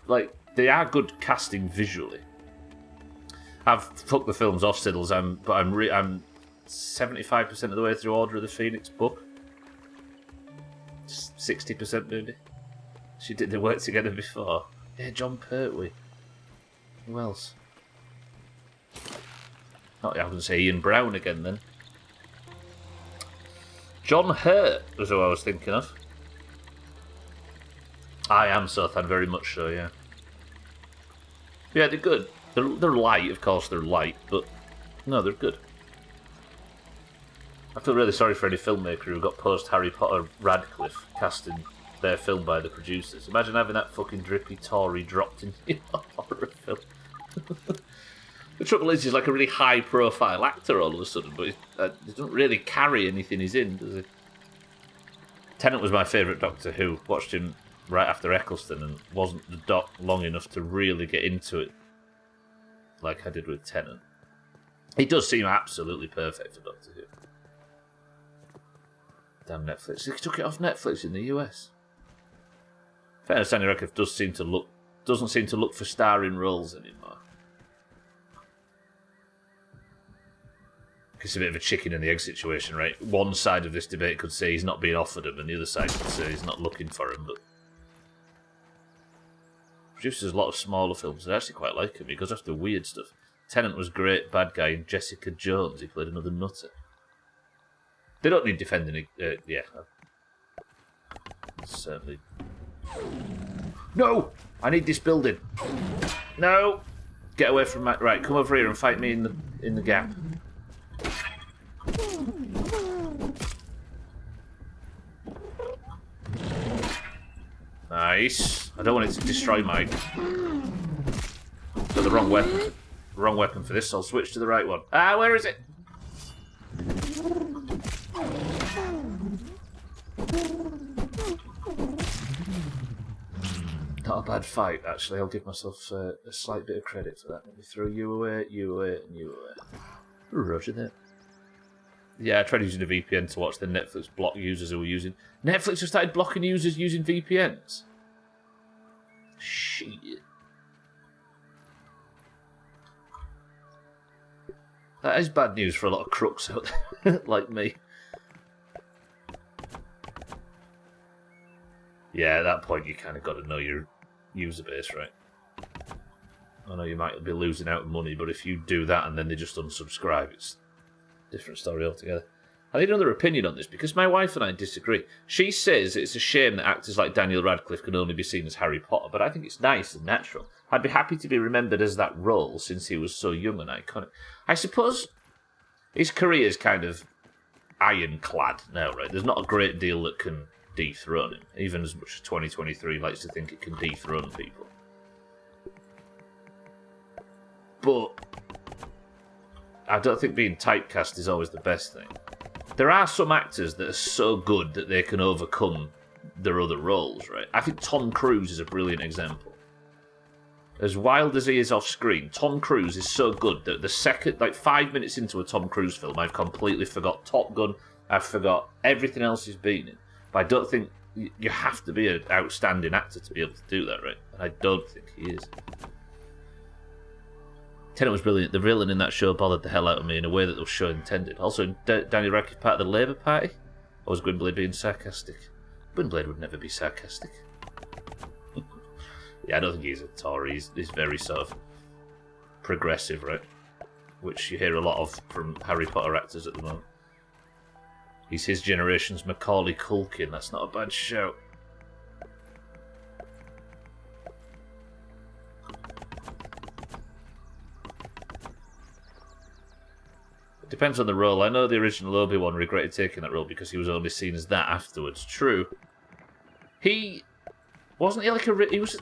like, they are good casting visually. I've fucked the films off, Siddles, but I'm 75% of the way through Order of the Phoenix book. 60% maybe. They worked together before. Yeah, John Pertwee. Who else? Oh, I was going to say Ian Brown again then. John Hurt was who I was thinking of. I am Sothan, very much so, yeah. Yeah, they're good. They're light, of course they're light, but no, they're good. I feel really sorry for any filmmaker who got post-Harry Potter Radcliffe casting their film by the producers. Imagine having that fucking drippy Tory dropped in your horror film. The trouble is, he's like a really high-profile actor all of a sudden, but he doesn't really carry anything he's in, does he? Tennant was my favourite Doctor Who. Watched him right after Eccleston and wasn't the doc long enough to really get into it like I did with Tennant. He does seem absolutely perfect for Doctor Who. Damn Netflix. They took it off Netflix in the US. Fairness, Danny Radcliffe doesn't seem to look for starring roles anymore. It's a bit of a chicken and the egg situation, right? One side of this debate could say he's not being offered him, and the other side could say he's not looking for him, but produces a lot of smaller films. I actually quite like him. He goes after weird stuff. Tennant was great, bad guy, and Jessica Jones. He played another nutter. They don't need defending. Yeah, certainly. No, I need this building. No, get away from my. Right, come over here and fight me in the gap. Nice. I don't want it to destroy my. Got the wrong weapon. Wrong weapon for this, so I'll switch to the right one. Ah, where is it? Not a bad fight, actually. I'll give myself a slight bit of credit for that. Let me throw you away, and you away. Roger that. Yeah, I tried using a VPN to watch the Netflix block users who were using... Netflix have started blocking users using VPNs? Shit. That is bad news for a lot of crooks out there, like me. Yeah, at that point you kind of got to know your user base, right? I know you might be losing out on money, but if you do that and then they just unsubscribe, it's a different story altogether. I need another opinion on this, because my wife and I disagree. She says it's a shame that actors like Daniel Radcliffe can only be seen as Harry Potter, but I think it's nice and natural. I'd be happy to be remembered as that role, since he was so young and iconic. I suppose his career is kind of ironclad now, right? There's not a great deal that can dethrone him, even as much as 2023 likes to think it can dethrone people. But I don't think being typecast is always the best thing. There are some actors that are so good that they can overcome their other roles, right? I think Tom Cruise is a brilliant example. As wild as he is off screen, Tom Cruise is so good that the second, 5 minutes into a Tom Cruise film, I've completely forgot Top Gun, I've forgot everything else he's been in. But I don't think you have to be an outstanding actor to be able to do that, right? And I don't think he is. Tenet was brilliant. The villain in that show bothered the hell out of me in a way that the show intended. Also, Daniel Radcliffe part of the Labour Party? Or was Gwynblade being sarcastic? Gwynblade would never be sarcastic. Yeah, I don't think he's a Tory. He's very sort of progressive, right? Which you hear a lot of from Harry Potter actors at the moment. He's his generation's Macaulay Culkin. That's not a bad shout. It depends on the role. I know the original Obi-Wan regretted taking that role because he was only seen as that afterwards. True. He... Wasn't he like a... He was...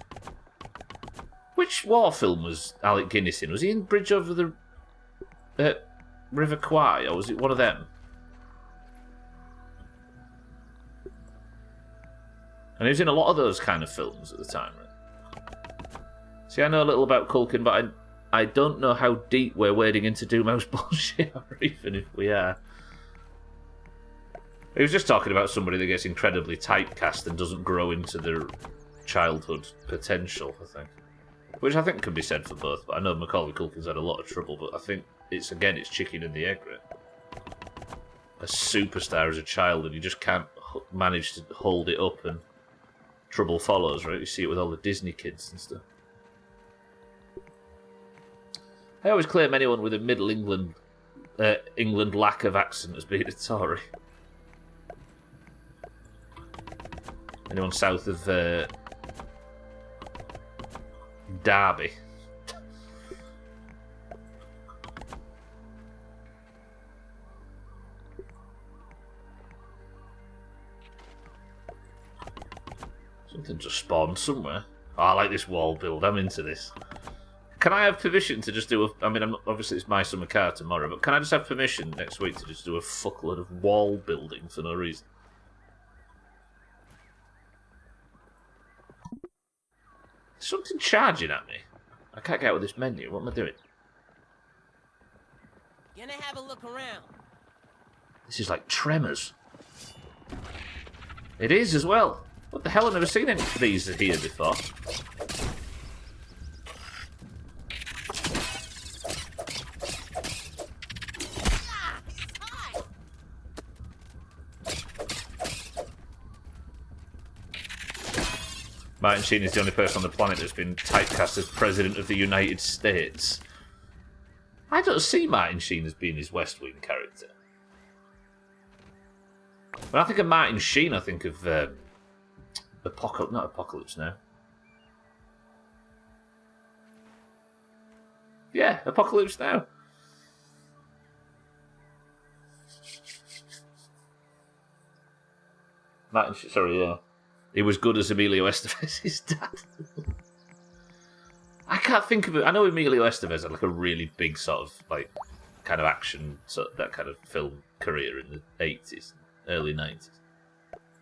Which war film was Alec Guinness in? Was he in Bridge Over the River Kwai, or was it one of them? And he was in a lot of those kind of films at the time, right? See, I know a little about Culkin, but I don't know how deep we're wading into Doomhaus bullshit, or even if we are. He was just talking about somebody that gets incredibly typecast and doesn't grow into their childhood potential, I think. Which I think can be said for both, but I know Macaulay Culkin's had a lot of trouble, but I think it's chicken and the egg, right? A superstar as a child, and you just can't manage to hold it up, and trouble follows, right? You see it with all the Disney kids and stuff. I always claim anyone with a Middle England lack of accent as being a Tory. Anyone south of Derby. Something just spawned somewhere. Oh, I like this wall build. I'm into this. Can I have permission to just do a... I mean, obviously it's my summer car tomorrow, but can I just have permission next week to just do a fuckload of wall building for no reason? There's something charging at me. I can't get out of this menu. What am I doing? Gonna have a look around. This is like Tremors. It is as well. What the hell? I've never seen any of these here before. Martin Sheen is the only person on the planet that's been typecast as President of the United States. I don't see Martin Sheen as being his West Wing character. When I think of Martin Sheen, I think of not Apocalypse Now. Yeah, Apocalypse Now. Yeah. He was good as Emilio Estevez's dad. I can't think of it. I know Emilio Estevez had like a really big sort of like kind of action, that kind of film career in the 80s, early 90s.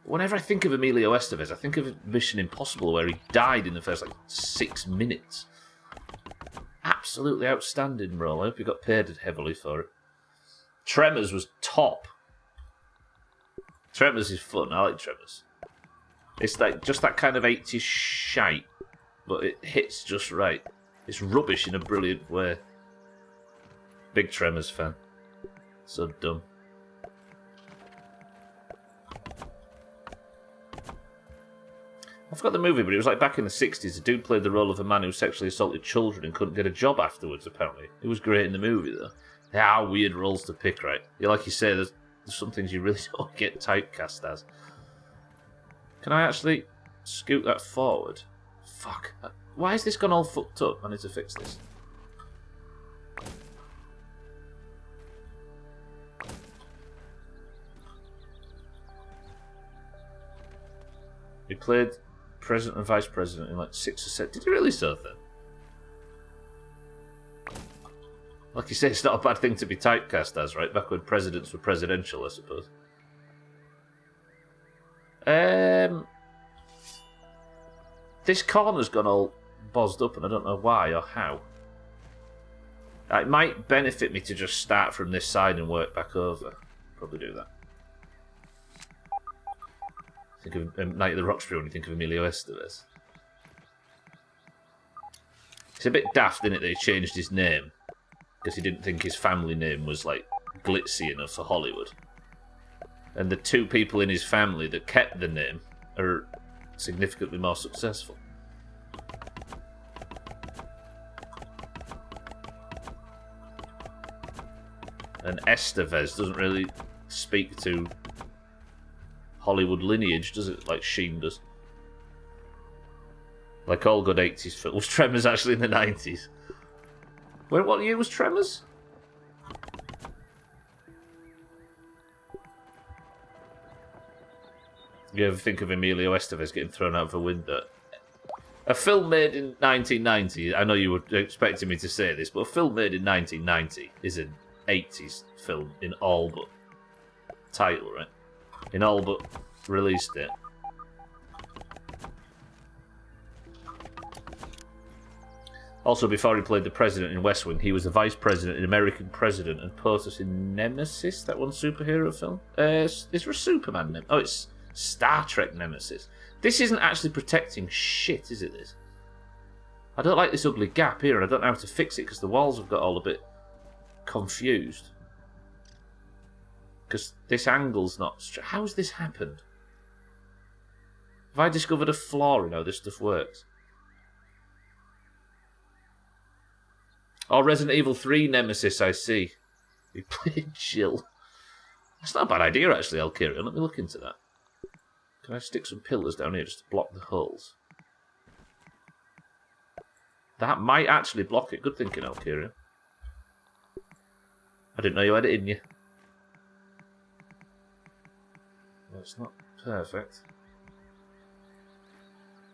Whenever I think of Emilio Estevez, I think of Mission Impossible, where he died in the first 6 minutes. Absolutely outstanding role. I hope he got paid heavily for it. Tremors was top. Tremors is fun. I like Tremors. It's like just that kind of 80s shite, but it hits just right. It's rubbish in a brilliant way. Big Tremors fan. So dumb. I forgot the movie, but it was like back in the 60s. A dude played the role of a man who sexually assaulted children and couldn't get a job afterwards, apparently. It was great in the movie, though. They are weird roles to pick, right? Yeah, like you say, there's some things you really don't get typecast as. Can I actually scoot that forward? Fuck. Why has this gone all fucked up? I need to fix this. He played president and vice president in like 6 or 7. Did he really so then? Like you say, it's not a bad thing to be typecast as, right? Back when presidents were presidential, I suppose. This corner's gone all bozzed up and I don't know why or how. It might benefit me to just start from this side and work back over. Probably do that. Think of Night of the Roxbury when you think of Emilio Estevez. It's a bit daft, isn't it, that he changed his name because he didn't think his family name was like glitzy enough for Hollywood. And the 2 people in his family that kept the name are significantly more successful. And Estevez doesn't really speak to Hollywood lineage, does it? Like Sheen does. Like all good 80s films. Was Tremors actually in the 90s? What year was Tremors? You ever think of Emilio Estevez getting thrown out of a window? A film made in 1990, I know you were expecting me to say this, but a film made in 1990 is an 80s film in all but title, right? In all but release date. Also, before he played the president in West Wing, he was the vice president in American President and POTUS in Nemesis, that one superhero film. Is there a Superman name? Oh, it's Star Trek Nemesis. This isn't actually protecting shit, is it, this? I don't like this ugly gap here, and I don't know how to fix it because the walls have got all a bit confused. Because this angle's not... How's this happened? Have I discovered a flaw in how this stuff works? Oh, Resident Evil 3 Nemesis, I see. He played Jill. That's not a bad idea, actually, Alkirian. Let me look into that. Can I stick some pillars down here just to block the holes? That might actually block it. Good thinking, Alkirian. I didn't know you had it in you. Well, it's not perfect.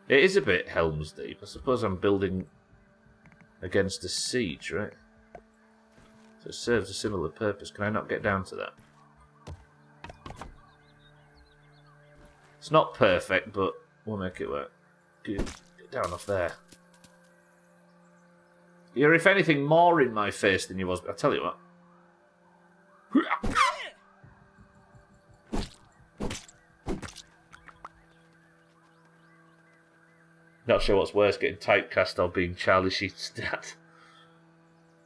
It is a bit Helm's Deep. I suppose I'm building against a siege, right? So it serves a similar purpose. Can I not get down to that? It's not perfect, but we'll make it work. Get down off there. You're, if anything, more in my face than you was. I'll tell you what. Not sure what's worse, getting typecast or being Charlie Sheen's dad.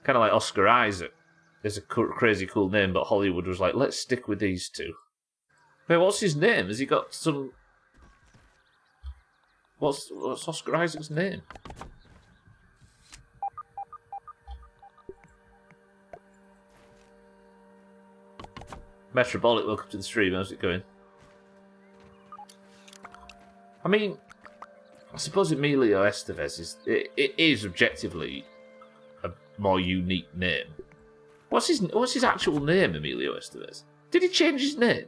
Kind of like Oscar Isaac. There's a crazy cool name, but Hollywood was like, let's stick with these 2. Wait, what's his name? Has he got some... What's Oscar Isaac's name? Metrobolic, welcome to the stream. How's it going? I mean, I suppose Emilio Estevez is objectively a more unique name. What's his actual name, Emilio Estevez? Did he change his name?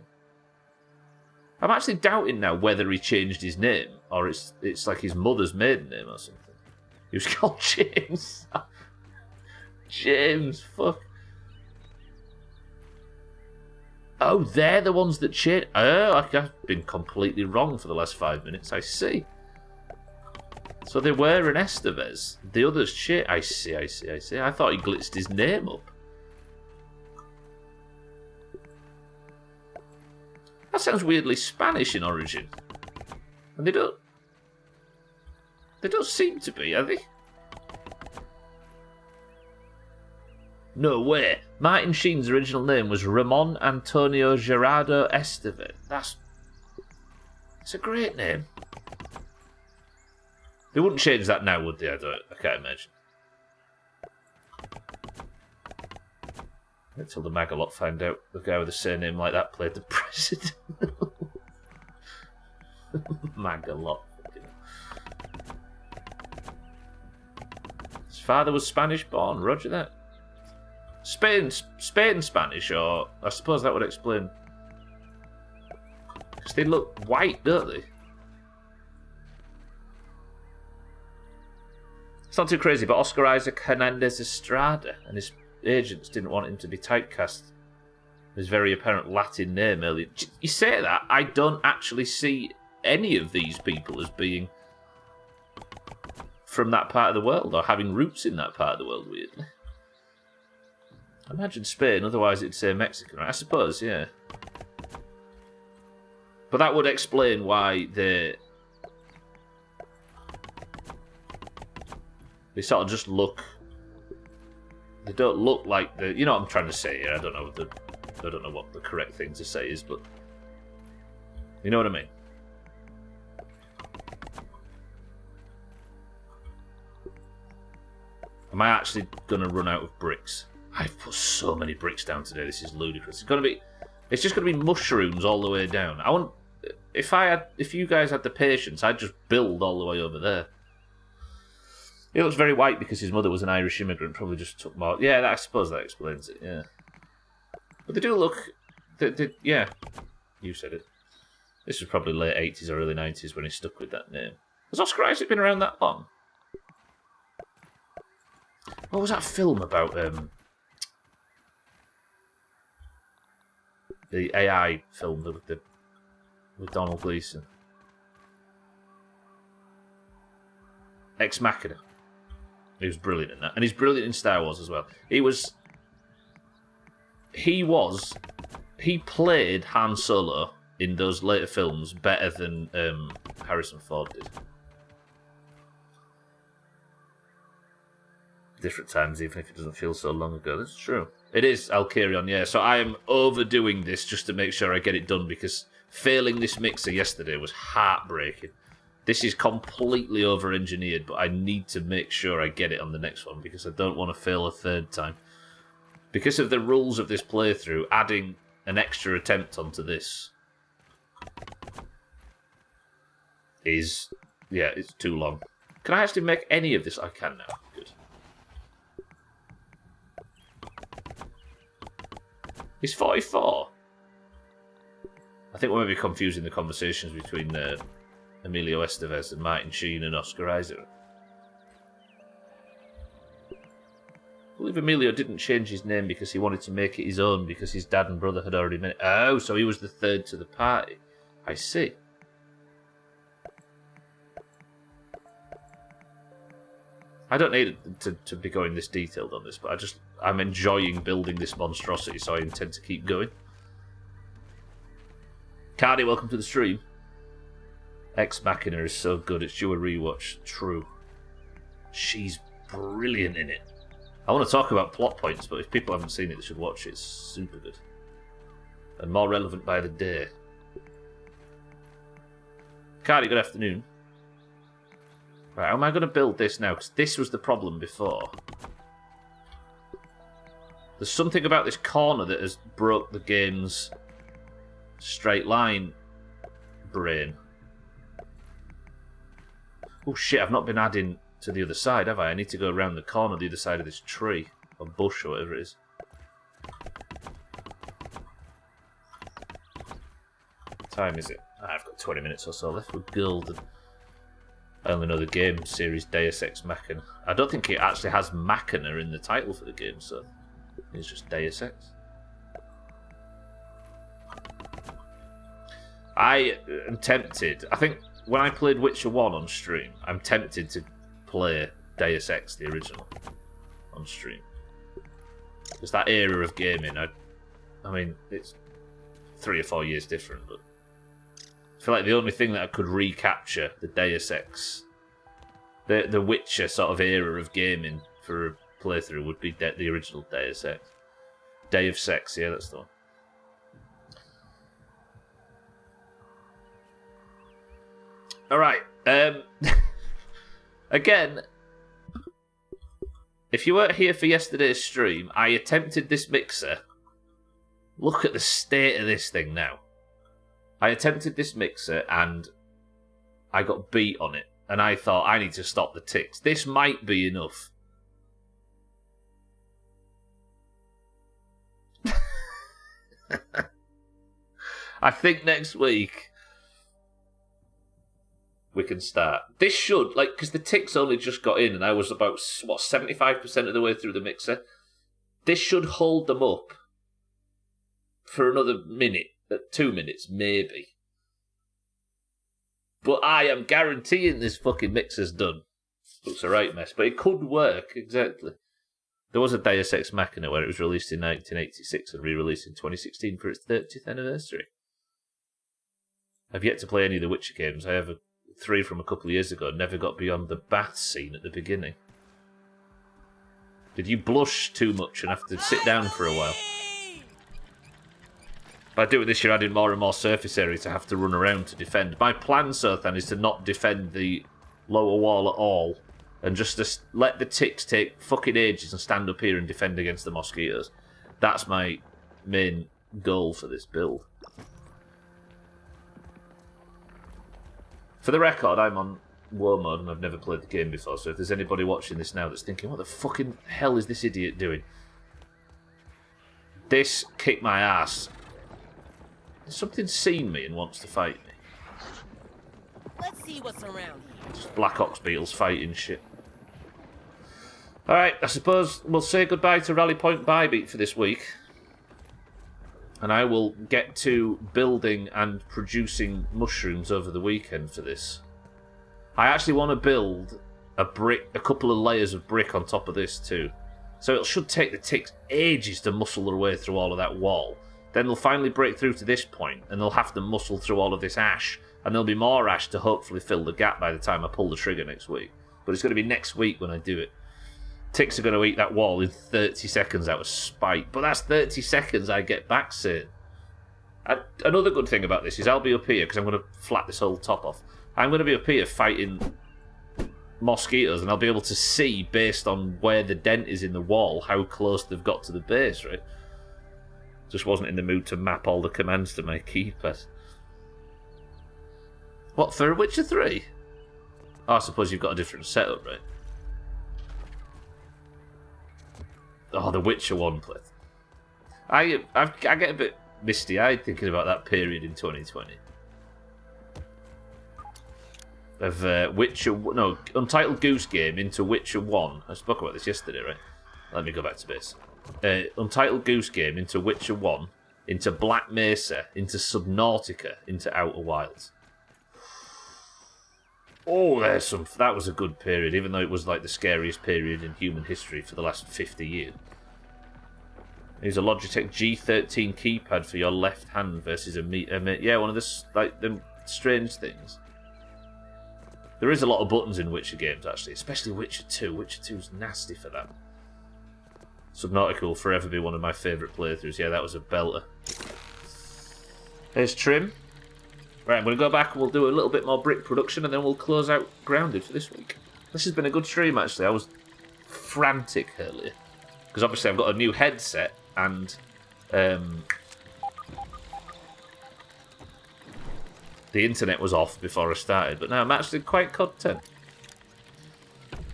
I'm actually doubting now whether he changed his name or it's like his mother's maiden name or something. He was called James. James, fuck. Oh, they're the ones that changed. Oh, I've been completely wrong for the last 5 minutes. I see. So they were an Estevez. The others changed. I see. I thought he glitched his name up. That sounds weirdly Spanish in origin. And they don't seem to be, are they? No way. Martin Sheen's original name was Ramon Antonio Gerardo Esteve. It's a great name. They wouldn't change that now, would they? I can't imagine. Until the Magalot find out the guy with the surname like that played the president. Magalot. His father was Spanish born, roger that. Spain Spanish, or I suppose that would explain. Because they look white, don't they? It's not too crazy, but Oscar Isaac Hernandez Estrada and his agents didn't want him to be typecast. His very apparent Latin name earlier. You say that, I don't actually see any of these people as being from that part of the world or having roots in that part of the world, weirdly. I imagine Spain, otherwise it'd say Mexican, right? I suppose, yeah. But that would explain why they sort of just look. They don't look like the. You know what I'm trying to say here. I don't know what the correct thing to say is, but you know what I mean. Am I actually gonna run out of bricks? I've put so many bricks down today. This is ludicrous. It's just gonna be mushrooms all the way down. If you guys had the patience, I'd just build all the way over there. He looks very white because his mother was an Irish immigrant. Probably just took more. Yeah, I suppose that explains it. Yeah, but they do look. Yeah, you said it. This was probably late 80s or early 90s when he stuck with that name. Has Oscar Isaac been around that long? What was that film about? The AI film with Donald Gleason. Ex Machina. He was brilliant in that. And he's brilliant in Star Wars as well. He played Han Solo in those later films better than Harrison Ford did. Different times, even if it doesn't feel so long ago. That's true. It is, I'll carry on, yeah. So I am overdoing this just to make sure I get it done, because failing this mixer yesterday was heartbreaking. This is completely over-engineered, but I need to make sure I get it on the next one, because I don't want to fail a third time. Because of the rules of this playthrough, adding an extra attempt onto this is, yeah, it's too long. Can I actually make any of this? I can now. Good. He's 44. I think we're maybe confusing the conversations between Emilio Estevez and Martin Sheen and Oscar Isaac. I believe Emilio didn't change his name because he wanted to make it his own, because his dad and brother had already made it. Oh, so he was the third to the party. I see. I don't need to be going this detailed on this, but I'm enjoying building this monstrosity, so I intend to keep going. Cardi, welcome to the stream. Ex Machina is so good, it's due a rewatch. True. She's brilliant in it. I want to talk about plot points, but if people haven't seen it, they should watch it. It's super good. And more relevant by the day. Cardi, good afternoon. Right, how am I going to build this now? Because this was the problem before. There's something about this corner that has broke the game's straight line brain. Oh shit, I've not been adding to the other side, have I? I need to go around the corner, the other side of this tree. Or bush, or whatever it is. What time is it? I've got 20 minutes or so left with Gold. I only know the game series Deus Ex Machina. I don't think it actually has Machina in the title for the game, so it's just Deus Ex. I am tempted. I think when I played Witcher 1 on stream, I'm tempted to play Deus Ex, the original, on stream. Because that era of gaming, I mean, it's 3 or 4 years different, but I feel like the only thing that I could recapture the Deus Ex, the Witcher sort of era of gaming for a playthrough would be the original Deus Ex. Day of Sex, yeah, that's the one. Alright, again, if you weren't here for yesterday's stream, I attempted this mixer. Look at the state of this thing now. I attempted this mixer and I got beat on it. And I thought, I need to stop the ticks. This might be enough. I think next week we can start. This should, because the ticks only just got in and I was about, 75% of the way through the mixer. This should hold them up for another minute, 2 minutes, maybe. But I am guaranteeing this fucking mixer's done. Looks a right mess, but it could work, exactly. There was a Deus Ex Machina where it was released in 1986 and re-released in 2016 for its 30th anniversary. I've yet to play any of the Witcher games. I have 3 from a couple of years ago, never got beyond the bath scene at the beginning. Did you blush too much and have to sit down for a while? By doing this, you're adding more and more surface area to have to run around to defend. My plan, Sothan, is to not defend the lower wall at all, and just to let the ticks take fucking ages and stand up here and defend against the mosquitoes. That's my main goal for this build. For the record, I'm on war mode and I've never played the game before, so if there's anybody watching this now that's thinking, what the fucking hell is this idiot doing? This kicked my ass. Has something seen me and wants to fight me? Let's see what's around here. Just Black Ox beetles fighting shit. Alright, I suppose we'll say goodbye to Rally Point Bybeat for this week. And I will get to building and producing mushrooms over the weekend for this. I actually want to build a couple of layers of brick on top of this too. So it should take the ticks ages to muscle their way through all of that wall. Then they'll finally break through to this point, and they'll have to muscle through all of this ash, and there'll be more ash to hopefully fill the gap by the time I pull the trigger next week. But it's going to be next week when I do it. Ticks are going to eat that wall in 30 seconds out of spite, but that's 30 seconds I get back soon. Another good thing about this is I'll be up here, because I'm going to flat this whole top off. I'm going to be up here fighting mosquitoes, and I'll be able to see, based on where the dent is in the wall, how close they've got to the base, right? Just wasn't in the mood to map all the commands to my keypad. What, for Witcher 3? Oh, I suppose you've got a different setup, right? Oh, the Witcher 1 play. I get a bit misty-eyed thinking about that period in 2020. Of Untitled Goose Game into Witcher 1. I spoke about this yesterday, right? Let me go back to base. Untitled Goose Game into Witcher 1, into Black Mesa, into Subnautica, into Outer Wilds. Oh, that was a good period, even though it was like the scariest period in human history for the last 50 years. Here's a Logitech G13 keypad for your left hand versus one of the strange things. There is a lot of buttons in Witcher games, actually, especially Witcher 2. Witcher 2's nasty for that. Subnautica will forever be one of my favourite playthroughs. Yeah, that was a belter. Here's Trim. Right, I'm going to go back and we'll do a little bit more brick production and then we'll close out Grounded for this week. This has been a good stream, actually. I was frantic earlier. Because obviously I've got a new headset and the internet was off before I started. But now I'm actually quite content.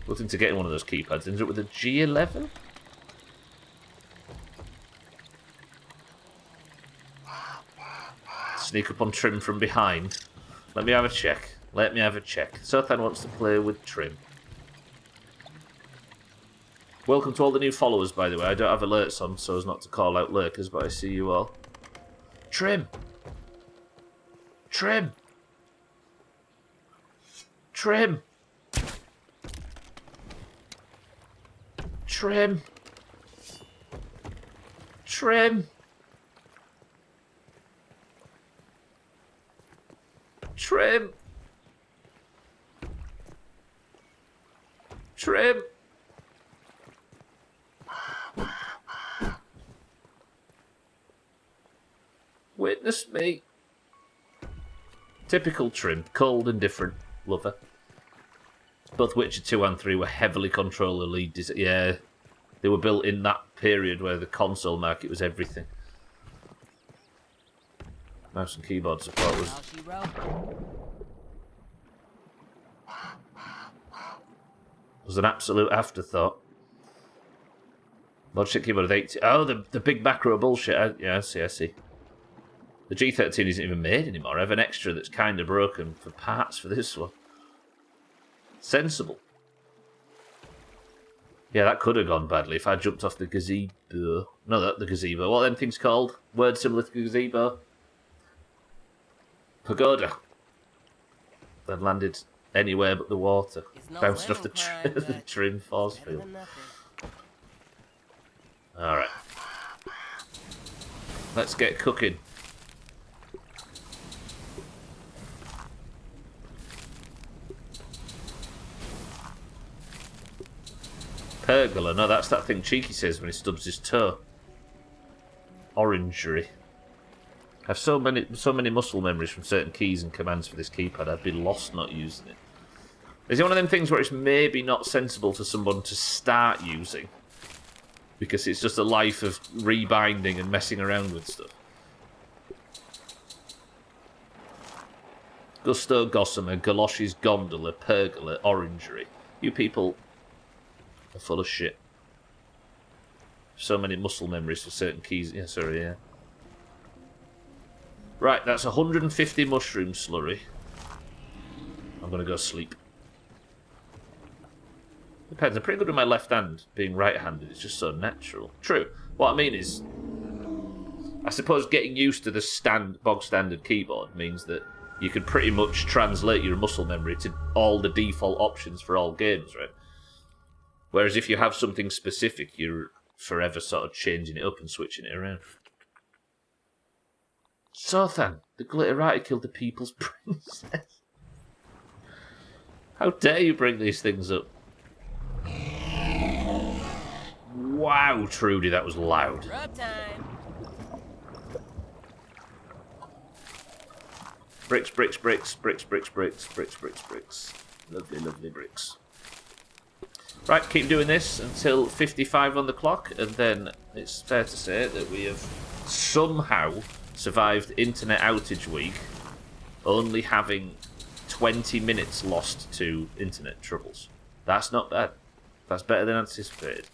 Looking to get one of those keypads. Ends up with a G11? Sneak up on Trim from behind. Let me have a check. Sothan wants to play with Trim. Welcome to all the new followers, by the way. I don't have alerts on so as not to call out lurkers, but I see you all. Trim! Trim! Trim! Trim! Trim! Trim! Trim! Witness me. Typical Trim. Cold and different. Love her. Both Witcher 2 and 3 were heavily controller lead. Yeah, they were built in that period where the console market was everything. Mouse and keyboard support was an absolute afterthought. Logitech keyboard with 80. Oh, the big macro bullshit. Yeah, I see. The G13 isn't even made anymore. I have an extra that's kind of broken for parts for this one. Sensible. Yeah, that could have gone badly if I jumped off the gazebo. No, not the gazebo. What are them things called? Word similar to gazebo? Pagoda. Then landed anywhere but the water. Bounced off the trim force field. Alright. Let's get cooking. Pergola, no, that's that thing Cheeky says when he stubs his toe. Orangery. I have so many muscle memories from certain keys and commands for this keypad, I'd be lost not using it. Is it one of them things where it's maybe not sensible to someone to start using? Because it's just a life of rebinding and messing around with stuff. Gusto, Gossamer, Galoshes, Gondola, Pergola, Orangery. You people are full of shit. So many muscle memories for certain keys. Yeah, sorry, yeah. Right, that's 150 mushroom slurry. I'm going to go sleep. Depends. I'm pretty good with my left hand, being right-handed. It's just so natural. True. What I mean is, I suppose getting used to the bog standard keyboard means that you can pretty much translate your muscle memory to all the default options for all games, right? Whereas if you have something specific, you're forever sort of changing it up and switching it around. Sothan, the glitterati killed the people's princess. How dare you bring these things up? Wow, Trudy, that was loud. Rub time. Bricks, bricks, bricks, bricks, bricks, bricks, bricks, bricks, bricks. Lovely, lovely bricks. Right, keep doing this until 55 on the clock, and then it's fair to say that we have somehow survived Internet Outage Week, only having 20 minutes lost to internet troubles. That's not bad. That's better than anticipated.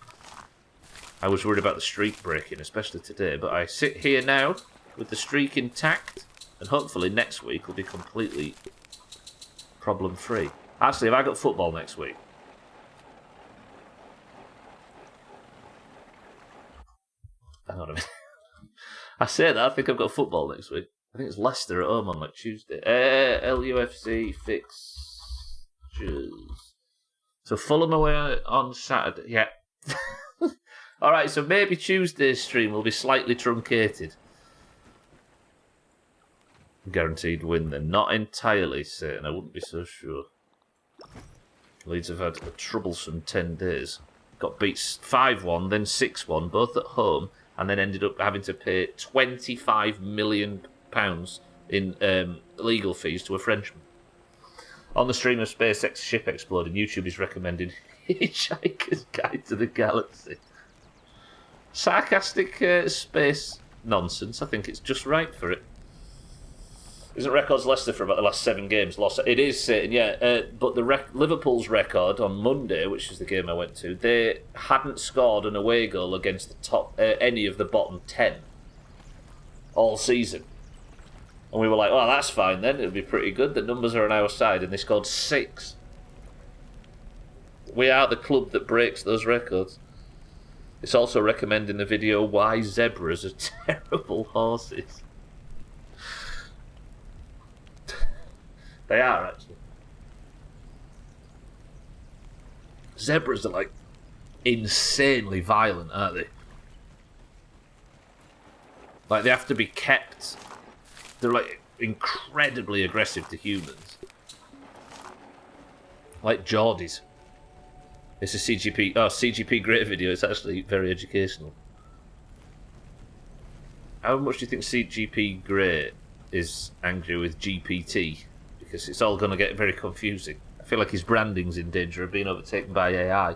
I was worried about the streak breaking, especially today, but I sit here now with the streak intact, and hopefully next week will be completely problem-free. Actually, have I got football next week? Hang on a minute. I say that, I think I've got football next week. I think it's Leicester at home on like Tuesday. LUFC fixtures. So Fulham away on Saturday. Yeah. Alright, so maybe Tuesday's stream will be slightly truncated. Guaranteed win then. Not entirely certain, I wouldn't be so sure. Leeds have had a troublesome 10 days. Got beat 5-1, then 6-1, both at home, and then ended up having to pay £25 million in legal fees to a Frenchman. On the stream of SpaceX ship exploding, YouTube is recommending Hitchhiker's Guide to the Galaxy. Sarcastic space nonsense. I think it's just right for it. Isn't records Leicester for about the last 7 games lost? It is Satan, yeah. But the Liverpool's record on Monday, which is the game I went to, they hadn't scored an away goal against the top any of the bottom 10 all season. And we were like, oh, that's fine then. It'll be pretty good. The numbers are on our side, and they scored 6. We are the club that breaks those records. It's also recommending the video why zebras are terrible horses. They are, actually. Zebras are, like, insanely violent, aren't they? Like, they have to be kept. They're, like, incredibly aggressive to humans. Like Geordies. It's a CGP... Oh, CGP great video. It's actually very educational. How much do you think CGP Grey is angry with GPT? Because it's all going to get very confusing. I feel like his branding's in danger of being overtaken by AI.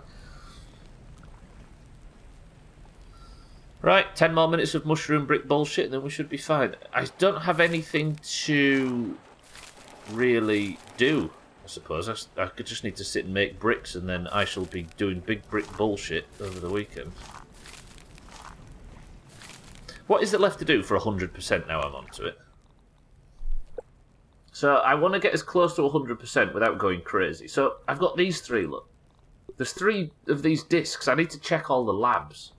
Right, 10 more minutes of mushroom brick bullshit and then we should be fine. I don't have anything to really do, I suppose. I could just need to sit and make bricks and then I shall be doing big brick bullshit over the weekend. What is it left to do for 100% now I'm onto it? So I want to get as close to 100% without going crazy. So I've got these three, look. There's 3 of these discs. I need to check all the labs.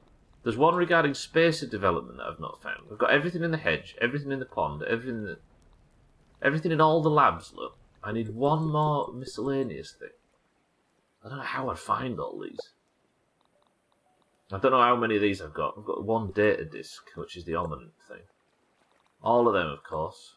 There's one regarding spacer development that I've not found. I've got everything in the hedge, everything in the pond, everything in all the labs, look. I need one more miscellaneous thing. I don't know how I'd find all these. I don't know how many of these I've got. I've got one data disk, which is the ominent thing. All of them, of course.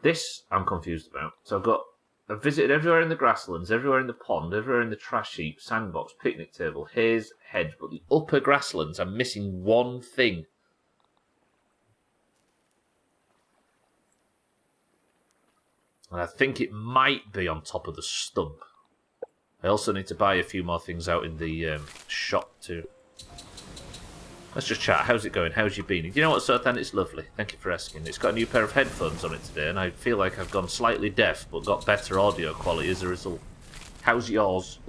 This, I'm confused about. So I've visited everywhere in the grasslands, everywhere in the pond, everywhere in the trash heap, sandbox, picnic table, haze, hedge, but the upper grasslands, I'm missing one thing. And I think it might be on top of the stump. I also need to buy a few more things out in the shop too. Let's just chat. How's it going? How's you been? Do you know what, Sothan? It's lovely. Thank you for asking. It's got a new pair of headphones on it today, and I feel like I've gone slightly deaf, but got better audio quality as a result. How's yours?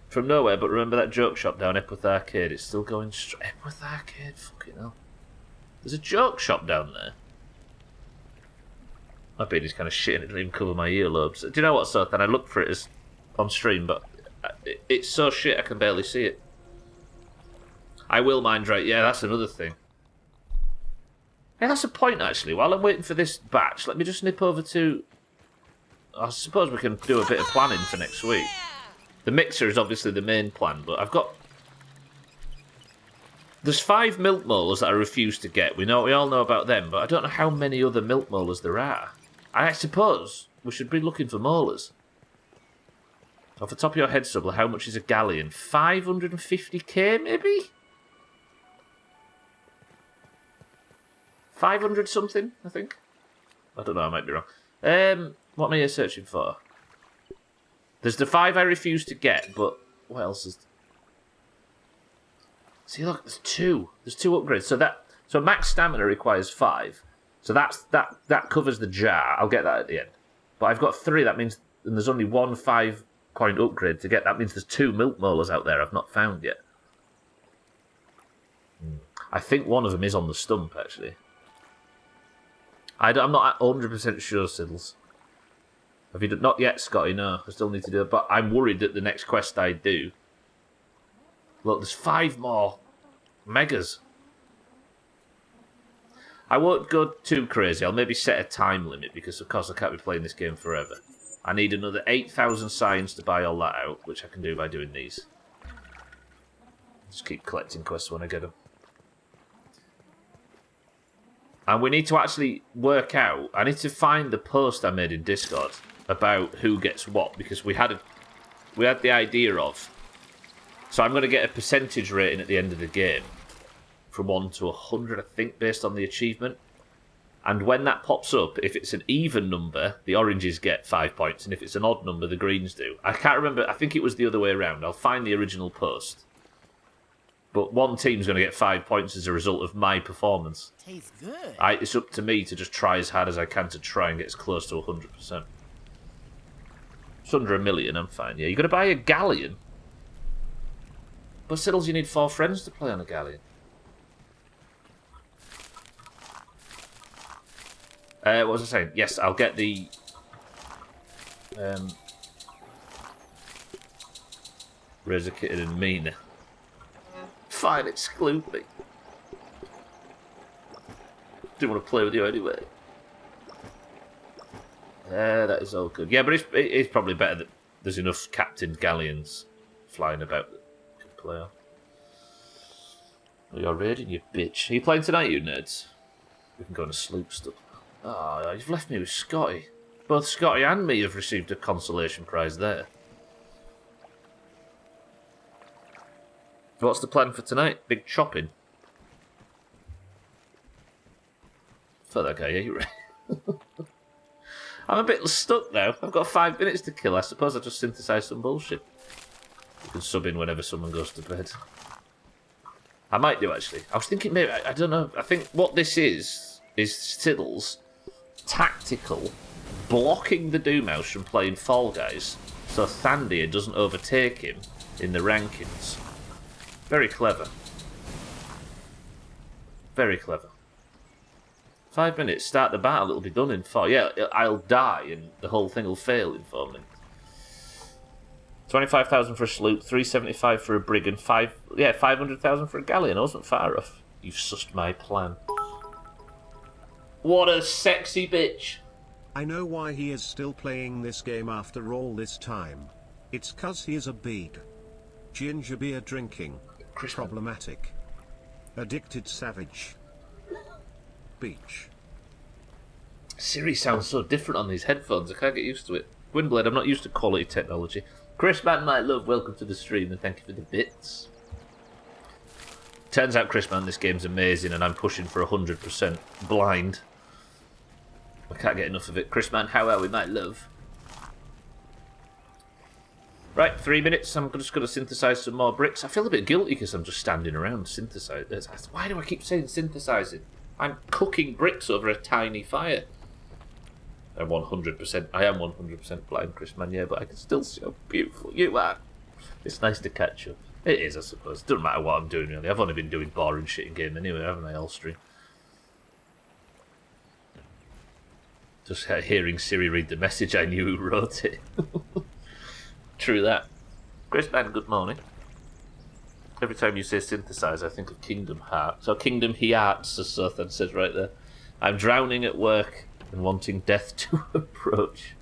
From nowhere, but remember that joke shop down Epworth Arcade? It's still going straight. Epworth Arcade? Fucking hell. There's a joke shop down there. My beard is kind of shit and it doesn't even cover my earlobes. Do you know what, Sothan? I looked for it on stream, but it's so shit I can barely see it. I will mind right. Yeah, that's another thing. Yeah, that's a point, actually. While I'm waiting for this batch, let me just nip over to... I suppose we can do a bit of planning for next week. The mixer is obviously the main plan, but I've got... There's 5 milk molars that I refuse to get. We all know about them, but I don't know how many other milk molars there are. I suppose we should be looking for molars. Off the top of your head, Stubbler, how much is a galleon? 550k, maybe? 500 something, I think. I don't know, I might be wrong. What am I here searching for? There's the 5 I refuse to get, but what else is... See, look, there's 2. There's 2 upgrades. So max stamina requires 5. So that covers the jar. I'll get that at the end. But I've got 3. That means and there's only 1 5-point upgrade to get. That means there's 2 milk molars out there I've not found yet. I think one of them is on the stump, actually. I'm not 100% sure, Siddles. Have you not yet, Scotty? No, I still need to do it. But I'm worried that the next quest I do... Look, there's 5 more megas. I won't go too crazy. I'll maybe set a time limit because, of course, I can't be playing this game forever. I need another 8,000 signs to buy all that out, which I can do by doing these. Just keep collecting quests when I get them. And we need to actually work out... I need to find the post I made in Discord about who gets what, because we had the idea of... So I'm going to get a percentage rating at the end of the game. From 1 to 100, I think, based on the achievement. And when that pops up, if it's an even number, the oranges get 5 points, and if it's an odd number, the greens do. I can't remember. I think it was the other way around. I'll find the original post. But one team's going to get 5 points as a result of my performance. Tastes good. It's up to me to just try as hard as I can to try and get as close to 100%. It's under 1 million, I'm fine. Yeah, you got to buy a galleon. But Siddles, you need 4 friends to play on a galleon. What was I saying? Yes, I'll get the... Razor Kitten and Mina. Fine, exclude me. Didn't want to play with you anyway. That is all good. Yeah, but it's probably better that there's enough captained galleons flying about that can play on. You're raiding, you bitch. Are you playing tonight, you nerds? We can go on a sloop stuff. Oh, you've left me with Scotty. Both Scotty and me have received a consolation prize there. What's the plan for tonight? Big chopping? For that guy, yeah, you're right. I'm a bit stuck now. I've got 5 minutes to kill. I suppose I'll just synthesise some bullshit. You can sub in whenever someone goes to bed. I might do, actually. I was thinking maybe... I don't know. I think what this is Siddle's tactical blocking the Doomhaus from playing Fall Guys so Thandir doesn't overtake him in the rankings. Very clever. Very clever. 5 minutes, start the battle, it'll be done in 4. Yeah, I'll die and the whole thing will fail in 4 minutes. 25,000 for a sloop, 375 for a brigand, 500,000 for a galleon. I wasn't far off. You've sussed my plan. What a sexy bitch. I know why he is still playing this game after all this time. It's 'cause he is a big ginger beer drinking, problematic, addicted savage. Beach. Siri sounds so different on these headphones. I can't get used to it. Gwynblade, I'm not used to quality technology. Chris Man, my love, welcome to the stream and thank you for the bits. Turns out, Chris Man, this game's amazing and I'm pushing for 100% blind. I can't get enough of it. Chris Man, how are we, my love? Right, 3 minutes. I'm just going to synthesise some more bricks. I feel a bit guilty because I'm just standing around synthesising. Why do I keep saying synthesising? I'm cooking bricks over a tiny fire. I am 100% blind, Chris Man, yeah, but I can still see how beautiful you are. It's nice to catch up. It is, I suppose. Doesn't matter what I'm doing, really. I've only been doing boring shit in game anyway, haven't I, all stream? Just hearing Siri read the message, I knew who wrote it. True that. Chris Man, good morning. Every time you say synthesize, I think of Kingdom Hearts. So Kingdom Hearts, as Sothan says right there. I'm drowning at work and wanting death to approach.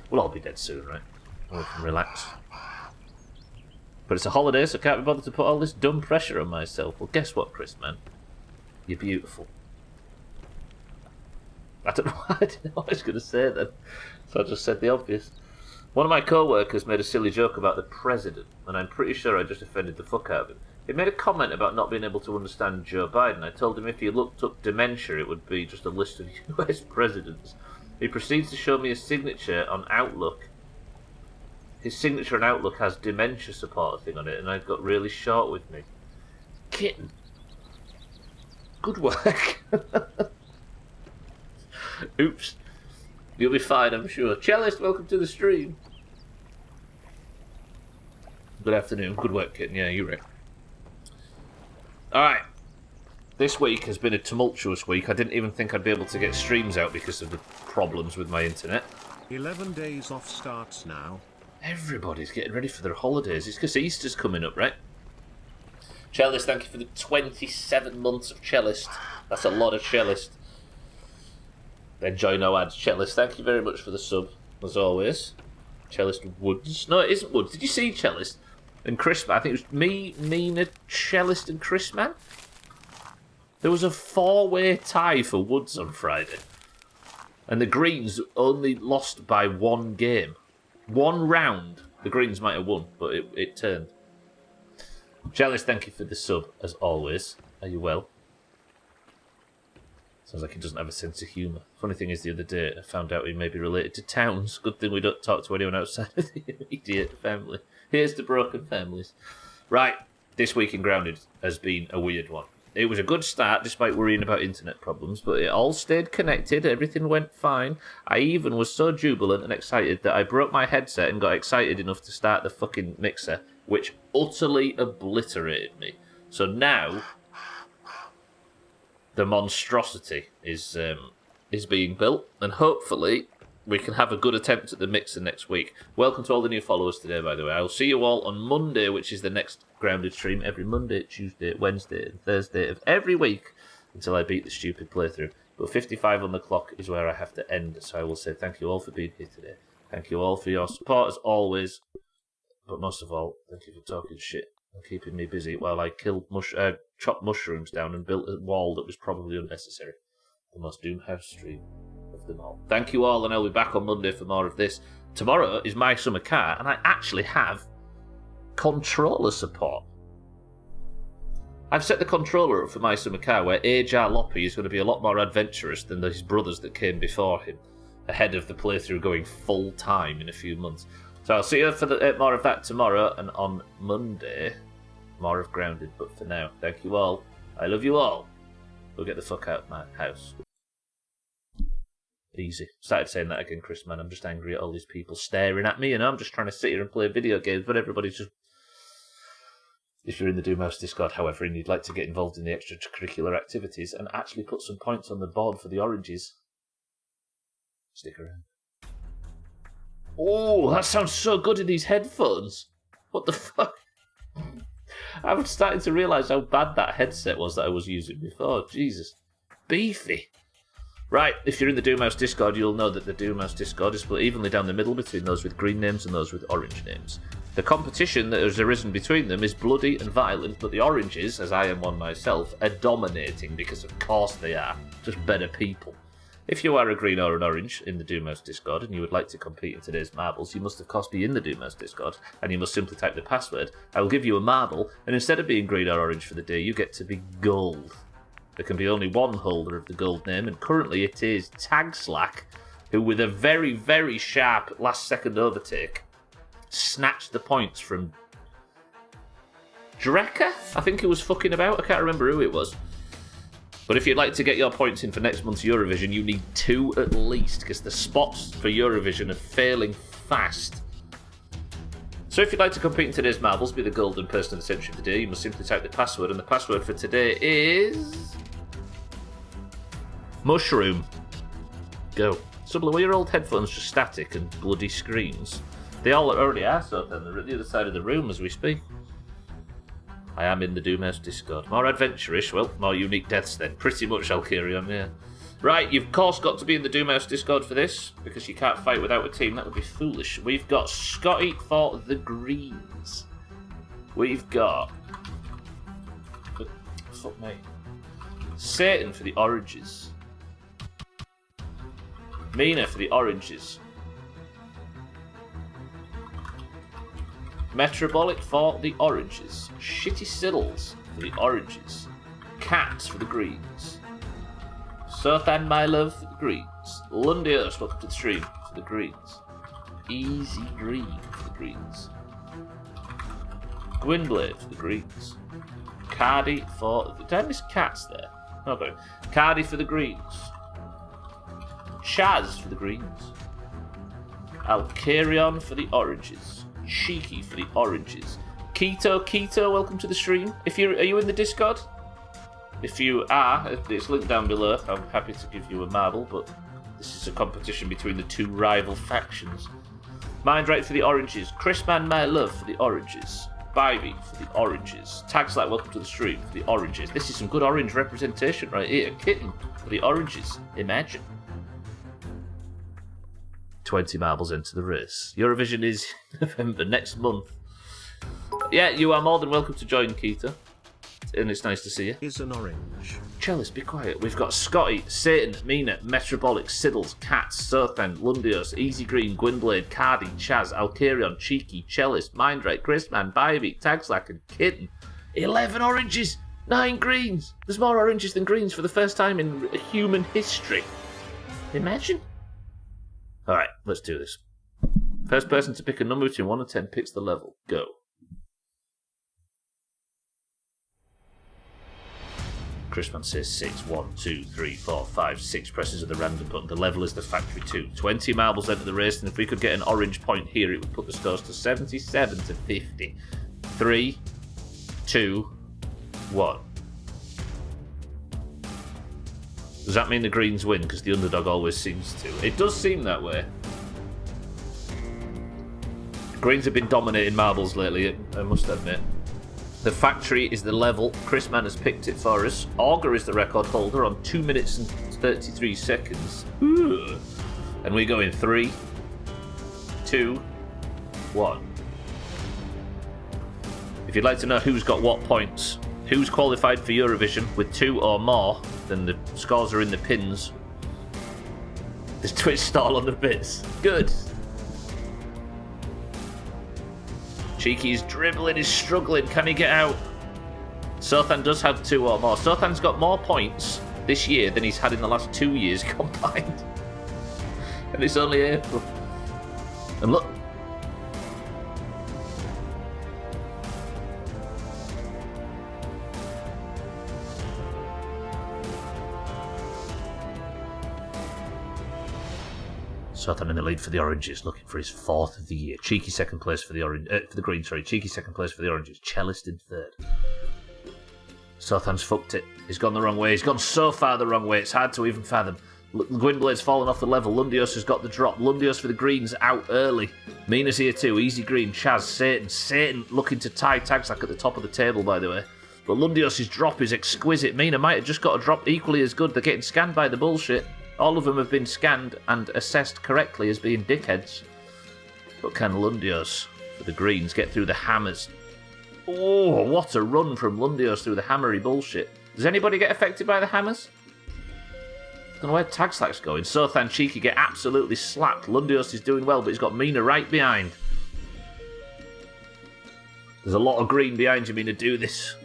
We'll all be dead soon, right? We can relax. But it's a holiday, so I can't be bothered to put all this dumb pressure on myself. Well, guess what, Chris, man? You're beautiful. I don't know what I was going to say then. So I just said the obvious. One of my co-workers made a silly joke about the president, and I'm pretty sure I just offended the fuck out of him. He made a comment about not being able to understand Joe Biden. I told him if he looked up dementia, it would be just a list of US presidents. He proceeds to show me a signature on Outlook. His signature on Outlook has dementia support thing on it, and I got really short with me. Kitten. Good work. Oops. You'll be fine, I'm sure. Cellist, welcome to the stream. Good afternoon. Good work, Kitten. Yeah, you're right. Alright. This week has been a tumultuous week. I didn't even think I'd be able to get streams out because of the problems with my internet. 11 days off starts now. Everybody's getting ready for their holidays. It's because Easter's coming up, right? Cellist, thank you for the 27 months of Cellist. That's a lot of Cellist. Enjoy no ads. Cellist, thank you very much for the sub, as always. Cellist Woods. No, it isn't Woods. Did you see Cellist? And Chris Man? I think it was me, Mina, Cellist and Chris Man. There was a 4-way tie for Woods on Friday. And the Greens only lost by 1 game. 1 round. The Greens might have won, but it turned. Cellist, thank you for the sub, as always. Are you well? Sounds like he doesn't have a sense of humour. Funny thing is, the other day I found out he may be related to Towns. Good thing we don't talk to anyone outside of the immediate family. Here's to broken families. Right, this week in Grounded has been a weird one. It was a good start, despite worrying about internet problems, but it all stayed connected, everything went fine. I even was so jubilant and excited that I broke my headset and got excited enough to start the fucking mixer, which utterly obliterated me. So now the monstrosity is being built, and hopefully we can have a good attempt at the mixer next week. Welcome to all the new followers today, by the way. I'll see you all on Monday, which is the next Grounded stream, every Monday, Tuesday, Wednesday, and Thursday of every week until I beat the stupid playthrough. But 55 on the clock is where I have to end, so I will say thank you all for being here today. Thank you all for your support, as always. But most of all, thank you for talking shit and keeping me busy while I killed chopped mushrooms down and built a wall that was probably unnecessary. The most Doomhaus stream of them all. Thank you all, and I'll be back on Monday for more of this. Tomorrow is my summer car, and I actually have controller support. I've set the controller up for My Summer Car, where Ajar Loppy is going to be a lot more adventurous than his brothers that came before him, ahead of the playthrough going full time in a few months. So I'll see you for more of that tomorrow, and on Monday, more of Grounded. But for now, thank you all. I love you all. Go get the fuck out of my house. Easy. Started saying that again, Chris, man. I'm just angry at all these people staring at me, I'm just trying to sit here and play video games, but everybody's just... If you're in the Doomhaus Discord, however, and you'd like to get involved in the extracurricular activities and actually put some points on the board for the oranges, stick around. Oh, that sounds so good in these headphones. What the fuck? I'm starting to realise how bad that headset was that I was using before. Jesus. Beefy. Right, if you're in the Doomhaus Discord, you'll know that the Doomhaus Discord is split evenly down the middle between those with green names and those with orange names. The competition that has arisen between them is bloody and violent, but the oranges, as I am one myself, are dominating because of course they are. Just better people. If you are a green or an orange in the Doomhaus Discord and you would like to compete in today's marbles, you must of course be in the Doomhaus Discord, and you must simply type the password. I will give you a marble, and instead of being green or orange for the day, you get to be gold. There can be only one holder of the gold name, and currently it is Tagslack, who with a very, very sharp last-second overtake snatched the points from Drekka? I think he was fucking about, I can't remember who it was. But if you'd like to get your points in for next month's Eurovision, you need 2 at least, because the spots for Eurovision are failing fast. So if you'd like to compete in today's marbles, be the golden person of the century of the day, you must simply type the password, and the password for today is... Mushroom. Go. Stubbler, were your old headphones just static and bloody screens? They all already are, so then they're at the other side of the room as we speak. I am in the Doomhaus Discord. More adventure-ish, well, more unique deaths then. Pretty much I'll carry on, yeah. Right, you've of course got to be in the Doomhaus Discord for this, because you can't fight without a team, that would be foolish. We've got Scotty for the Greens. We've got... Fuck me. Satan for the Oranges. Mina for the Oranges. Metrobolic for the Oranges. Shitty Siddles for the Oranges. Cats for the Greens. Sothan My Love for the Greens. Lundios, welcome to the stream, for the Greens. Easy Green for the Greens. Gwynblade for the Greens. Cardi for... Did I miss Cats there? Okay. Cardi for the Greens. Chaz for the Greens. Alcarion for the Oranges. Cheeky for the Oranges. Keto, welcome to the stream. Are you in the Discord? If you are, it's linked down below. I'm happy to give you a marble, but this is a competition between the 2 rival factions. Mindrate for the Oranges. Chrisman My Love for the Oranges. Bybee for the Oranges. Tagslight, welcome to the stream for the Oranges. This is some good orange representation right here. Kitten for the Oranges. Imagine. 20 marbles into the race. Eurovision is November next month. Yeah, you are more than welcome to join, Keita. And it's nice to see you. Is an orange. Chalice, be quiet. We've got Scotty, Satan, Mina, Metrobolic, Siddles, Cats, Surfen, Lundios, Easy Green, Gwynblade, Cardi, Chaz, Alcarion, Cheeky, Chalice, Mindrake, Chrisman, Bybee, Tagslack, and Kitten. 11 oranges, 9 greens. There's more oranges than greens for the first time in human history. Imagine. Alright, let's do this. First person to pick a number between 1 and 10 picks the level. Go. Chrisman says 6. 1, 2, 3, 4, 5, 6. Presses of the random button. The level is the factory 2. 20 marbles enter the race, and if we could get an orange point here, it would put the scores to 77 to 50. 3, 2, 1. Does that mean the Greens win? Because the underdog always seems to. It does seem that way. Greens have been dominating marbles lately, I must admit. The factory is the level. Chrisman has picked it for us. Augur is the record holder on 2 minutes and 33 seconds. Ooh. And we go in 3, 2, 1. If you'd like to know who's got what points, who's qualified for Eurovision with 2 or more, then the scores are in the pins. There's Twitch stall on the bits. Good. Cheeky's dribbling, is struggling. Can he get out? Sothan does have 2 or more. Sothan's got more points this year than he's had in the last 2 years combined. And it's only April. And look. Sothan in the lead for the Oranges, looking for his 4th of the year. Cheeky second place for the Green. Cheeky second place for the Oranges. Cellist in 3rd. Sothan's fucked it. He's gone the wrong way. He's gone so far the wrong way, it's hard to even fathom. Gwynblade's fallen off the level. Lundios has got the drop. Lundios for the Greens out early. Mina's here too. Easy Green. Chaz, Satan. Satan looking to tie tags like at the top of the table, by the way. But Lundios' drop is exquisite. Mina might have just got a drop equally as good. They're getting scanned by the bullshit. All of them have been scanned and assessed correctly as being dickheads. But can Lundios for the Greens get through the hammers? Oh, what a run from Lundios through the hammery bullshit. Does anybody get affected by the hammers? I don't know where Tag Slack's going. Sothan Cheeky get absolutely slapped. Lundios is doing well, but he's got Mina right behind. There's a lot of green behind you, Mina. Do this.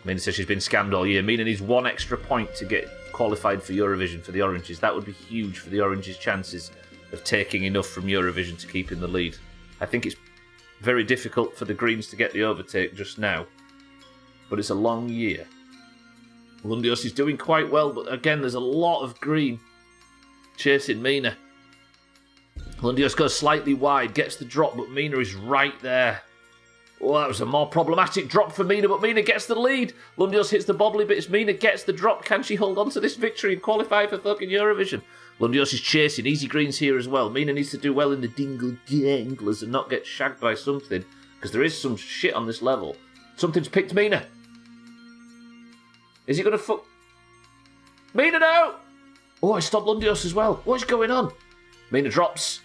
Mina says she's been scammed all year. Mina needs 1 extra point to get qualified for Eurovision for the Oranges. That would be huge for the Oranges' chances of taking enough from Eurovision to keep in the lead. I think it's very difficult for the Greens to get the overtake just now, but it's a long year. Lundios is doing quite well, but again, there's a lot of green chasing Mina. Lundios goes slightly wide, gets the drop, but Mina is right there. Oh, that was a more problematic drop for Mina, but Mina gets the lead. Lundios hits the bobbly bits. Mina gets the drop. Can she hold on to this victory and qualify for fucking Eurovision? Lundios is chasing. Easy Green's here as well. Mina needs to do well in the dingle danglers and not get shagged by something, because there is some shit on this level. Something's picked Mina. Is he going to fuck? Mina, no! Oh, I stopped Lundios as well. What's going on? Mina drops,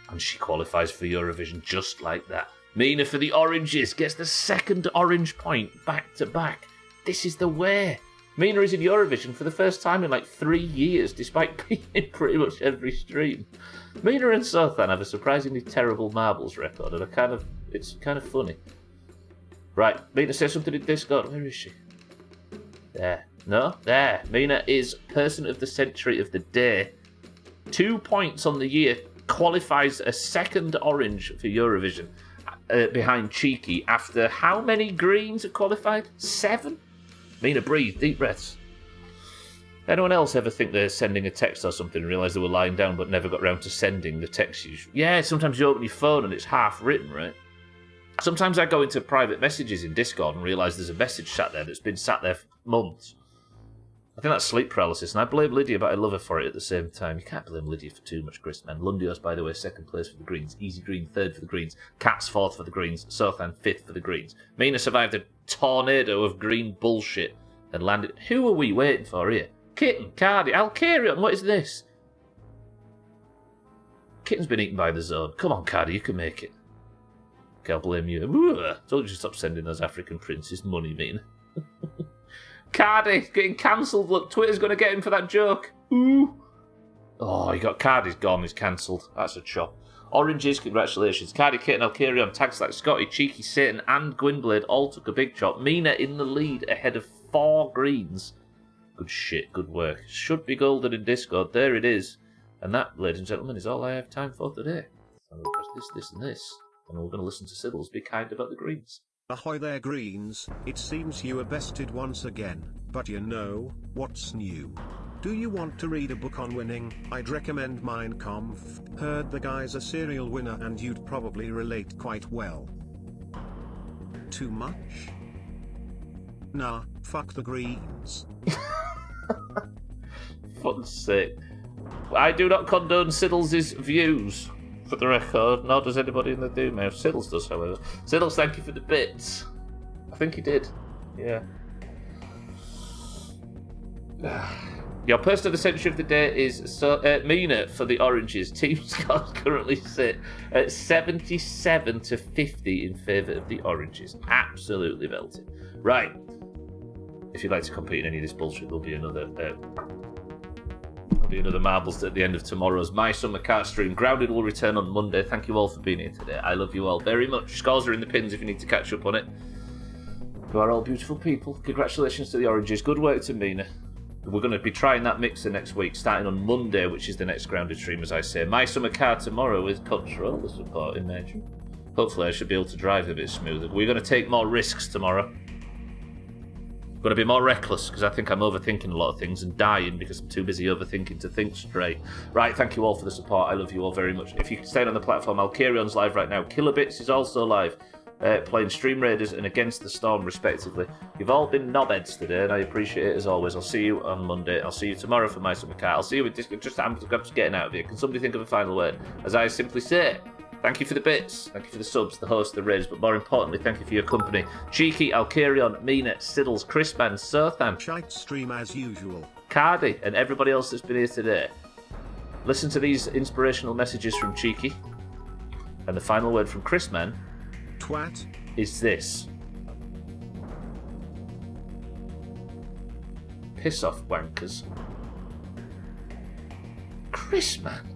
and she qualifies for Eurovision just like that. Mina for the Oranges gets the 2nd orange point back to back. This is the way. Mina is in Eurovision for the first time in like 3 years, despite being in pretty much every stream. Mina and Sothan have a surprisingly terrible marbles record, and it's kind of funny. Right, Mina says something in Discord. Where is she? There. No? There. Mina is Person of the Century of the Day. 2 points on the year. Qualifies a 2nd orange for Eurovision. Behind Cheeky after how many greens have qualified? 7? Mina, breathe, deep breaths. Anyone else ever think they're sending a text or something and realise they were lying down but never got round to sending the text? Yeah, sometimes you open your phone and it's half written, right? Sometimes I go into private messages in Discord and realise there's a message sat there that's been sat there for months. I think that's sleep paralysis, and I blame Lydia, but I love her for it at the same time. You can't blame Lydia for too much grist, man. Lundios, by the way, 2nd place for the Greens. Easy Green, 3rd for the Greens. Cat's 4th for the Greens. Sothan, 5th for the Greens. Mina survived a tornado of green bullshit and landed... Who are we waiting for here? Kitten, Cardi, Alcarion, what is this? Kitten's been eaten by the zone. Come on, Cardi, you can make it. Okay, I'll blame you. Ooh, told you to stop sending those African princes money, Mina. Cardi getting cancelled. Look, Twitter's going to get him for that joke. Ooh. Oh, he got Cardi's gone. He's cancelled. That's a chop. Oranges, congratulations. Cardi, Kitten, Alcarion, Tags like Scotty, Cheeky, Satan, and Gwynblade all took a big chop. Mina in the lead ahead of 4 greens. Good shit. Good work. Should be golden in Discord. There it is. And that, ladies and gentlemen, is all I have time for today. I'm going to press this, and this. And we're going to listen to Sybil's Be Kind About the Greens. Ahoy there, Greens. It seems you were bested once again, but you know, what's new? Do you want to read a book on winning? I'd recommend Mein Kampf. Heard the guy's a serial winner and you'd probably relate quite well. Too much? Nah, fuck the Greens. Fuck's sake. I do not condone Siddles' views, for the record, nor does anybody in the Doomhaus. Siddles does, however. Siddles, thank you for the bits. I think he did. Yeah. Your person of the century of the day is Mina for the Oranges. Team scores currently sit at 77 to 50 in favour of the Oranges. Absolutely belted. Right. If you'd like to compete in any of this bullshit, there'll be another marbles at the end of tomorrow's My Summer Kart stream. Grounded will return on Monday. Thank you all for being here today. I love you all very much. Scores are in the pins if you need to catch up on it. You are all beautiful people. Congratulations to the Oranges. Good work to Mina. We're going to be trying that mixer next week, starting on Monday, which is the next grounded stream, as I say. My summer car tomorrow with controller support, imagine. Hopefully I should be able to drive a bit smoother. We're going to take more risks tomorrow. Got to be more reckless, because I think I'm overthinking a lot of things and dying because I'm too busy overthinking to think straight. Right, thank you all for the support. I love you all very much. If you can stay on the platform, Alcarion's live right now. Kilobits is also live, playing Stream Raiders and Against the Storm, respectively. You've all been knobheads today, and I appreciate it as always. I'll see you on Monday. I'll see you tomorrow for my summer car. I'll see you with I'm just getting out of here. Can somebody think of a final word? As I simply say, thank you for the bits, thank you for the subs, the hosts, the raids, but more importantly, thank you for your company. Cheeky, Alcarion, Mina, Siddles, Chrisman, Sothan, Shite stream as usual. Cardi, and everybody else that's been here today. Listen to these inspirational messages from Cheeky, and the final word from Chrisman Twat. is this. Piss off, wankers. Chrisman.